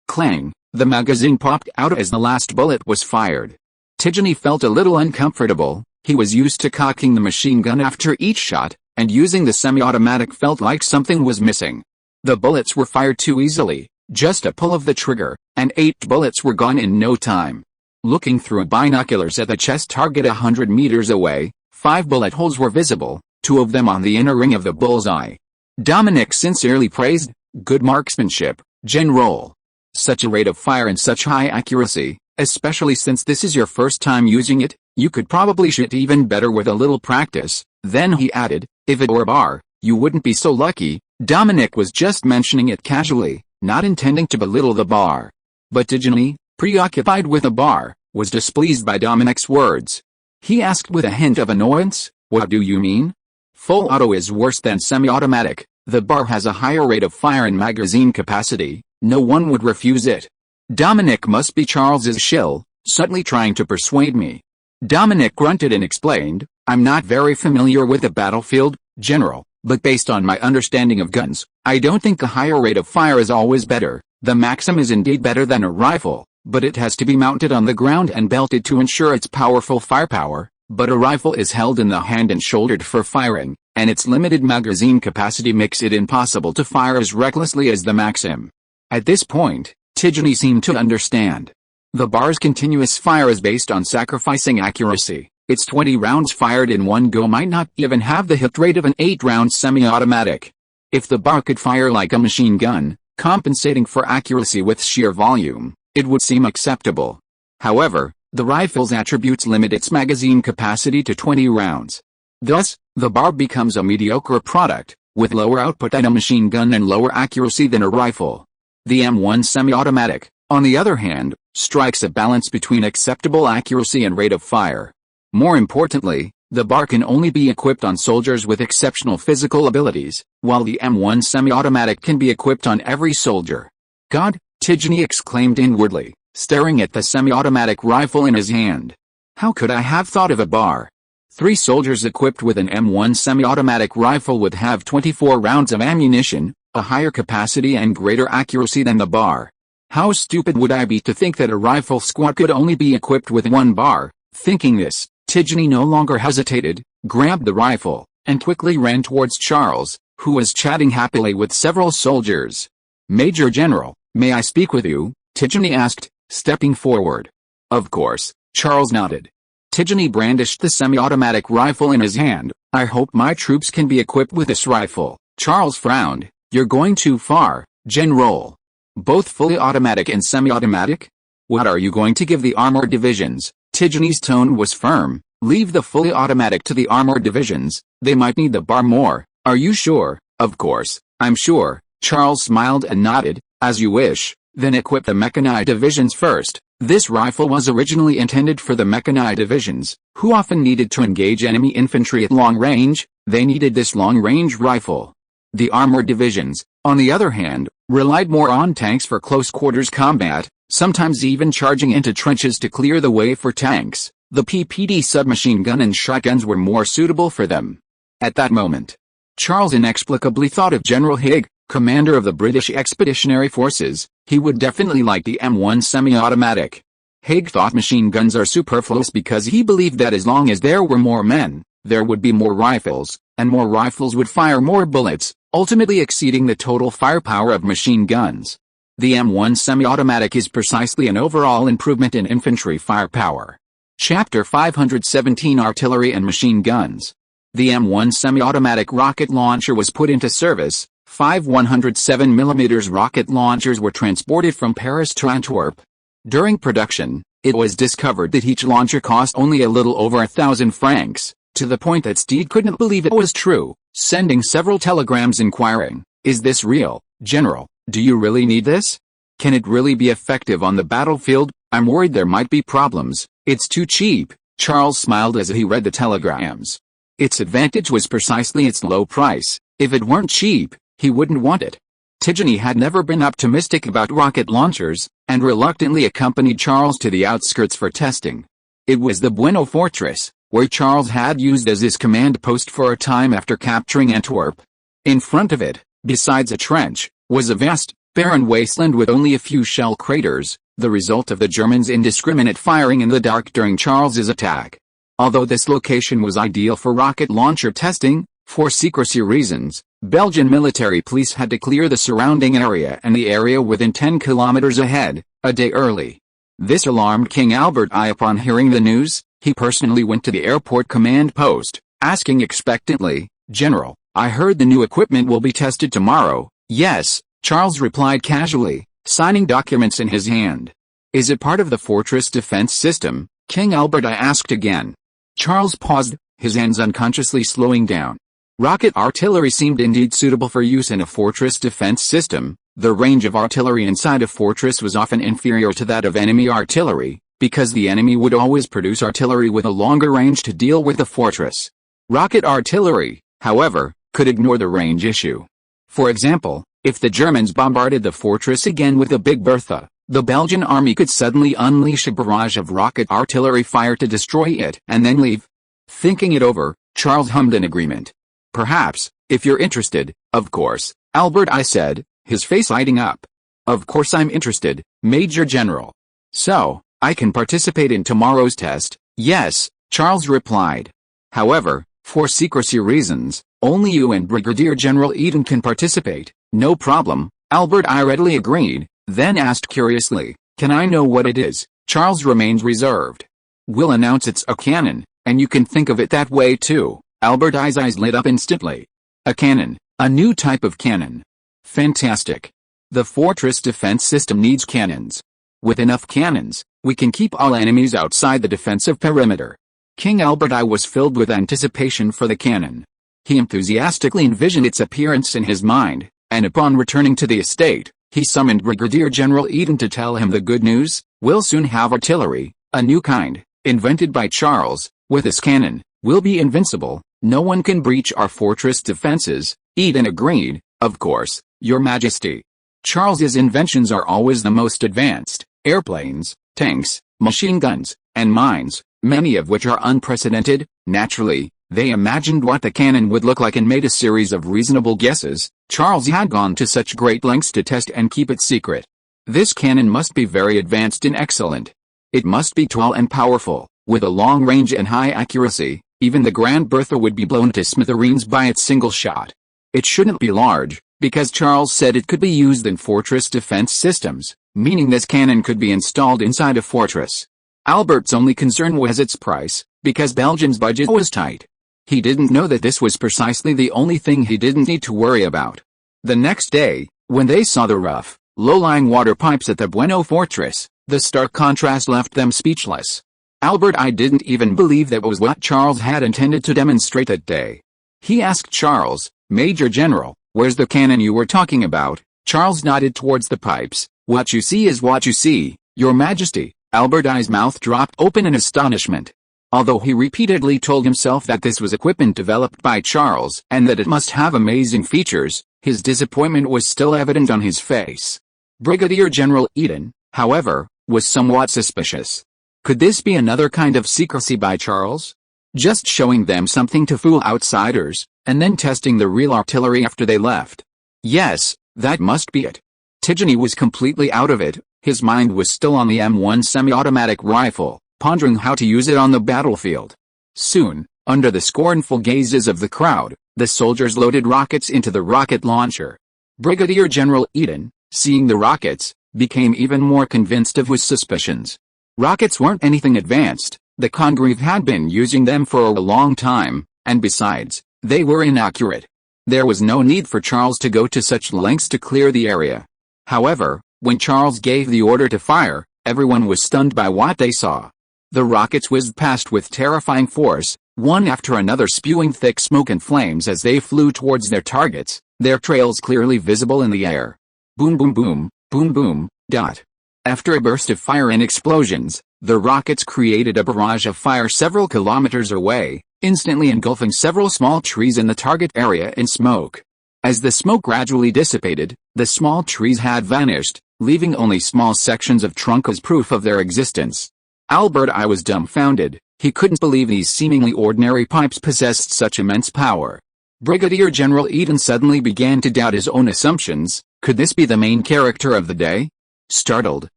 clang, the magazine popped out as the last bullet was fired. Tidjany felt a little uncomfortable. He was used to cocking the machine gun after each shot, and using the semi-automatic felt like something was missing. The bullets were fired too easily, just a pull of the trigger, and 8 bullets were gone in no time. Looking through binoculars at the chest target 100 meters away, 5 bullet holes were visible, 2 of them on the inner ring of the bullseye. Dominic sincerely praised, "Good marksmanship, General. Such a rate of fire and such high accuracy, especially since this is your first time using it, you could probably shoot even better with a little practice." Then he added, "If it were a BAR, you wouldn't be so lucky." Dominic was just mentioning it casually, not intending to belittle the BAR. But Tidjany, preoccupied with the BAR, was displeased by Dominic's words. He asked with a hint of annoyance, "What do you mean? Full auto is worse than semi-automatic. The BAR has a higher rate of fire and magazine capacity. No one would refuse it." Dominic must be Charles's shill, subtly trying to persuade me. Dominic grunted and explained, "I'm not very familiar with the battlefield, General. but based on my understanding of guns, I don't think a higher rate of fire is always better. The Maxim is indeed better than a rifle, but it has to be mounted on the ground and belted to ensure its powerful firepower. But a rifle is held in the hand and shouldered for firing, and its limited magazine capacity makes it impossible to fire as recklessly as the Maxim. At this point, Tigeny seemed to understand. The bar's continuous fire is based on sacrificing accuracy. Its 20 rounds fired in one go might not even have the hit rate of an 8-round semi-automatic. If the bar could fire like a machine gun, compensating for accuracy with sheer volume, it would seem acceptable. However, the rifle's attributes limit its magazine capacity to 20 rounds. Thus, the bar becomes a mediocre product, with lower output than a machine gun and lower accuracy than a rifle. The M1 semi-automatic, on the other hand, strikes a balance between acceptable accuracy and rate of fire. More importantly, the bar can only be equipped on soldiers with exceptional physical abilities, while the M1 semi-automatic can be equipped on every soldier. God, Tigeny exclaimed inwardly, staring at the semi-automatic rifle in his hand. How could I have thought of a bar? 3 soldiers equipped with an M1 semi-automatic rifle would have 24 rounds of ammunition, a higher capacity and greater accuracy than the bar. How stupid would I be to think that a rifle squad could only be equipped with 1 bar? Thinking this, Tigeny no longer hesitated, grabbed the rifle, and quickly ran towards Charles, who was chatting happily with several soldiers. Major General, may I speak with you? Tigeny asked, stepping forward. Of course, Charles nodded. Tigeny brandished the semi-automatic rifle in his hand. I hope my troops can be equipped with this rifle. Charles frowned. You're going too far, General. Both fully automatic and semi-automatic? What are you going to give the armored divisions? Tigeny's tone was firm. Leave the fully automatic to the armored divisions. They might need the bar more. Are you sure? Of course, I'm sure. Charles smiled and nodded. As you wish. Then equip the mechanized divisions first. This rifle was originally intended for the mechanized divisions, who often needed to engage enemy infantry at long range. They needed this long-range rifle. The armored divisions, on the other hand, relied more on tanks for close-quarters combat, sometimes even charging into trenches to clear the way for tanks. The PPD submachine gun and shotguns were more suitable for them. At that moment, Charles inexplicably thought of General Haig, commander of the British Expeditionary Forces. He would definitely like the M1 semi-automatic. Haig thought machine guns are superfluous because he believed that as long as there were more men, there would be more rifles, and more rifles would fire more bullets, ultimately exceeding the total firepower of machine guns. The M1 semi-automatic is precisely an overall improvement in infantry firepower. Chapter 517 Artillery and Machine Guns. The M1 semi-automatic rocket launcher was put into service. 5 107mm rocket launchers were transported from Paris to Antwerp. During production, it was discovered that each launcher cost only a little over 1,000 francs, to the point that Steed couldn't believe it was true, sending several telegrams inquiring, "Is this real, General? Do you really need this? Can it really be effective on the battlefield? I'm worried there might be problems. It's too cheap." Charles smiled as he read the telegrams. Its advantage was precisely its low price. If it weren't cheap, he wouldn't want it. Tigeny had never been optimistic about rocket launchers, and reluctantly accompanied Charles to the outskirts for testing. It was the Bueno Fortress, where Charles had used as his command post for a time after capturing Antwerp. In front of it, besides a trench, was a vast, barren wasteland with only a few shell craters, the result of the Germans' indiscriminate firing in the dark during Charles's attack. Although this location was ideal for rocket launcher testing, for secrecy reasons, Belgian military police had to clear the surrounding area and the area within 10 kilometers ahead, a day early. This alarmed King Albert I. Upon hearing the news, he personally went to the airport command post, asking expectantly, "General, I heard the new equipment will be tested tomorrow." "Yes," Charles replied casually, signing documents in his hand. "Is it part of the fortress defense system?" King Albert I asked again. Charles paused, his hands unconsciously slowing down. Rocket artillery seemed indeed suitable for use in a fortress defense system. The range of artillery inside a fortress was often inferior to that of enemy artillery, because the enemy would always produce artillery with a longer range to deal with the fortress. Rocket artillery, however, could ignore the range issue. For example, if the Germans bombarded the fortress again with the Big Bertha, the Belgian army could suddenly unleash a barrage of rocket artillery fire to destroy it and then leave. Thinking it over, Charles hummed in agreement. Perhaps, if you're interested, of course, Albert I said, his face lighting up. Of course I'm interested, Major General. So, I can participate in tomorrow's test? Yes, Charles replied. However, for secrecy reasons, only you and Brigadier General Eden can participate. No problem, Albert I readily agreed, then asked curiously, can I know what it is? Charles remained reserved. We'll announce it's a cannon, and you can think of it that way too. Albert I's eyes lit up instantly. A cannon, a new type of cannon. Fantastic. The fortress defense system needs cannons. With enough cannons, we can keep all enemies outside the defensive perimeter. King Albert I was filled with anticipation for the cannon. He enthusiastically envisioned its appearance in his mind, and upon returning to the estate, he summoned Brigadier General Eden to tell him the good news. We'll soon have artillery, a new kind, invented by Charles. With this cannon, we'll be invincible. No one can breach our fortress defenses. Eden agreed, of course, Your Majesty. Charles's inventions are always the most advanced: airplanes, tanks, machine guns, and mines, many of which are unprecedented. Naturally, they imagined what the cannon would look like and made a series of reasonable guesses. Charles had gone to such great lengths to test and keep it secret. This cannon must be very advanced and excellent. It must be tall and powerful, with a long range and high accuracy. Even the Grand Bertha would be blown to smithereens by its single shot. It shouldn't be large, because Charles said it could be used in fortress defense systems, meaning this cannon could be installed inside a fortress. Albert's only concern was its price, because Belgium's budget was tight. He didn't know that this was precisely the only thing he didn't need to worry about. The next day, when they saw the rough, low-lying water pipes at the Bueno Fortress, the stark contrast left them speechless. Albert I didn't even believe that was what Charles had intended to demonstrate that day. He asked Charles, Major General, where's the cannon you were talking about? Charles nodded towards the pipes. What you see is what you see, Your Majesty. Albert I's mouth dropped open in astonishment. Although he repeatedly told himself that this was equipment developed by Charles and that it must have amazing features, his disappointment was still evident on his face. Brigadier General Eden, however, was somewhat suspicious. Could this be another kind of secrecy by Charles? Just showing them something to fool outsiders, and then testing the real artillery after they left? Yes, that must be it. Tigeny was completely out of it. His mind was still on the M1 semi-automatic rifle, pondering how to use it on the battlefield. Soon, under the scornful gazes of the crowd, the soldiers loaded rockets into the rocket launcher. Brigadier General Eden, seeing the rockets, became even more convinced of his suspicions. Rockets weren't anything advanced, the Congreve had been using them for a long time, and besides, they were inaccurate. There was no need for Charles to go to such lengths to clear the area. However, when Charles gave the order to fire, everyone was stunned by what they saw. The rockets whizzed past with terrifying force, one after another spewing thick smoke and flames as they flew towards their targets, their trails clearly visible in the air. Boom boom boom, boom boom, dot. After a burst of fire and explosions, the rockets created a barrage of fire several kilometers away, instantly engulfing several small trees in the target area in smoke. As the smoke gradually dissipated, the small trees had vanished, leaving only small sections of trunk as proof of their existence. Albert I was dumbfounded. He couldn't believe these seemingly ordinary pipes possessed such immense power. Brigadier General Eden suddenly began to doubt his own assumptions. Could this be the main character of the day? Startled,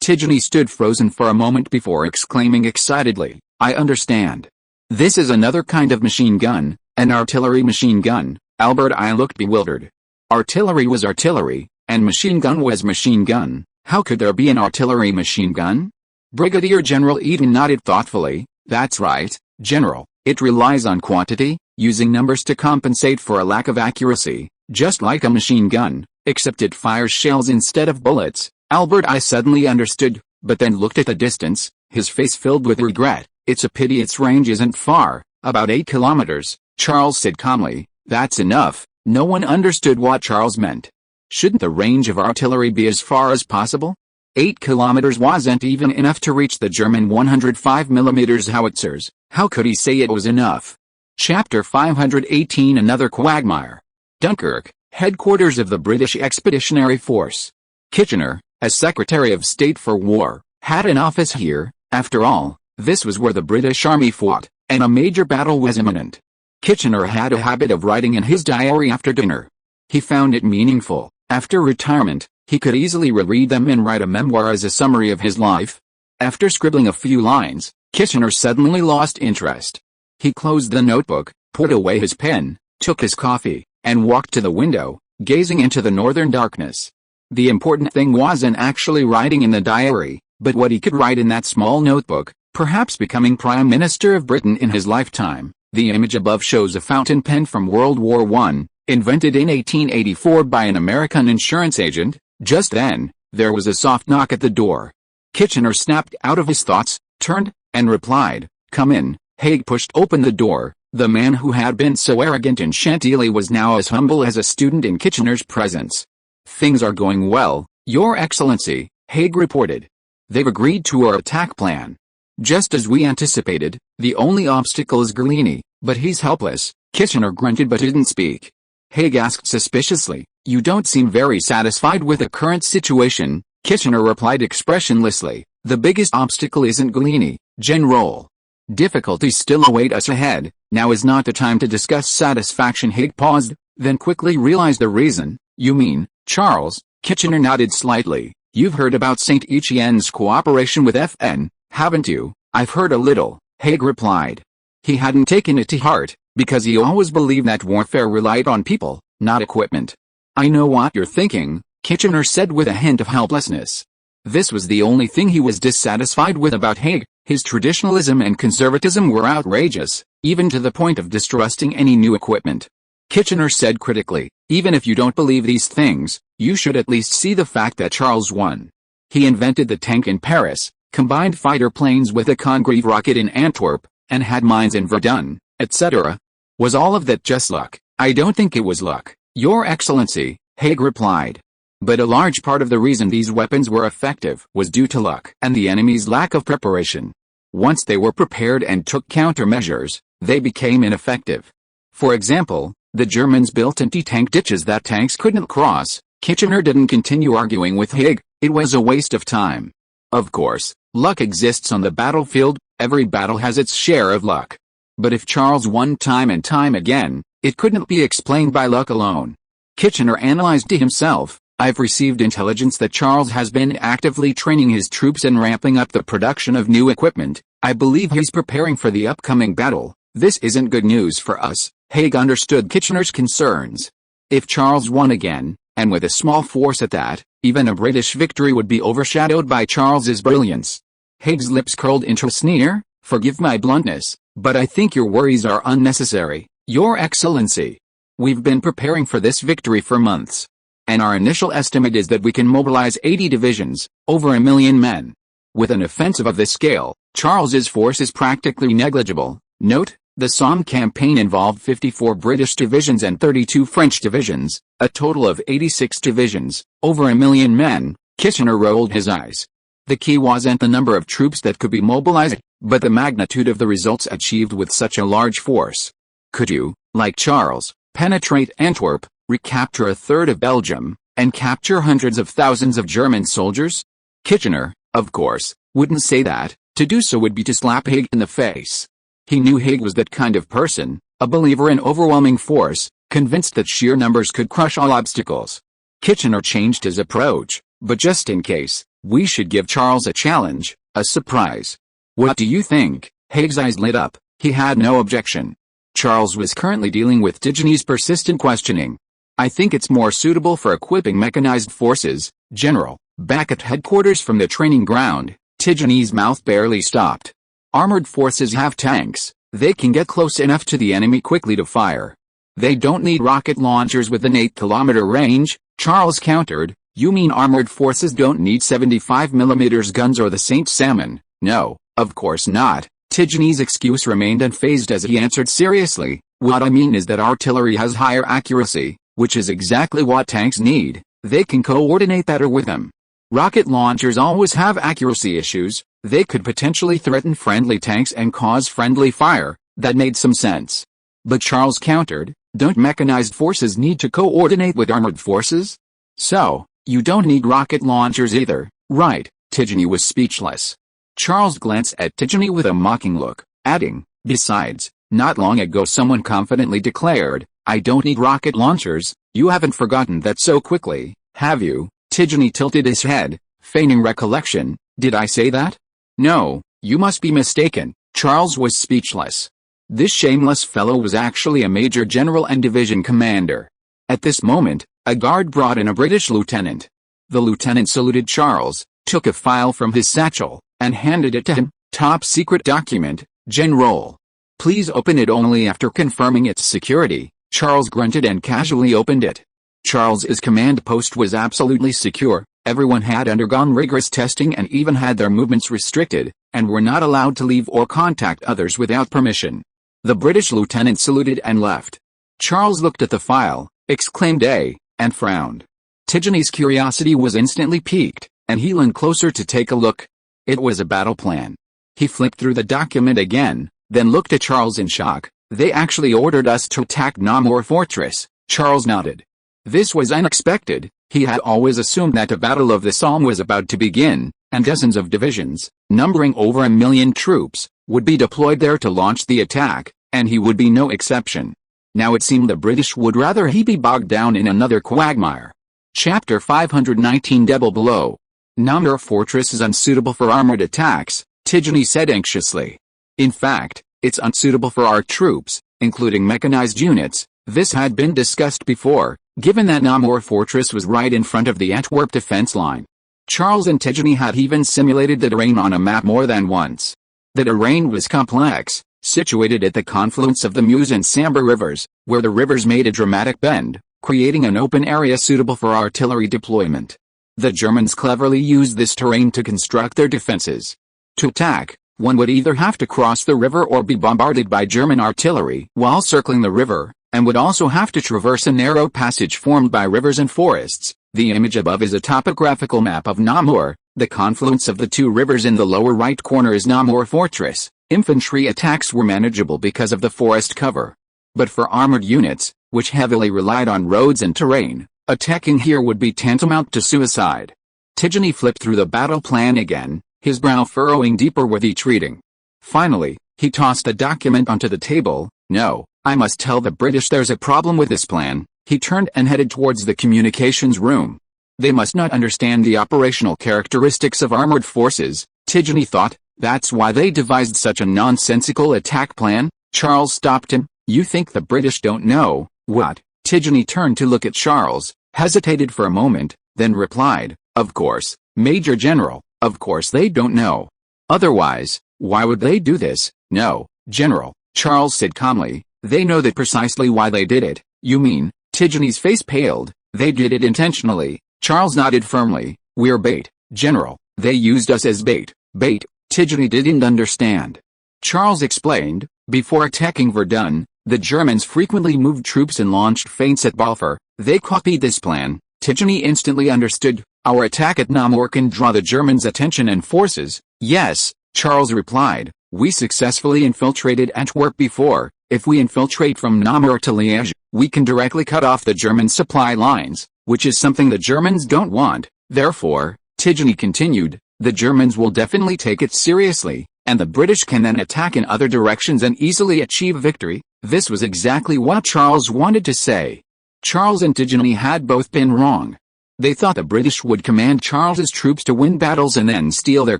Tigeny stood frozen for a moment before exclaiming excitedly, I understand. This is another kind of machine gun, an artillery machine gun. Albert I looked bewildered. Artillery was artillery, and machine gun was machine gun. How could there be an artillery machine gun? Brigadier General Eden nodded thoughtfully. That's right, General. It relies on quantity, using numbers to compensate for a lack of accuracy, just like a machine gun, except it fires shells instead of bullets. Albert I suddenly understood, but then looked at the distance, his face filled with regret. It's a pity its range isn't far, about 8 kilometers, Charles said calmly. That's enough. No one understood what Charles meant. Shouldn't the range of artillery be as far as possible? 8 kilometers wasn't even enough to reach the German 105mm howitzers. How could he say it was enough? Chapter 518 Another quagmire. Dunkirk, headquarters of the British Expeditionary Force. Kitchener, as Secretary of State for War, had an office here. After all, this was where the British Army fought, and a major battle was imminent. Kitchener had a habit of writing in his diary after dinner. He found it meaningful. After retirement, he could easily reread them and write a memoir as a summary of his life. After scribbling a few lines, Kitchener suddenly lost interest. He closed the notebook, put away his pen, took his coffee, and walked to the window, gazing into the northern darkness. The important thing wasn't actually writing in the diary, but what he could write in that small notebook, perhaps becoming Prime Minister of Britain in his lifetime. The image above shows a fountain pen from World War I, invented in 1884 by an American insurance agent. Just then, there was a soft knock at the door. Kitchener snapped out of his thoughts, turned, and replied, "Come in." Haig pushed open the door. The man who had been so arrogant and chantilly was now as humble as a student in Kitchener's presence. "Things are going well, Your Excellency," Haig reported. "They've agreed to our attack plan. Just as we anticipated, the only obstacle is Gallieni, but he's helpless." Kitchener grunted but didn't speak. Haig asked suspiciously, "You don't seem very satisfied with the current situation." Kitchener replied expressionlessly, "The biggest obstacle isn't Gallieni, General. Difficulties still await us ahead. Now is not the time to discuss satisfaction." Haig paused, then quickly realized the reason. "You mean, Charles?" Kitchener nodded slightly. "You've heard about St. Etienne's cooperation with FN, haven't you?" "I've heard a little," Haig replied. He hadn't taken it to heart, because he always believed that warfare relied on people, not equipment. "I know what you're thinking," Kitchener said with a hint of helplessness. This was the only thing he was dissatisfied with about Haig. His traditionalism and conservatism were outrageous, even to the point of distrusting any new equipment. Kitchener said critically, "Even if you don't believe these things, you should at least see the fact that Charles won. He invented the tank in Paris, combined fighter planes with a Congreve rocket in Antwerp, and had mines in Verdun, etc. Was all of that just luck?" "I don't think it was luck, Your Excellency," Haig replied. "But a large part of the reason these weapons were effective was due to luck and the enemy's lack of preparation. Once they were prepared and took countermeasures, they became ineffective. For example, the Germans built anti-tank ditches that tanks couldn't cross." Kitchener didn't continue arguing with Haig. It was a waste of time. "Of course, luck exists on the battlefield. Every battle has its share of luck. But if Charles won time and time again, it couldn't be explained by luck alone." Kitchener analyzed to himself, "I've received intelligence that Charles has been actively training his troops and ramping up the production of new equipment. I believe he's preparing for the upcoming battle. This isn't good news for us." Haig understood Kitchener's concerns. If Charles won again, and with a small force at that, even a British victory would be overshadowed by Charles's brilliance. Haig's lips curled into a sneer. "Forgive my bluntness, but I think your worries are unnecessary, Your Excellency. We've been preparing for this victory for months. And our initial estimate is that we can mobilize 80 divisions, over 1 million men. With an offensive of this scale, Charles's force is practically negligible." Note, the Somme campaign involved 54 British divisions and 32 French divisions, a total of 86 divisions, over 1 million men. Kitchener rolled his eyes. The key wasn't the number of troops that could be mobilized, but the magnitude of the results achieved with such a large force. Could you, like Charles, penetrate Antwerp, recapture a third of Belgium, and capture hundreds of thousands of German soldiers? Kitchener, of course, wouldn't say that. To do so would be to slap Haig in the face. He knew Haig was that kind of person, a believer in overwhelming force, convinced that sheer numbers could crush all obstacles. Kitchener changed his approach, "But just in case, we should give Charles a challenge, a surprise." "What do you think?" Haig's eyes lit up. He had no objection. Charles was currently dealing with Tigny's persistent questioning. "I think it's more suitable for equipping mechanized forces, General." Back at headquarters from the training ground, Tigny's mouth barely stopped. "Armored forces have tanks. They can get close enough to the enemy quickly to fire. They don't need rocket launchers with an 8-kilometer range," Charles countered. "You mean armored forces don't need 75mm guns or the Saint Salmon?" "No, of course not." Tigny's excuse remained unfazed as he answered seriously, "What I mean is that artillery has higher accuracy, which is exactly what tanks need. They can coordinate better with them. Rocket launchers always have accuracy issues. They could potentially threaten friendly tanks and cause friendly fire." That made some sense. But Charles countered, "Don't mechanized forces need to coordinate with armored forces? So, you don't need rocket launchers either, right?" Tigny was speechless. Charles glanced at Tigny with a mocking look, adding, "Besides, Not long ago someone confidently declared, "I don't need rocket launchers." You haven't forgotten that so quickly, have you? Tigeny tilted his head, feigning recollection. Did I say that? No, you must be mistaken. Charles was speechless. This shameless fellow was actually a major general and division commander. At this moment, a guard brought in a British lieutenant. The lieutenant saluted Charles, took a file from his satchel, and handed it to him. Top secret document, General. Please open it only after confirming its security. Charles grunted and casually opened it. Charles's command post was absolutely secure. Everyone had undergone rigorous testing and even had their movements restricted, and were not allowed to leave or contact others without permission. The British lieutenant saluted and left. Charles looked at the file, exclaimed and frowned. Tigeny's curiosity was instantly piqued, and he leaned closer to take a look. It was a battle plan. He flipped through the document again, then looked at Charles in shock. They actually ordered us to attack Namur Fortress. Charles nodded. This was unexpected. He had always assumed that the Battle of the Somme was about to begin, and dozens of divisions, numbering over 1 million troops, would be deployed there to launch the attack, and he would be no exception. Now it seemed the British would rather he be bogged down in another quagmire. Chapter 519 Double Blow. Namur Fortress is unsuitable for armored attacks, Tigeny said anxiously. In fact, it's unsuitable for our troops, including mechanized units. This had been discussed before, given that Namur Fortress was right in front of the Antwerp defense line. Charles and Tigeny had even simulated the terrain on a map more than once. The terrain was complex, situated at the confluence of the Meuse and Sambre rivers, where the rivers made a dramatic bend, creating an open area suitable for artillery deployment. The Germans cleverly used this terrain to construct their defenses. To attack, one would either have to cross the river or be bombarded by German artillery while circling the river, and would also have to traverse a narrow passage formed by rivers and forests. The image above is a topographical map of Namur. The confluence of the two rivers in the lower right corner is Namur Fortress. Infantry attacks were manageable because of the forest cover. But for armored units, which heavily relied on roads and terrain, attacking here would be tantamount to suicide. Tigeny flipped through the battle plan again, his brow furrowing deeper with each reading. Finally, he tossed the document onto the table. No, I must tell the British there's a problem with this plan. He turned and headed towards the communications room. They must not understand the operational characteristics of armored forces, Tigeny thought. That's why they devised such a nonsensical attack plan. Charles stopped him. You think the British don't know? What? Tigeny turned to look at Charles, hesitated for a moment, then replied, Of course, Major General, of course they don't know. Otherwise, why would they do this? No, General, Charles said calmly, they know that precisely why they did it. You mean? Tigeny's face paled. They did it intentionally. Charles nodded firmly. We're bait, General. They used us as bait. Bait? Tigeny didn't understand. Charles explained, before attacking Verdun, the Germans frequently moved troops and launched feints at Balfour. They copied this plan. Tigeny instantly understood. Our attack at Namur can draw the Germans' attention and forces. Yes, Charles replied. We successfully infiltrated Antwerp before. If we infiltrate from Namur to Liège, we can directly cut off the German supply lines, which is something the Germans don't want. Therefore, Tigeny continued, the Germans will definitely take it seriously, and the British can then attack in other directions and easily achieve victory. This was exactly what Charles wanted to say. Charles and Tigeny had both been wrong. They thought the British would command Charles's troops to win battles and then steal their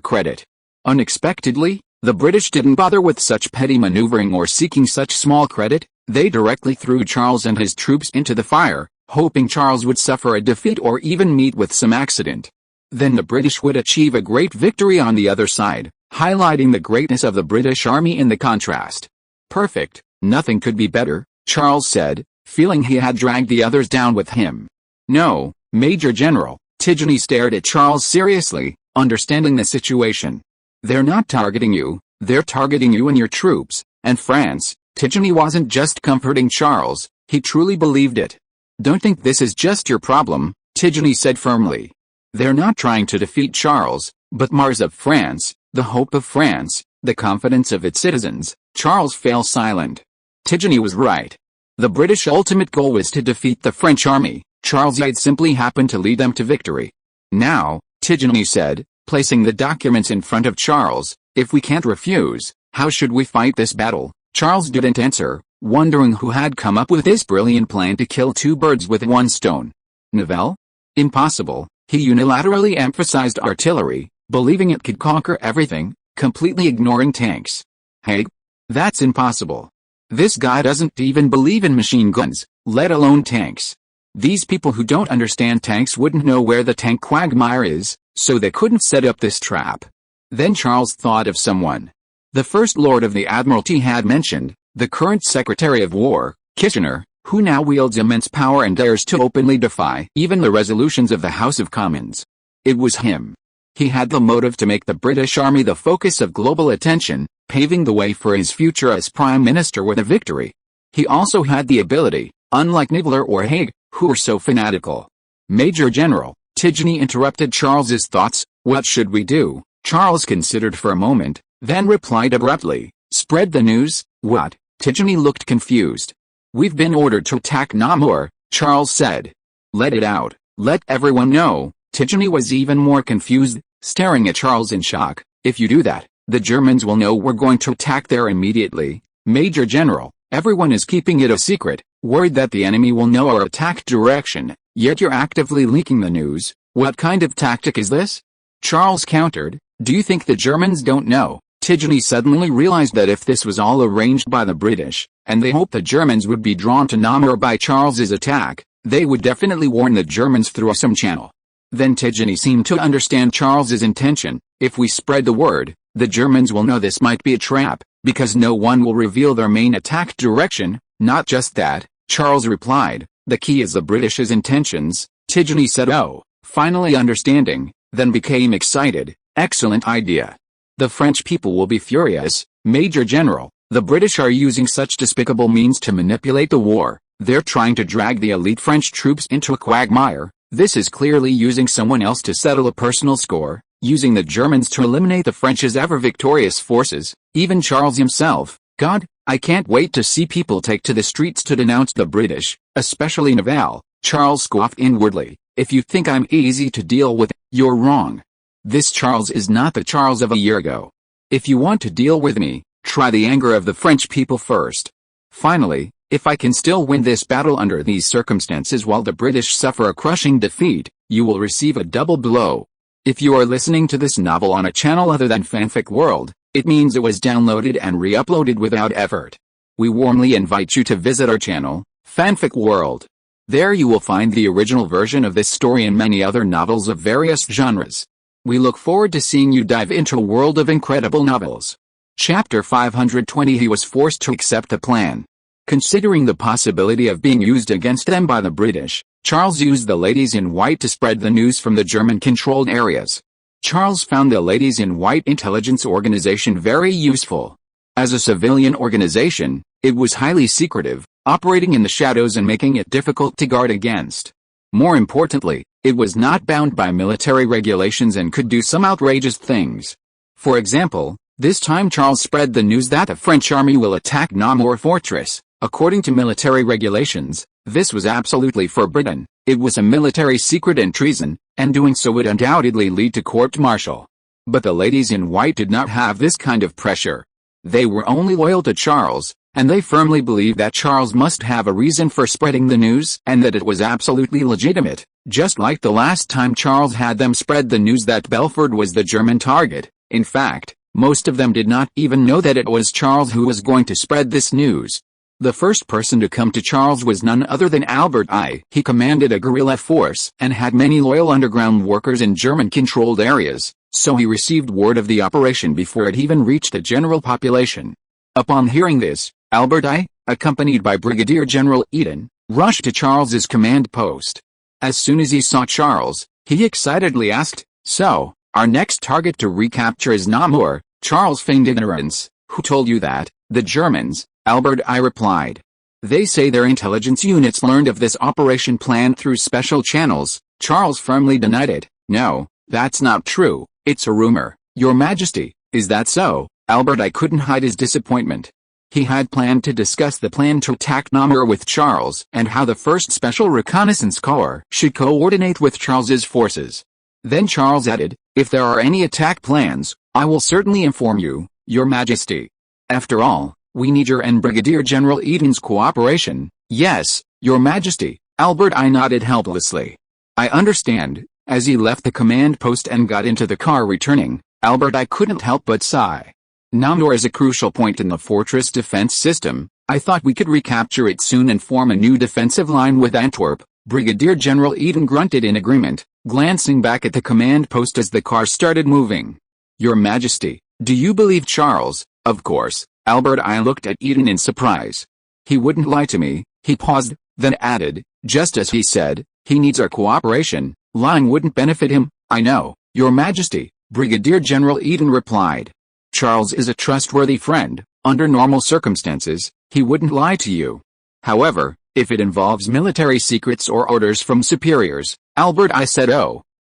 credit. Unexpectedly, the British didn't bother with such petty maneuvering or seeking such small credit. They directly threw Charles and his troops into the fire, hoping Charles would suffer a defeat or even meet with some accident. Then the British would achieve a great victory on the other side, highlighting the greatness of the British army in the contrast. Perfect, nothing could be better, Charles said, feeling he had dragged the others down with him. No, Major General, Tigeny stared at Charles seriously, understanding the situation. They're not targeting you, they're targeting you and your troops, and France. Tigeny wasn't just comforting Charles, he truly believed it. Don't think this is just your problem, Tigeny said firmly. They're not trying to defeat Charles, but Mars of France, the hope of France, the confidence of its citizens. Charles fell silent. Tigeny was right. The British ultimate goal was to defeat the French army. Charles had simply happened to lead them to victory. Now, Tigeny said, placing the documents in front of Charles, if we can't refuse, how should we fight this battle? Charles didn't answer, wondering who had come up with this brilliant plan to kill two birds with one stone. Nivelle? Impossible. He unilaterally emphasized artillery, believing it could conquer everything, completely ignoring tanks. Haig? That's impossible. This guy doesn't even believe in machine guns, let alone tanks. These people who don't understand tanks wouldn't know where the tank quagmire is, so they couldn't set up this trap. Then Charles thought of someone. The First Lord of the Admiralty had mentioned, the current Secretary of War, Kitchener, who now wields immense power and dares to openly defy even the resolutions of the House of Commons. It was him. He had the motive to make the British Army the focus of global attention, paving the way for his future as Prime Minister with a victory. He also had the ability, unlike Nibbler or Haig, who were so fanatical. Major General, Tidgeney interrupted Charles's thoughts. What should we do? Charles considered for a moment, then replied abruptly, spread the news. What? Tidgeney looked confused. We've been ordered to attack Namur, Charles said. Let it out, let everyone know. Tidgeney was even more confused, staring at Charles in shock. If you do that, the Germans will know we're going to attack there immediately. Major General, everyone is keeping it a secret, worried that the enemy will know our attack direction, yet you're actively leaking the news. What kind of tactic is this? Charles countered, do you think the Germans don't know? Tidgeney suddenly realized that if this was all arranged by the British, and they hoped the Germans would be drawn to Namur by Charles's attack, they would definitely warn the Germans through some channel. Then Tidgeney seemed to understand Charles's intention. If we spread the word, the Germans will know this might be a trap, because no one will reveal their main attack direction. Not just that, Charles replied, the key is the British's intentions. Tidgeney said oh, finally understanding, then became excited. Excellent idea. The French people will be furious, Major General. The British are using such despicable means to manipulate the war. They're trying to drag the elite French troops into a quagmire. This is clearly using someone else to settle a personal score, using the Germans to eliminate the French's ever-victorious forces, even Charles himself. God, I can't wait to see people take to the streets to denounce the British, especially Nivelle. Charles scoffed inwardly. If you think I'm easy to deal with, you're wrong. This Charles is not the Charles of a year ago. If you want to deal with me, try the anger of the French people first. Finally, if I can still win this battle under these circumstances while the British suffer a crushing defeat, you will receive a double blow. If you are listening to this novel on a channel other than Fanfic World, it means it was downloaded and re-uploaded without effort. We warmly invite you to visit our channel, Fanfic World. There you will find the original version of this story and many other novels of various genres. We look forward to seeing you dive into a world of incredible novels. Chapter 520 He was forced to accept the plan. Considering the possibility of being used against them by the British, Charles used the Ladies in White to spread the news from the German-controlled areas. Charles found the Ladies in White intelligence organization very useful. As a civilian organization, it was highly secretive, operating in the shadows and making it difficult to guard against. More importantly, it was not bound by military regulations and could do some outrageous things. For example, this time Charles spread the news that the French army will attack Namur Fortress. According to military regulations, this was absolutely forbidden. It was a military secret and treason, and doing so would undoubtedly lead to court-martial. But the Ladies in White did not have this kind of pressure. They were only loyal to Charles, and they firmly believed that Charles must have a reason for spreading the news and that it was absolutely legitimate, just like the last time Charles had them spread the news that Belfort was the German target. In fact, most of them did not even know that it was Charles who was going to spread this news. The first person to come to Charles was none other than Albert I. He commanded a guerrilla force and had many loyal underground workers in German-controlled areas, so he received word of the operation before it even reached the general population. Upon hearing this, Albert I, accompanied by Brigadier General Eden, rushed to Charles's command post. As soon as he saw Charles, he excitedly asked, "So, our next target to recapture is Namur?" Charles feigned ignorance. "Who told you that?" "The Germans," Albert I replied. "They say their intelligence units learned of this operation plan through special channels." Charles firmly denied it. "No, that's not true. It's a rumor, Your Majesty." "Is that so?" Albert I couldn't hide his disappointment. He had planned to discuss the plan to attack Namur with Charles and how the 1st Special Reconnaissance Corps should coordinate with Charles's forces. Then Charles added, "If there are any attack plans, I will certainly inform you, Your Majesty." After all, We need your and Brigadier General Eden's cooperation. Yes, Your Majesty. Albert I nodded helplessly. I understand. As he left the command post and got into the car returning, Albert I couldn't help but sigh. Namur is a crucial point in the fortress defense system. I thought we could recapture it soon and form a new defensive line with Antwerp. Brigadier General Eden grunted in agreement, glancing back at the command post as the car started moving. Your Majesty, do you believe Charles? Of course. Albert I looked at Eden in surprise. He wouldn't lie to me. He paused, then added, just as he said, he needs our cooperation. Lying wouldn't benefit him. I know, Your Majesty, Brigadier General Eden replied. Charles is a trustworthy friend. Under normal circumstances, he wouldn't lie to you. However, if it involves military secrets or orders from superiors, Albert I said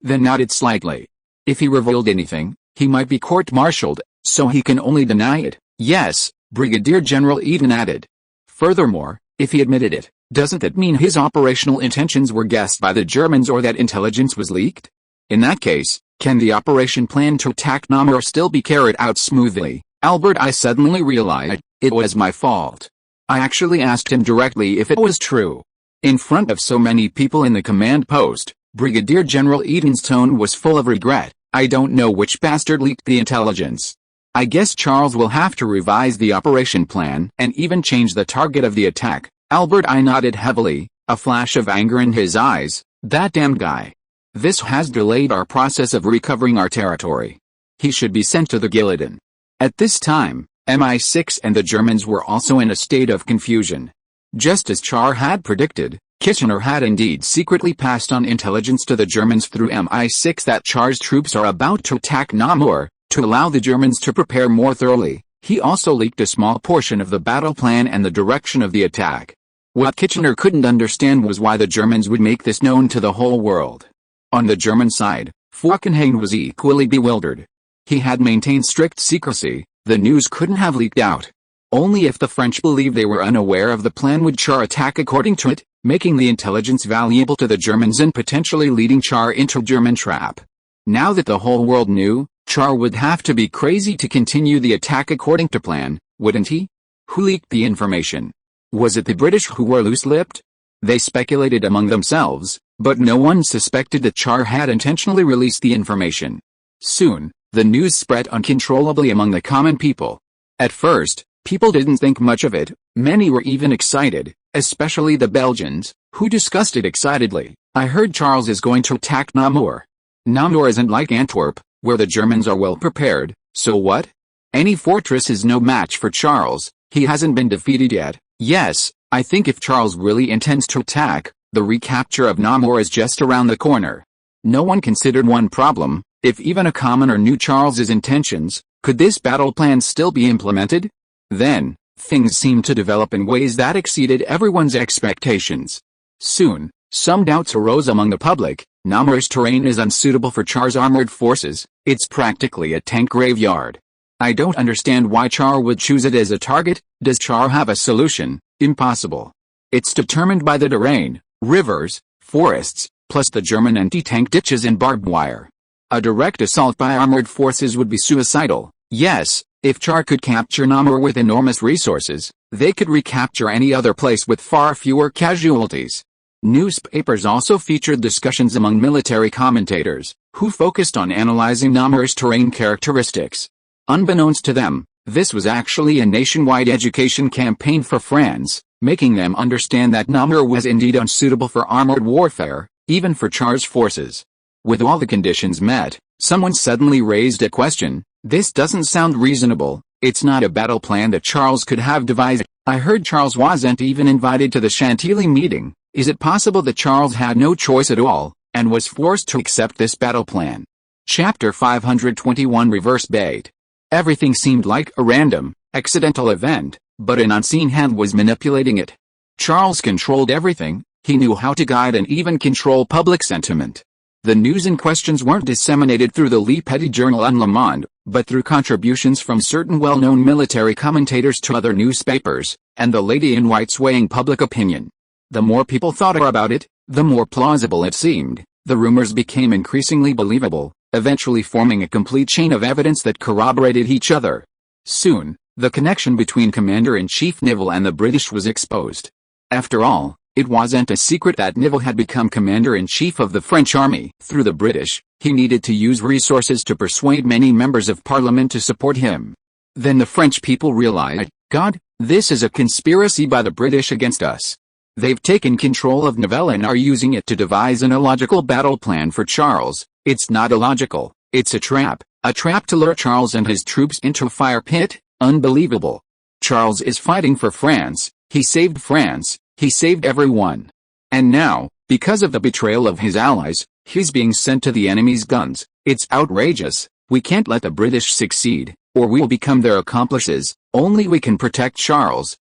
then nodded slightly. If he revealed anything, he might be court-martialed, so he can only deny it. Yes, Brigadier General Eden added. Furthermore, if he admitted it, doesn't that mean his operational intentions were guessed by the Germans or that intelligence was leaked? In that case, can the operation plan to attack Namur still be carried out smoothly? Albert I suddenly realized, it was my fault. I actually asked him directly if it was true. In front of so many people in the command post, Brigadier General Eden's tone was full of regret. I don't know which bastard leaked the intelligence. I guess Charles will have to revise the operation plan and even change the target of the attack. Albert I nodded heavily, a flash of anger in his eyes. That damn guy. This has delayed our process of recovering our territory. He should be sent to the guillotine. At this time, MI6 and the Germans were also in a state of confusion. Just as Char had predicted, Kitchener had indeed secretly passed on intelligence to the Germans through MI6 that Char's troops are about to attack Namur. To allow the Germans to prepare more thoroughly, he also leaked a small portion of the battle plan and the direction of the attack. What Kitchener couldn't understand was why the Germans would make this known to the whole world. On the German side, Falkenhayn was equally bewildered. He had maintained strict secrecy. The news couldn't have leaked out. Only if the French believed they were unaware of the plan would Char attack according to it, making the intelligence valuable to the Germans and potentially leading Char into a German trap. Now that the whole world knew, Char would have to be crazy to continue the attack according to plan, wouldn't he? Who leaked the information? Was it the British who were loose-lipped? They speculated among themselves, but no one suspected that Char had intentionally released the information. Soon, the news spread uncontrollably among the common people. At first, people didn't think much of it. Many were even excited, especially the Belgians, who discussed it excitedly. I heard Charles is going to attack Namur. Namur isn't like Antwerp, where the Germans are well prepared, so what? Any fortress is no match for Charles. He hasn't been defeated yet. Yes, I think if Charles really intends to attack, the recapture of Namur is just around the corner. No one considered one problem. If even a commoner knew Charles's intentions, could this battle plan still be implemented? Then, things seemed to develop in ways that exceeded everyone's expectations. Soon, some doubts arose among the public. Namur's terrain is unsuitable for Char's armored forces. It's practically a tank graveyard. I don't understand why Char would choose it as a target. Does Char have a solution? Impossible. It's determined by the terrain, rivers, forests, plus the German anti-tank ditches and barbed wire. A direct assault by armored forces would be suicidal. Yes, if Char could capture Namur with enormous resources, they could recapture any other place with far fewer casualties. Newspapers also featured discussions among military commentators, who focused on analyzing Namur's terrain characteristics. Unbeknownst to them, this was actually a nationwide education campaign for France, making them understand that Namur was indeed unsuitable for armored warfare, even for Char's forces. With all the conditions met, someone suddenly raised a question. This doesn't sound reasonable. It's not a battle plan that Charles could have devised. I heard Charles wasn't even invited to the Chantilly meeting. Is it possible that Charles had no choice at all, and was forced to accept this battle plan? Chapter 521 Reverse Bait. Everything seemed like a random, accidental event, but an unseen hand was manipulating it. Charles controlled everything. He knew how to guide and even control public sentiment. The news and questions weren't disseminated through the Le Petit Journal and Le Monde, but through contributions from certain well-known military commentators to other newspapers, and the lady in white swaying public opinion. The more people thought about it, the more plausible it seemed. The rumors became increasingly believable, eventually forming a complete chain of evidence that corroborated each other. Soon, The connection between Commander-in-Chief Neville and the British was exposed. After all, it wasn't a secret that Neville had become Commander-in-Chief of the French army. Through the British, he needed to use resources to persuade many members of Parliament to support him. Then the French people realized, God, this is a conspiracy by the British against us. They've taken control of Neville and are using it to devise an illogical battle plan for Charles. It's not illogical, it's a trap to lure Charles and his troops into a fire pit. Unbelievable. Charles is fighting for France, he saved everyone. And now, because of the betrayal of his allies, he's being sent to the enemy's guns. It's outrageous. We can't let the British succeed, or we'll become their accomplices. Only we can protect Charles.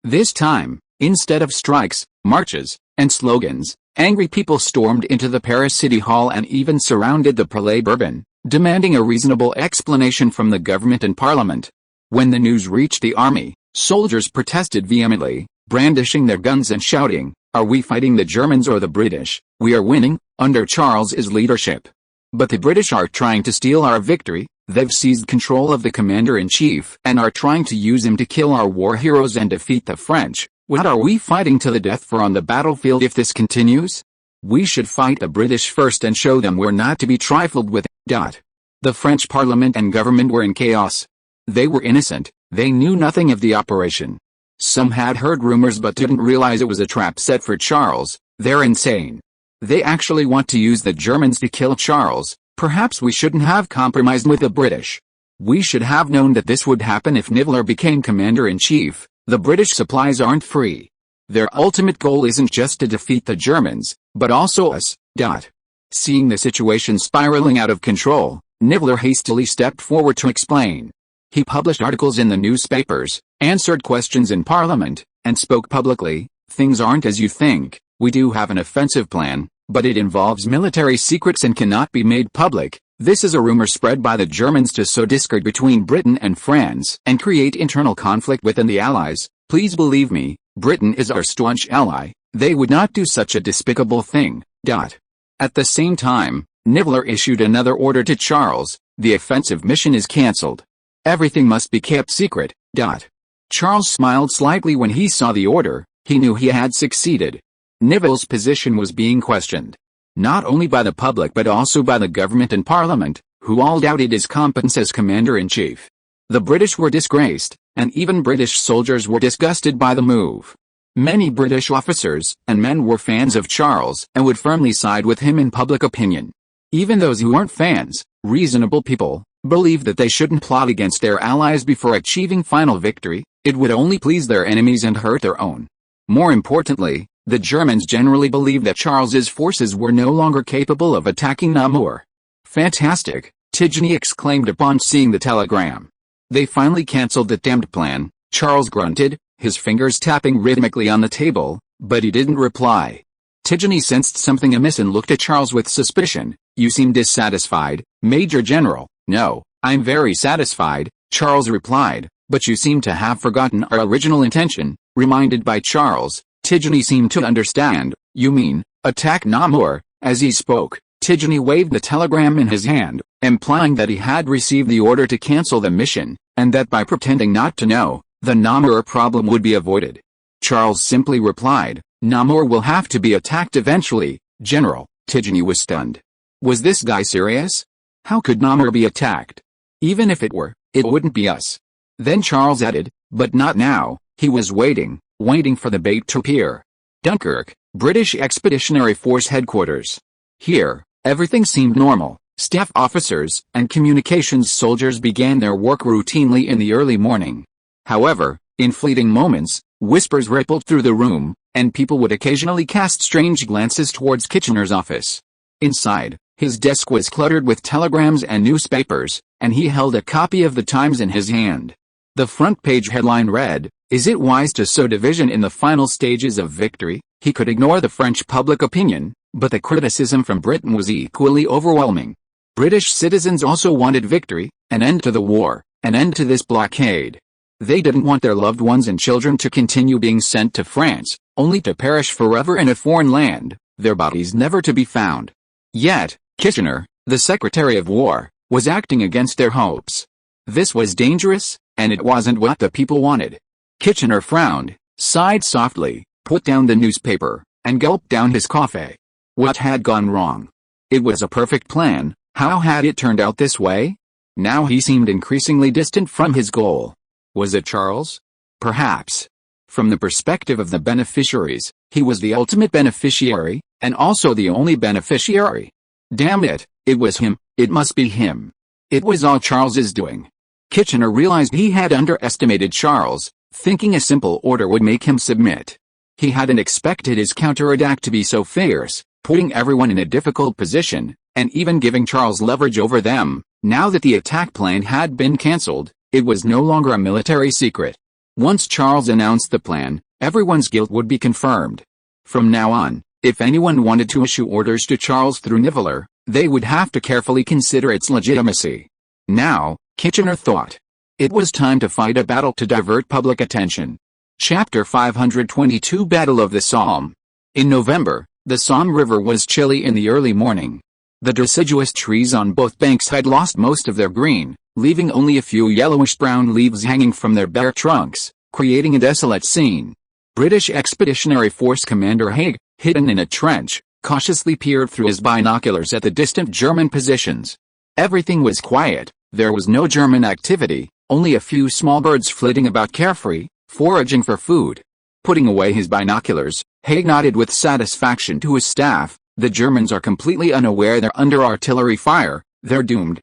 This time, instead of strikes, marches, and slogans, angry people stormed into the Paris City Hall and even surrounded the Palais Bourbon, demanding a reasonable explanation from the government and Parliament. When the news reached the army, soldiers protested vehemently, brandishing their guns and shouting, "Are we fighting the Germans or the British? We are winning, under Charles's leadership. But the British are trying to steal our victory. They've seized control of the Commander-in-Chief and are trying to use him to kill our war heroes and defeat the French. What are we fighting to the death for on the battlefield if this continues? We should fight the British first and show them we're not to be trifled with." The French Parliament and government were in chaos. They were innocent, they knew nothing of the operation. Some had heard rumors but didn't realize it was a trap set for Charles. They're insane. They actually want to use the Germans to kill Charles. Perhaps we shouldn't have compromised with the British. We should have known that this would happen if Neville became Commander-in-Chief. The British supplies aren't free. Their ultimate goal isn't just to defeat the Germans, but also us. Seeing the situation spiraling out of control, Neville hastily stepped forward to explain. He published articles in the newspapers, answered questions in Parliament, and spoke publicly. Things aren't as you think. We do have an offensive plan, but it involves military secrets and cannot be made public. This is a rumor spread by the Germans to sow discord between Britain and France and create internal conflict within the Allies. Please believe me, Britain is our staunch ally. They would not do such a despicable thing. At the same time, Neville issued another order to Charles. The offensive mission is cancelled. Everything must be kept secret. Charles smiled slightly when he saw the order. He knew he had succeeded. Neville's position was being questioned. Not only by the public but also by the government and Parliament, who all doubted his competence as Commander-in-Chief. The British were disgraced, and even British soldiers were disgusted by the move. Many British officers and men were fans of Charles and would firmly side with him in public opinion. Even those who weren't fans, reasonable people, believed that they shouldn't plot against their allies before achieving final victory. It would only please their enemies and hurt their own. More importantly, the Germans generally believed that Charles's forces were no longer capable of attacking Namur. Fantastic, Tigny exclaimed upon seeing the telegram. They finally cancelled the damned plan. Charles grunted, his fingers tapping rhythmically on the table, but he didn't reply. Tigny sensed something amiss and looked at Charles with suspicion. You seem dissatisfied, Major General. No, I'm very satisfied, Charles replied, but you seem to have forgotten our original intention. Reminded by Charles, Tigny seemed to understand. You mean, attack Namur? As he spoke, Tigny waved the telegram in his hand, implying that he had received the order to cancel the mission, and that by pretending not to know, the Namur problem would be avoided. Charles simply replied, Namur will have to be attacked eventually, General. Tigny was stunned. Was this guy serious? How could Namur be attacked? Even if it were, it wouldn't be us. Then Charles added, but not now. He was waiting for the bait to appear. Dunkirk, British Expeditionary Force Headquarters. Here, everything seemed normal. Staff officers and communications soldiers began their work routinely in the early morning. However, in fleeting moments, whispers rippled through the room, and people would occasionally cast strange glances towards Kitchener's office. Inside, his desk was cluttered with telegrams and newspapers, and he held a copy of the Times in his hand. The front page headline read, Is it wise to sow division in the final stages of victory? He could ignore the French public opinion, but the criticism from Britain was equally overwhelming. British citizens also wanted victory, an end to the war, an end to this blockade. They didn't want their loved ones and children to continue being sent to France, only to perish forever in a foreign land, their bodies never to be found. Yet, Kitchener, the Secretary of War, was acting against their hopes. This was dangerous, and it wasn't what the people wanted. Kitchener frowned, sighed softly, put down the newspaper, and gulped down his coffee. What had gone wrong? It was a perfect plan. How had it turned out this way? Now he seemed increasingly distant from his goal. Was it Charles? Perhaps. From the perspective of the beneficiaries, he was the ultimate beneficiary, and also the only beneficiary. Damn it, it was him, it must be him. It was all Charles's doing. Kitchener realized he had underestimated Charles, thinking a simple order would make him submit. He hadn't expected his counterattack to be so fierce, putting everyone in a difficult position, and even giving Charles leverage over them. Now that the attack plan had been cancelled, it was no longer a military secret. Once Charles announced the plan, everyone's guilt would be confirmed. From now on, if anyone wanted to issue orders to Charles through Niveler, they would have to carefully consider its legitimacy. Now, Kitchener thought, it was time to fight a battle to divert public attention. Chapter 522 Battle of the Somme. In November, the Somme River was chilly in the early morning. The deciduous trees on both banks had lost most of their green, leaving only a few yellowish-brown leaves hanging from their bare trunks, creating a desolate scene. British Expeditionary Force Commander Haig, hidden in a trench, cautiously peered through his binoculars at the distant German positions. Everything was quiet, there was no German activity, only a few small birds flitting about carefree, foraging for food. Putting away his binoculars, Haig nodded with satisfaction to his staff. The Germans are completely unaware they're under artillery fire, they're doomed.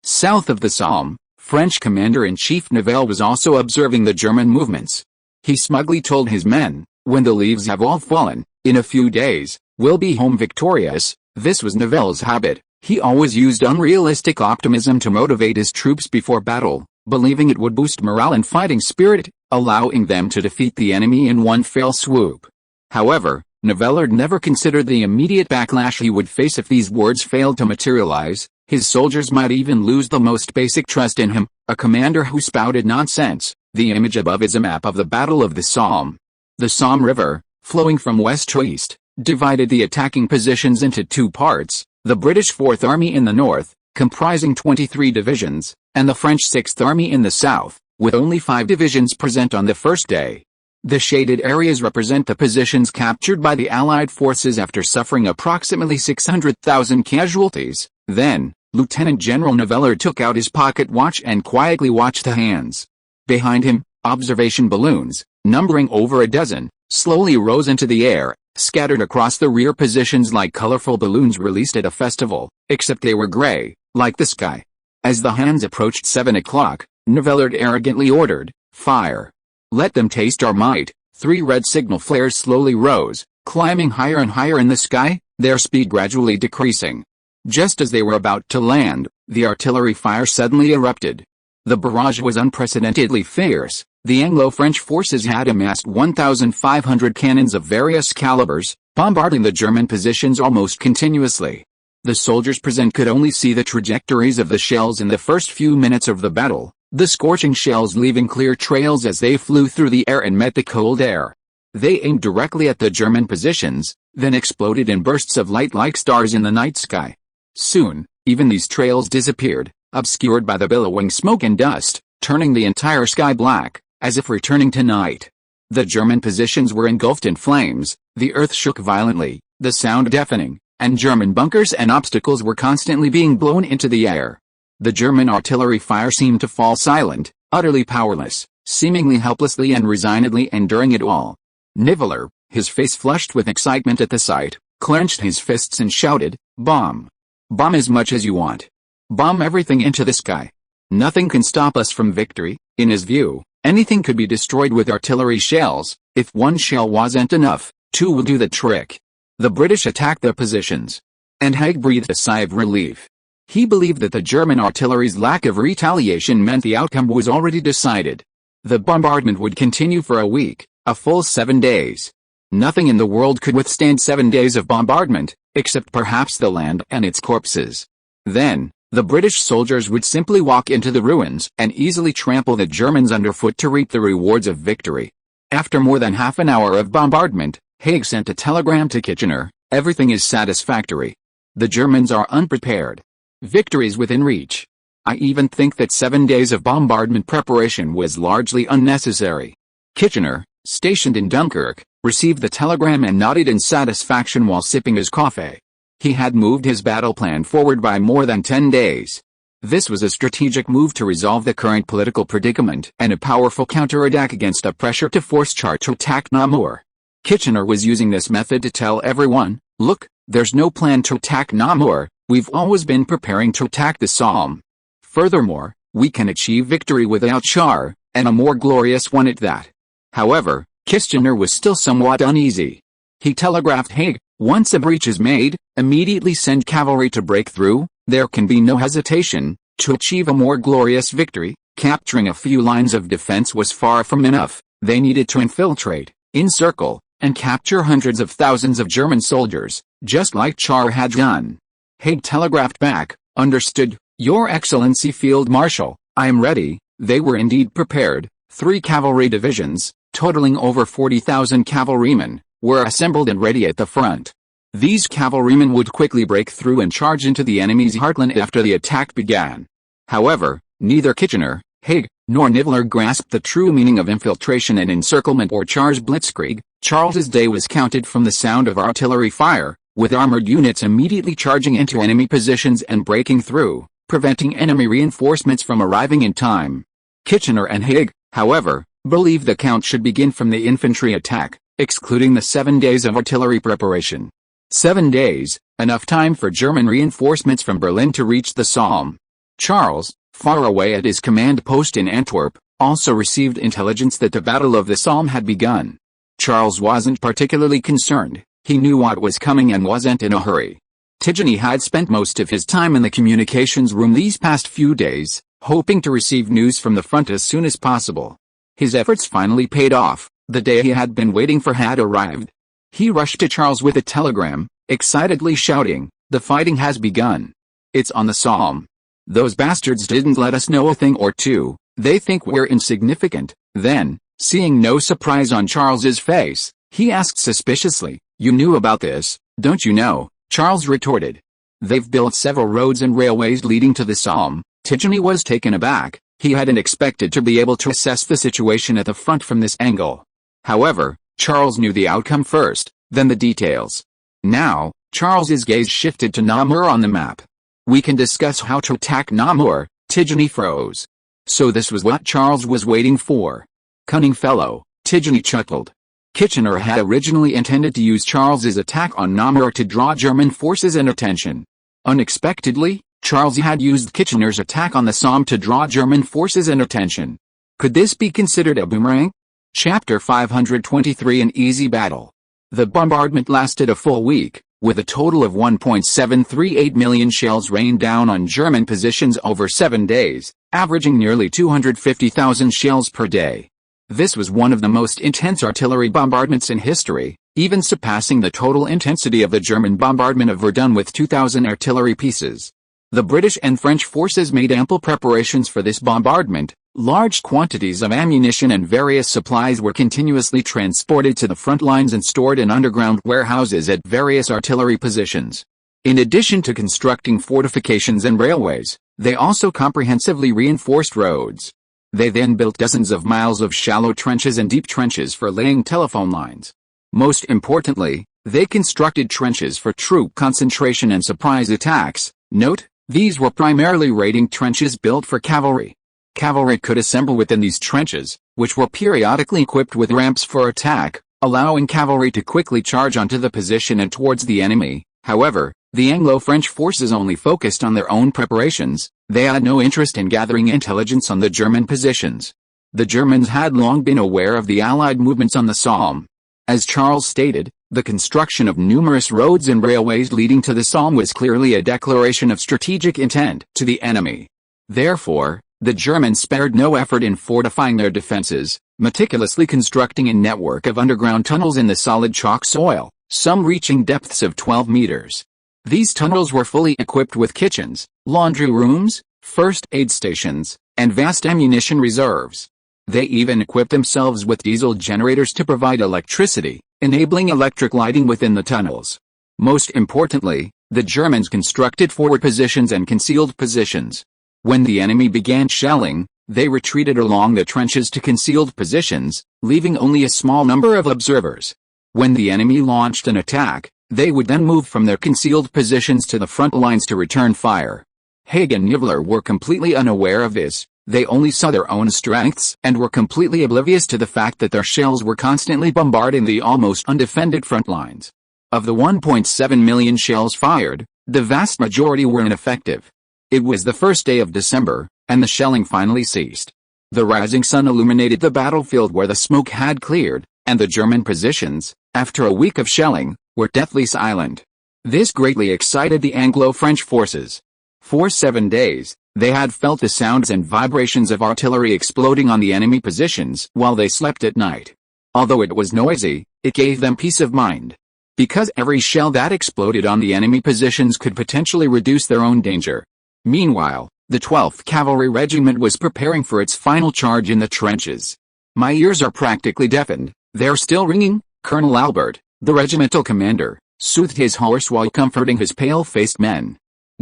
South of the Somme, French Commander-in-Chief Nivelle was also observing the German movements. He smugly told his men, when the leaves have all fallen, in a few days, we'll be home victorious. This was Nivelle's habit. He always used unrealistic optimism to motivate his troops before battle, believing it would boost morale and fighting spirit, allowing them to defeat the enemy in one fell swoop. However, Nivelle never considered the immediate backlash he would face if these words failed to materialize. His soldiers might even lose the most basic trust in him, a commander who spouted nonsense. The image above is a map of the Battle of the Somme. The Somme River, flowing from west to east, divided the attacking positions into two parts, the British Fourth Army in the north, comprising 23 divisions, and the French Sixth Army in the south, with only 5 divisions present on the first day. The shaded areas represent the positions captured by the Allied forces after suffering approximately 600,000 casualties. Then, Lieutenant General Nivelle took out his pocket watch and quietly watched the hands. Behind him, observation balloons, numbering over a dozen, slowly rose into the air, scattered across the rear positions like colorful balloons released at a festival, except they were gray, like the sky. As the hands approached 7 o'clock, Nivelle arrogantly ordered, "Fire! Let them taste our might." 3 red signal flares slowly rose, climbing higher and higher in the sky, their speed gradually decreasing. Just as they were about to land, the artillery fire suddenly erupted. The barrage was unprecedentedly fierce. The Anglo-French forces had amassed 1,500 cannons of various calibers, bombarding the German positions almost continuously. The soldiers present could only see the trajectories of the shells in the first few minutes of the battle, the scorching shells leaving clear trails as they flew through the air and met the cold air. They aimed directly at the German positions, then exploded in bursts of light like stars in the night sky. Soon, even these trails disappeared, obscured by the billowing smoke and dust, turning the entire sky black, as if returning to night. The German positions were engulfed in flames, the earth shook violently, the sound deafening, and German bunkers and obstacles were constantly being blown into the air. The German artillery fire seemed to fall silent, utterly powerless, seemingly helplessly and resignedly enduring it all. Nivelle, his face flushed with excitement at the sight, clenched his fists and shouted, "Bomb! Bomb as much as you want. Bomb everything into the sky. Nothing can stop us from victory." In his view, anything could be destroyed with artillery shells. If one shell wasn't enough, 2 will do the trick. The British attacked their positions. And Haig breathed a sigh of relief. He believed that the German artillery's lack of retaliation meant the outcome was already decided. The bombardment would continue for a week, a full 7 days. Nothing in the world could withstand 7 days of bombardment, except perhaps the land and its corpses. Then, the British soldiers would simply walk into the ruins and easily trample the Germans underfoot to reap the rewards of victory. After more than half an hour of bombardment, Haig sent a telegram to Kitchener, "Everything is satisfactory. The Germans are unprepared. Victory is within reach. I even think that 7 days of bombardment preparation was largely unnecessary. Kitchener, stationed in Dunkirk, received the telegram and nodded in satisfaction while sipping his coffee. He had moved his battle plan forward by more than 10 days. This was a strategic move to resolve the current political predicament and a powerful counterattack against a pressure to force Char to attack Namur. Kitchener was using this method to tell everyone, look, there's no plan to attack Namur, we've always been preparing to attack the Somme. Furthermore, we can achieve victory without Char, and a more glorious one at that. However, Kitchener was still somewhat uneasy. He telegraphed Haig, once a breach is made, immediately send cavalry to break through, there can be no hesitation, to achieve a more glorious victory. Capturing a few lines of defense was far from enough, they needed to infiltrate, encircle, and capture hundreds of thousands of German soldiers, just like Char had done. Haig telegraphed back, understood, Your Excellency Field Marshal, I am ready. They were indeed prepared. 3 cavalry divisions, totaling over 40,000 cavalrymen, were assembled and ready at the front. These cavalrymen would quickly break through and charge into the enemy's heartland after the attack began. However, neither Kitchener, Haig, nor Niveler grasped the true meaning of infiltration and encirclement or Char's blitzkrieg. Charles's day was counted from the sound of artillery fire, with armored units immediately charging into enemy positions and breaking through, preventing enemy reinforcements from arriving in time. Kitchener and Haig, however, believed the count should begin from the infantry attack, excluding the 7 days of artillery preparation. 7 days, enough time for German reinforcements from Berlin to reach the Somme. Charles, far away at his command post in Antwerp, also received intelligence that the Battle of the Somme had begun. Charles wasn't particularly concerned, he knew what was coming and wasn't in a hurry. Tigny had spent most of his time in the communications room these past few days, hoping to receive news from the front as soon as possible. His efforts finally paid off. The day he had been waiting for had arrived. He rushed to Charles with a telegram, excitedly shouting, the fighting has begun. It's on the Somme. Those bastards didn't let us know a thing or two, they think we're insignificant. Then, seeing no surprise on Charles's face, he asked suspiciously, you knew about this, don't you know? Charles retorted. They've built several roads and railways leading to the Somme. Tigny was taken aback, he hadn't expected to be able to assess the situation at the front from this angle. However, Charles knew the outcome first, then the details. Now, Charles's gaze shifted to Namur on the map. We can discuss how to attack Namur, Tigny froze. So this was what Charles was waiting for. Cunning fellow, Tigny chuckled. Kitchener had originally intended to use Charles's attack on Namur to draw German forces and attention. Unexpectedly, Charles had used Kitchener's attack on the Somme to draw German forces and attention. Could this be considered a boomerang? Chapter 523 An Easy Battle. The bombardment lasted a full week, with a total of 1.738 million shells rained down on German positions over 7 days, averaging nearly 250,000 shells per day. This was one of the most intense artillery bombardments in history, even surpassing the total intensity of the German bombardment of Verdun with 2,000 artillery pieces. The British and French forces made ample preparations for this bombardment. Large quantities of ammunition and various supplies were continuously transported to the front lines and stored in underground warehouses at various artillery positions. In addition to constructing fortifications and railways, they also comprehensively reinforced roads. They then built dozens of miles of shallow trenches and deep trenches for laying telephone lines. Most importantly, they constructed trenches for troop concentration and surprise attacks. Note, these were primarily raiding trenches built for cavalry. Cavalry could assemble within these trenches, which were periodically equipped with ramps for attack, allowing cavalry to quickly charge onto the position and towards the enemy. However, the Anglo-French forces only focused on their own preparations. They had no interest in gathering intelligence on the German positions. The Germans had long been aware of the Allied movements on the Somme. As Charles stated, the construction of numerous roads and railways leading to the Somme was clearly a declaration of strategic intent to the enemy. Therefore, the Germans spared no effort in fortifying their defenses, meticulously constructing a network of underground tunnels in the solid chalk soil, some reaching depths of 12 meters. These tunnels were fully equipped with kitchens, laundry rooms, first aid stations, and vast ammunition reserves. They even equipped themselves with diesel generators to provide electricity, enabling electric lighting within the tunnels. Most importantly, the Germans constructed forward positions and concealed positions. When the enemy began shelling, they retreated along the trenches to concealed positions, leaving only a small number of observers. When the enemy launched an attack, they would then move from their concealed positions to the front lines to return fire. Haig and Niveler were completely unaware of this. They only saw their own strengths and were completely oblivious to the fact that their shells were constantly bombarding the almost undefended front lines. Of the 1.7 million shells fired, the vast majority were ineffective. It was the first day of December, and the shelling finally ceased. The rising sun illuminated the battlefield where the smoke had cleared, and the German positions, after a week of shelling, were deathly silent. This greatly excited the Anglo-French forces. For 7 days, they had felt the sounds and vibrations of artillery exploding on the enemy positions while they slept at night. Although it was noisy, it gave them peace of mind. Because every shell that exploded on the enemy positions could potentially reduce their own danger. Meanwhile, the 12th Cavalry Regiment was preparing for its final charge in the trenches. "My ears are practically deafened, they're still ringing," Colonel Albert, the regimental commander, soothed his horse while comforting his pale-faced men.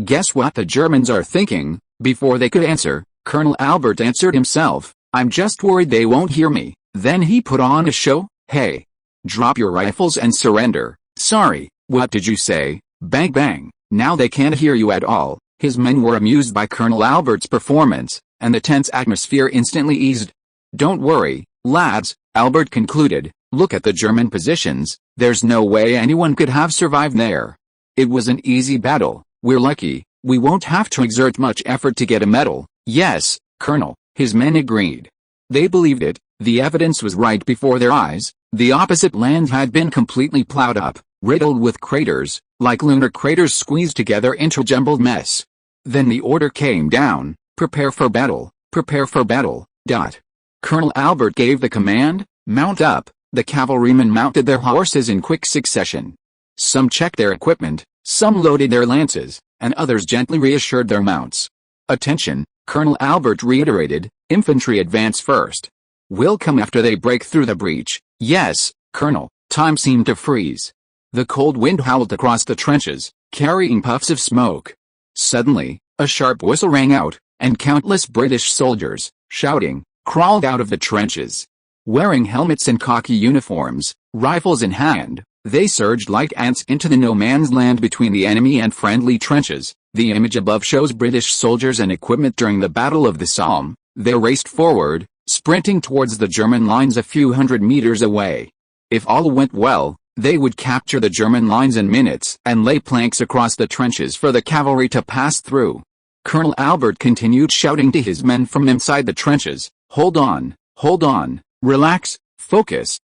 "Guess what the Germans are thinking?" Before they could answer, Colonel Albert answered himself, "I'm just worried they won't hear me." Then he put on a show. "Hey, drop your rifles and surrender." "Sorry, what did you say?" Bang bang, "Now they can't hear you at all." His men were amused by Colonel Albert's performance, and the tense atmosphere instantly eased. "Don't worry, lads," Albert concluded, "look at the German positions, there's no way anyone could have survived there. It was an easy battle, we're lucky, we won't have to exert much effort to get a medal." "Yes, Colonel," his men agreed. They believed it, the evidence was right before their eyes. The opposite land had been completely plowed up, riddled with craters, like lunar craters squeezed together into a jumbled mess. Then the order came down, "Prepare for battle, prepare for battle." Colonel Albert gave the command, "Mount up." The cavalrymen mounted their horses in quick succession. Some checked their equipment, some loaded their lances, and others gently reassured their mounts. "Attention," Colonel Albert reiterated, "infantry advance first. We'll come after they break through the breach." "Yes, Colonel." Time seemed to freeze. The cold wind howled across the trenches, carrying puffs of smoke. Suddenly, a sharp whistle rang out, and countless British soldiers, shouting, crawled out of the trenches. Wearing helmets and khaki uniforms, rifles in hand, they surged like ants into the no-man's land between the enemy and friendly trenches. The image above shows British soldiers and equipment during the Battle of the Somme. They raced forward, sprinting towards the German lines a few hundred meters away. If all went well, they would capture the German lines in minutes and lay planks across the trenches for the cavalry to pass through. Colonel Albert continued shouting to his men from inside the trenches, hold on, relax, focus."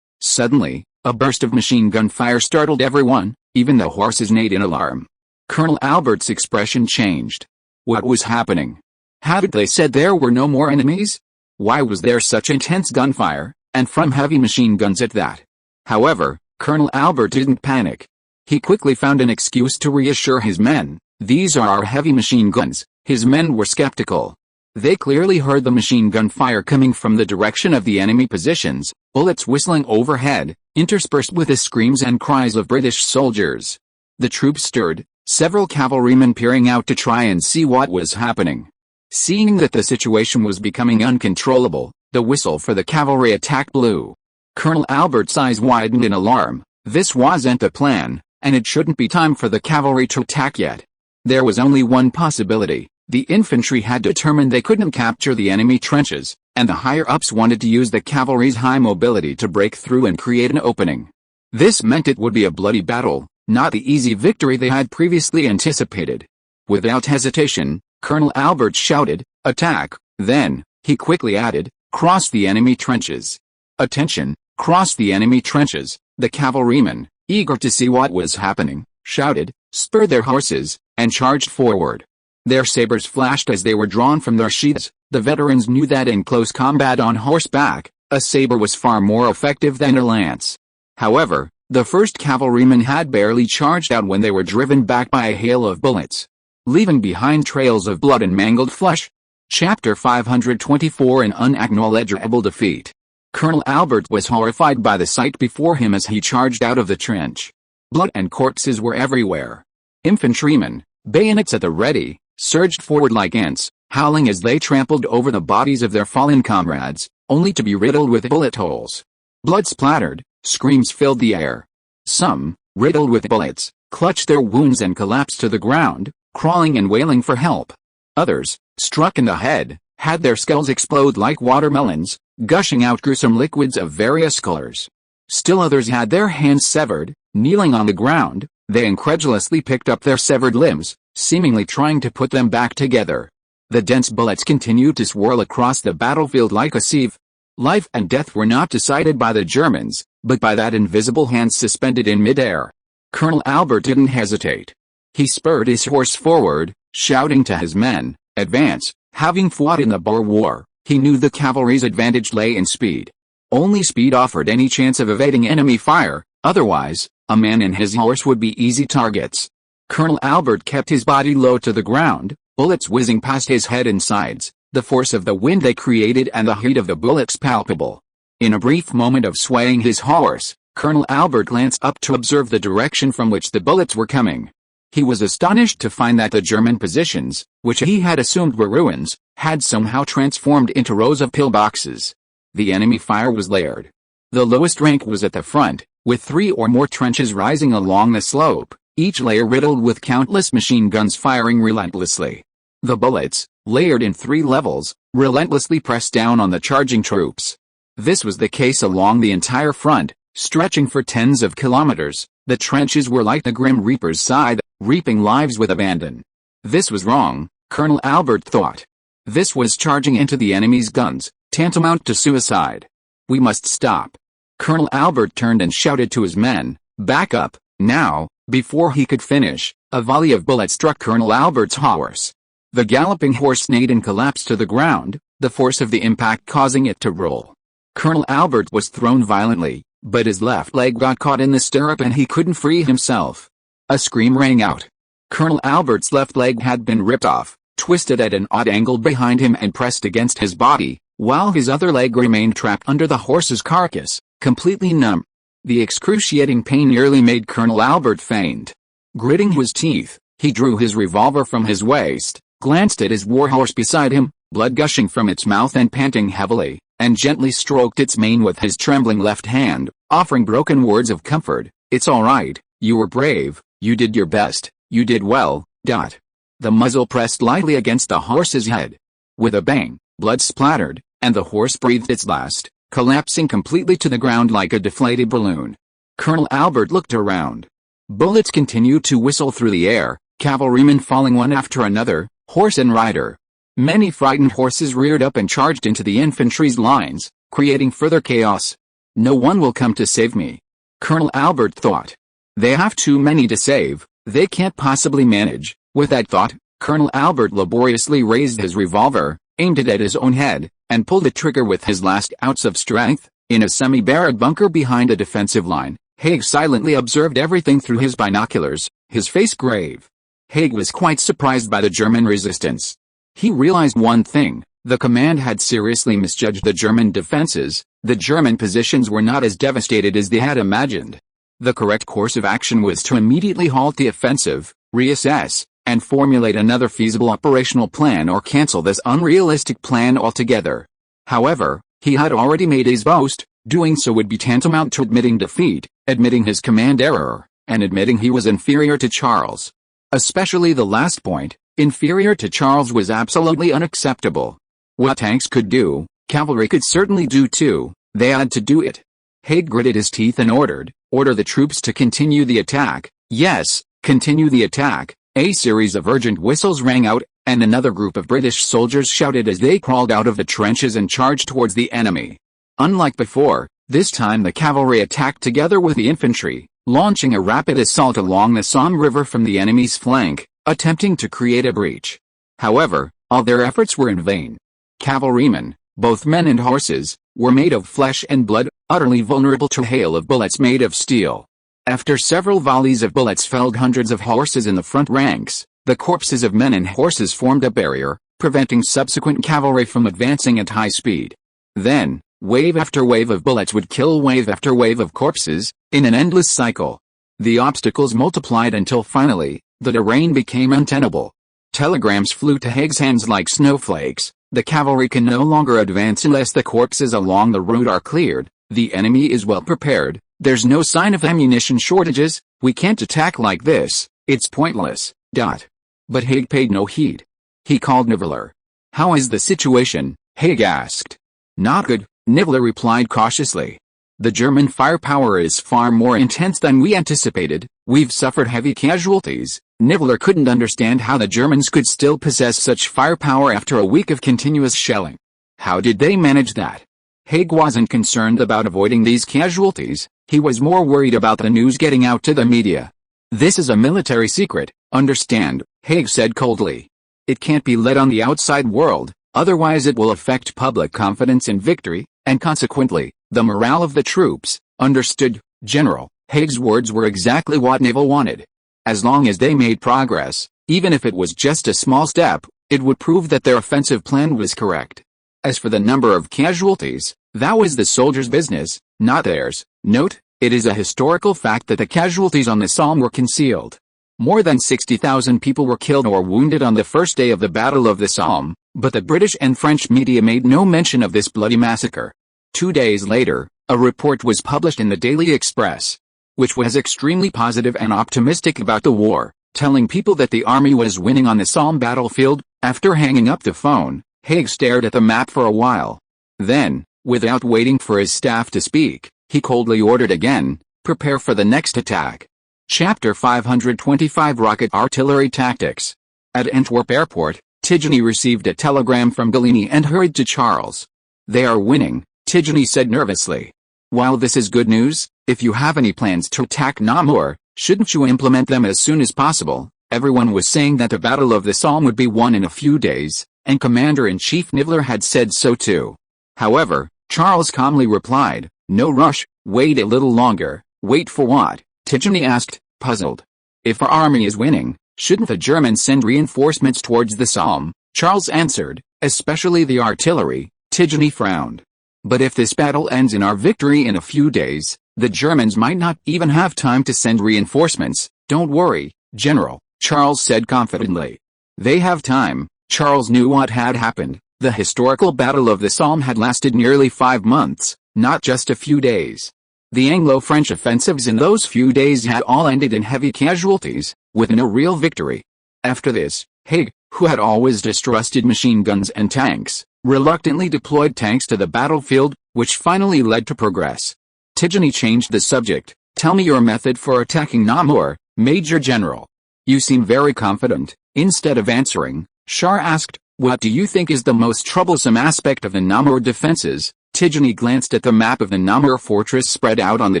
Suddenly, a burst of machine gun fire startled everyone, even the horses neighed in alarm. Colonel Albert's expression changed. What was happening? Hadn't they said there were no more enemies? Why was there such intense gunfire, and from heavy machine guns at that? However, Colonel Albert didn't panic. He quickly found an excuse to reassure his men. "These are our heavy machine guns." His men were skeptical. They clearly heard the machine gun fire coming from the direction of the enemy positions, bullets whistling overhead, interspersed with the screams and cries of British soldiers. The troops stirred, several cavalrymen peering out to try and see what was happening. Seeing that the situation was becoming uncontrollable, the whistle for the cavalry attack blew. Colonel Albert's eyes widened in alarm. This wasn't the plan, and it shouldn't be time for the cavalry to attack yet. There was only one possibility. The infantry had determined they couldn't capture the enemy trenches, and the higher-ups wanted to use the cavalry's high mobility to break through and create an opening. This meant it would be a bloody battle, not the easy victory they had previously anticipated. Without hesitation, Colonel Albert shouted, "Attack!" Then, he quickly added, "Cross the enemy trenches." "Attention, cross the enemy trenches." The cavalrymen, eager to see what was happening, shouted, spurred their horses, and charged forward. Their sabers flashed as they were drawn from their sheaths. The veterans knew that in close combat on horseback, a saber was far more effective than a lance. However, the first cavalrymen had barely charged out when they were driven back by a hail of bullets, leaving behind trails of blood and mangled flesh. Chapter 524 An unacknowledgeable defeat. Colonel Albert was horrified by the sight before him as he charged out of the trench. Blood and corpses were everywhere. Infantrymen, bayonets at the ready, surged forward like ants, howling as they trampled over the bodies of their fallen comrades, only to be riddled with bullet holes. Blood splattered, screams filled the air. Some, riddled with bullets, clutched their wounds and collapsed to the ground, crawling and wailing for help. Others, struck in the head, had their skulls explode like watermelons, gushing out gruesome liquids of various colors. Still others had their hands severed. Kneeling on the ground, they incredulously picked up their severed limbs, seemingly trying to put them back together. The dense bullets continued to swirl across the battlefield like a sieve. Life and death were not decided by the Germans, but by that invisible hand suspended in midair. Colonel Albert didn't hesitate. He spurred his horse forward, shouting to his men, "Advance!" Having fought in the Boer War, he knew the cavalry's advantage lay in speed. Only speed offered any chance of evading enemy fire, otherwise, a man and his horse would be easy targets. Colonel Albert kept his body low to the ground, bullets whizzing past his head and sides, the force of the wind they created and the heat of the bullets palpable. In a brief moment of swaying his horse, Colonel Albert glanced up to observe the direction from which the bullets were coming. He was astonished to find that the German positions, which he had assumed were ruins, had somehow transformed into rows of pillboxes. The enemy fire was layered. The lowest rank was at the front, with 3 or more trenches rising along the slope, each layer riddled with countless machine guns firing relentlessly. The bullets, layered in 3 levels, relentlessly pressed down on the charging troops. This was the case along the entire front, stretching for tens of kilometers. The trenches were like the Grim Reaper's scythe, reaping lives with abandon. This was wrong, Colonel Albert thought. This was charging into the enemy's guns, tantamount to suicide. We must stop. Colonel Albert turned and shouted to his men, "Back up, now!" Before he could finish, a volley of bullets struck Colonel Albert's horse. The galloping horse neighed and collapsed to the ground, the force of the impact causing it to roll. Colonel Albert was thrown violently, but his left leg got caught in the stirrup and he couldn't free himself. A scream rang out. Colonel Albert's left leg had been ripped off, twisted at an odd angle behind him and pressed against his body, while his other leg remained trapped under the horse's carcass, completely numb. The excruciating pain nearly made Colonel Albert faint. Gritting his teeth, he drew his revolver from his waist, glanced at his warhorse beside him, blood gushing from its mouth and panting heavily, and gently stroked its mane with his trembling left hand, offering broken words of comfort. "It's all right, you were brave, you did your best, you did well." The muzzle pressed lightly against the horse's head. With a bang, blood splattered, and the horse breathed its last, collapsing completely to the ground like a deflated balloon. Colonel Albert looked around. Bullets continued to whistle through the air, cavalrymen falling one after another, horse and rider. Many frightened horses reared up and charged into the infantry's lines, creating further chaos. "No one will come to save me," Colonel Albert thought. "They have too many to save, they can't possibly manage." With that thought, Colonel Albert laboriously raised his revolver, aimed it at his own head, and pulled the trigger with his last ounce of strength. In a semi-barrack bunker behind a defensive line, Haig silently observed everything through his binoculars, his face grave. Haig was quite surprised by the German resistance. He realized one thing: the command had seriously misjudged the German defenses. The German positions were not as devastated as they had imagined. The correct course of action was to immediately halt the offensive, reassess, and formulate another feasible operational plan or cancel this unrealistic plan altogether. However, he had already made his boast. Doing so would be tantamount to admitting defeat, admitting his command error, and admitting he was inferior to Charles. Especially the last point, inferior to Charles, was absolutely unacceptable. What tanks could do, cavalry could certainly do too. They had to do it. Haig gritted his teeth and order the troops to continue the attack. Yes, continue the attack. A series of urgent whistles rang out, and another group of British soldiers shouted as they crawled out of the trenches and charged towards the enemy. Unlike before, this time the cavalry attacked together with the infantry, launching a rapid assault along the Somme River from the enemy's flank, attempting to create a breach. However, all their efforts were in vain. Cavalrymen, both men and horses, were made of flesh and blood, utterly vulnerable to a hail of bullets made of steel. After several volleys of bullets felled hundreds of horses in the front ranks, the corpses of men and horses formed a barrier, preventing subsequent cavalry from advancing at high speed. Then, wave after wave of bullets would kill wave after wave of corpses, in an endless cycle. The obstacles multiplied until finally, the terrain became untenable. Telegrams flew to Haig's hands like snowflakes. The cavalry can no longer advance unless the corpses along the route are cleared. The enemy is well prepared. There's no sign of ammunition shortages. We can't attack like this. It's pointless. But Haig paid no heed. He called Niveler. How is the situation? Haig asked. Not good, Niveler replied cautiously. The German firepower is far more intense than we anticipated. We've suffered heavy casualties. Niveler couldn't understand how the Germans could still possess such firepower after a week of continuous shelling. How did they manage that? Haig wasn't concerned about avoiding these casualties. He was more worried about the news getting out to the media. This is a military secret, understand, Haig said coldly. It can't be let on the outside world, otherwise it will affect public confidence in victory, and consequently, the morale of the troops. Understood, General. Haig's words were exactly what Nivel wanted. As long as they made progress, even if it was just a small step, it would prove that their offensive plan was correct. As for the number of casualties, that was the soldiers' business, not theirs. Note, it is a historical fact that the casualties on the Somme were concealed. More than 60,000 people were killed or wounded on the first day of the Battle of the Somme, but the British and French media made no mention of this bloody massacre. 2 days later, a report was published in the Daily Express, which was extremely positive and optimistic about the war, telling people that the army was winning on the Somme battlefield. After hanging up the phone, Haig stared at the map for a while. Then, without waiting for his staff to speak, he coldly ordered again, prepare for the next attack. Chapter 525 Rocket Artillery Tactics. At Antwerp Airport, Tigny received a telegram from Gallieni and hurried to Charles. They are winning, Tigny said nervously. While this is good news, if you have any plans to attack Namur, shouldn't you implement them as soon as possible? Everyone was saying that the Battle of the Somme would be won in a few days, and Commander-in-Chief Niveler had said so too. However, Charles calmly replied, no rush, wait a little longer. Wait for what? Tigny asked, puzzled. If our army is winning, shouldn't the Germans send reinforcements towards the Somme? Charles answered, especially the artillery. Tigny frowned. But if this battle ends in our victory in a few days, the Germans might not even have time to send reinforcements. Don't worry, General, Charles said confidently. They have time. Charles knew what had happened. The historical Battle of the Somme had lasted nearly 5 months, not just a few days. The Anglo-French offensives in those few days had all ended in heavy casualties, with no real victory. After this, Haig, who had always distrusted machine guns and tanks, reluctantly deployed tanks to the battlefield, which finally led to progress. Tigny changed the subject. Tell me your method for attacking Namur, Major General. You seem very confident. Instead of answering, Char asked, what do you think is the most troublesome aspect of the Namur defenses? Tigny glanced at the map of the Namur fortress spread out on the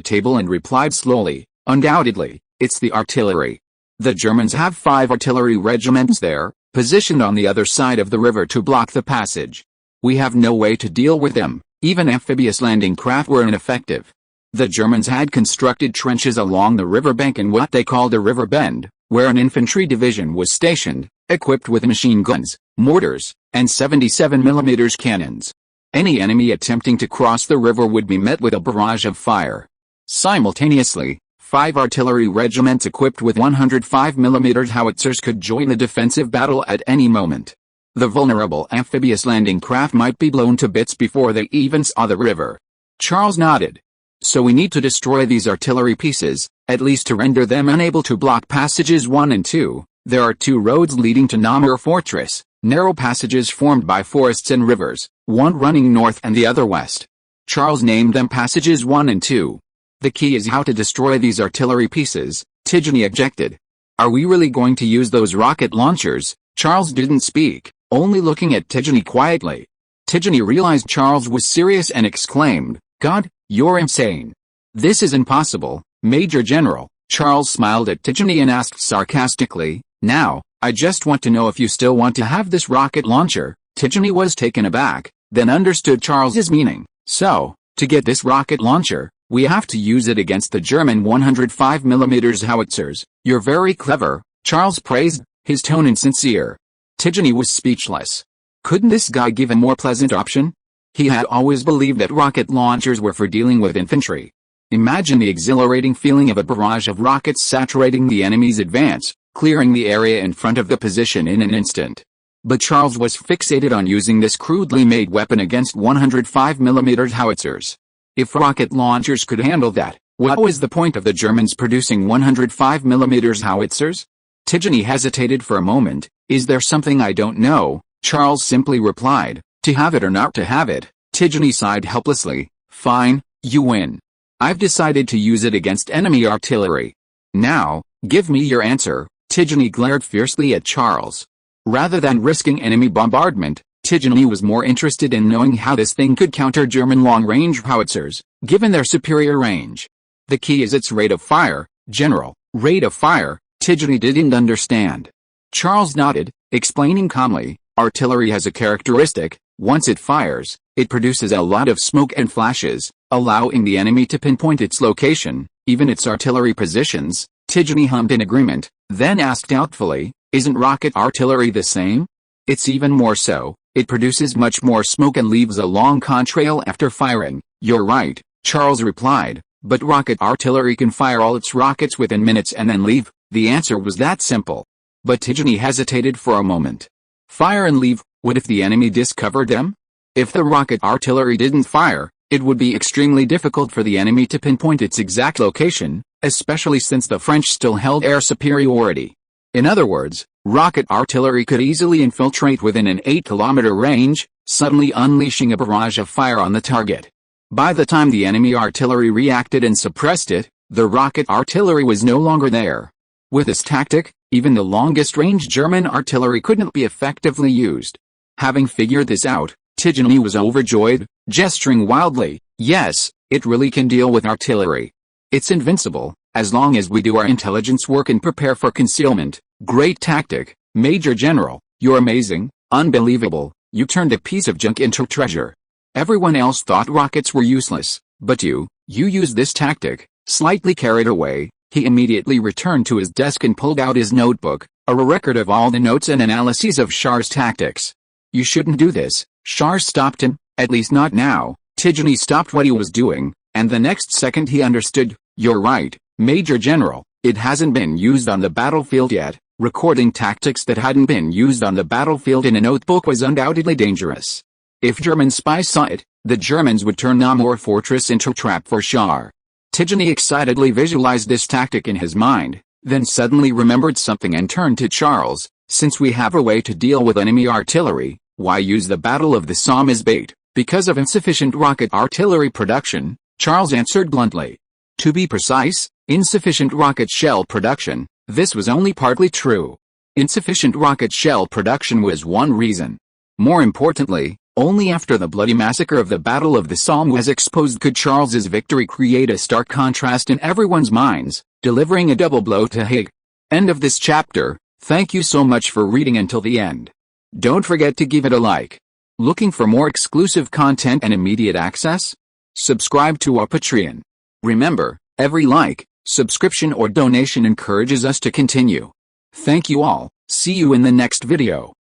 table and replied slowly, undoubtedly, it's the artillery. The Germans have 5 artillery regiments there, positioned on the other side of the river to block the passage. We have no way to deal with them. Even amphibious landing craft were ineffective. The Germans had constructed trenches along the riverbank in what they called a river bend, where an infantry division was stationed, equipped with machine guns, mortars, and 77mm cannons. Any enemy attempting to cross the river would be met with a barrage of fire. Simultaneously, 5 artillery regiments equipped with 105mm howitzers could join the defensive battle at any moment. The vulnerable amphibious landing craft might be blown to bits before they even saw the river. Charles nodded. So we need to destroy these artillery pieces, at least to render them unable to block passages 1 and 2. There are 2 roads leading to Namur Fortress, narrow passages formed by forests and rivers, one running north and the other west. Charles named them passages 1 and 2. The key is how to destroy these artillery pieces, Tigny objected. Are we really going to use those rocket launchers? Charles didn't speak, only looking at Tigny quietly. Tigny realized Charles was serious and exclaimed, God, you're insane. This is impossible, Major General. Charles smiled at Tigny and asked sarcastically, now, I just want to know if you still want to have this rocket launcher. Tigny was taken aback, then understood Charles's meaning. So, to get this rocket launcher, we have to use it against the German 105mm howitzers. You're very clever, Charles praised, his tone insincere. Tigny was speechless. Couldn't this guy give a more pleasant option? He had always believed that rocket launchers were for dealing with infantry. Imagine the exhilarating feeling of a barrage of rockets saturating the enemy's advance. clearing the area in front of the position in an instant. But Charles was fixated on using this crudely made weapon against 105mm howitzers. If rocket launchers could handle that, what was the point of the Germans producing 105mm howitzers? Tigany hesitated for a moment. Is there something I don't know? Charles simply replied, to have it or not to have it. Tigany sighed helplessly. Fine, you win. I've decided to use it against enemy artillery. Now, give me your answer. Tigany glared fiercely at Charles. Rather than risking enemy bombardment, Tigany was more interested in knowing how this thing could counter German long-range howitzers, given their superior range. The key is its rate of fire, General. Rate of fire. Tigany didn't understand. Charles nodded, explaining calmly, artillery has a characteristic: once it fires, it produces a lot of smoke and flashes, allowing the enemy to pinpoint its location, even its artillery positions. Tigany hummed in agreement, then asked doubtfully, isn't rocket artillery the same? It's even more so. It produces much more smoke and leaves a long contrail after firing. You're right, Charles replied, but rocket artillery can fire all its rockets within minutes and then leave. The answer was that simple. But Tigany hesitated for a moment. Fire and leave, what if the enemy discovered them? If the rocket artillery didn't fire, it would be extremely difficult for the enemy to pinpoint its exact location, especially since the French still held air superiority. In other words, rocket artillery could easily infiltrate within an 8-kilometer range, suddenly unleashing a barrage of fire on the target. By the time the enemy artillery reacted and suppressed it, the rocket artillery was no longer there. With this tactic, even the longest-range German artillery couldn't be effectively used. Having figured this out, Tigany was overjoyed, gesturing wildly. Yes, it really can deal with artillery. It's invincible, as long as we do our intelligence work and prepare for concealment. Great tactic, Major General. You're amazing, unbelievable. You turned a piece of junk into treasure. Everyone else thought rockets were useless, but you used this tactic. Slightly carried away, he immediately returned to his desk and pulled out his notebook, a record of all the notes and analyses of Char's tactics. You shouldn't do this. Char stopped him, at least not now. Tigany stopped what he was doing, and the next second he understood. You're right, Major General, it hasn't been used on the battlefield yet. Recording tactics that hadn't been used on the battlefield in a notebook was undoubtedly dangerous. If German spies saw it, the Germans would turn Namur Fortress into a trap for Char. Tigany excitedly visualized this tactic in his mind, then suddenly remembered something and turned to Charles. Since we have a way to deal with enemy artillery, why use the Battle of the Somme as bait? Because of insufficient rocket artillery production, Charles answered bluntly. To be precise, insufficient rocket shell production. This was only partly true. Insufficient rocket shell production was one reason. More importantly, only after the bloody massacre of the Battle of the Somme was exposed could Charles's victory create a stark contrast in everyone's minds, delivering a double blow to Haig. End of this chapter. Thank you so much for reading until the end. Don't forget to give it a like. Looking for more exclusive content and immediate access? Subscribe to our Patreon. Remember, every like, subscription or donation encourages us to continue. Thank you all. See you in the next video.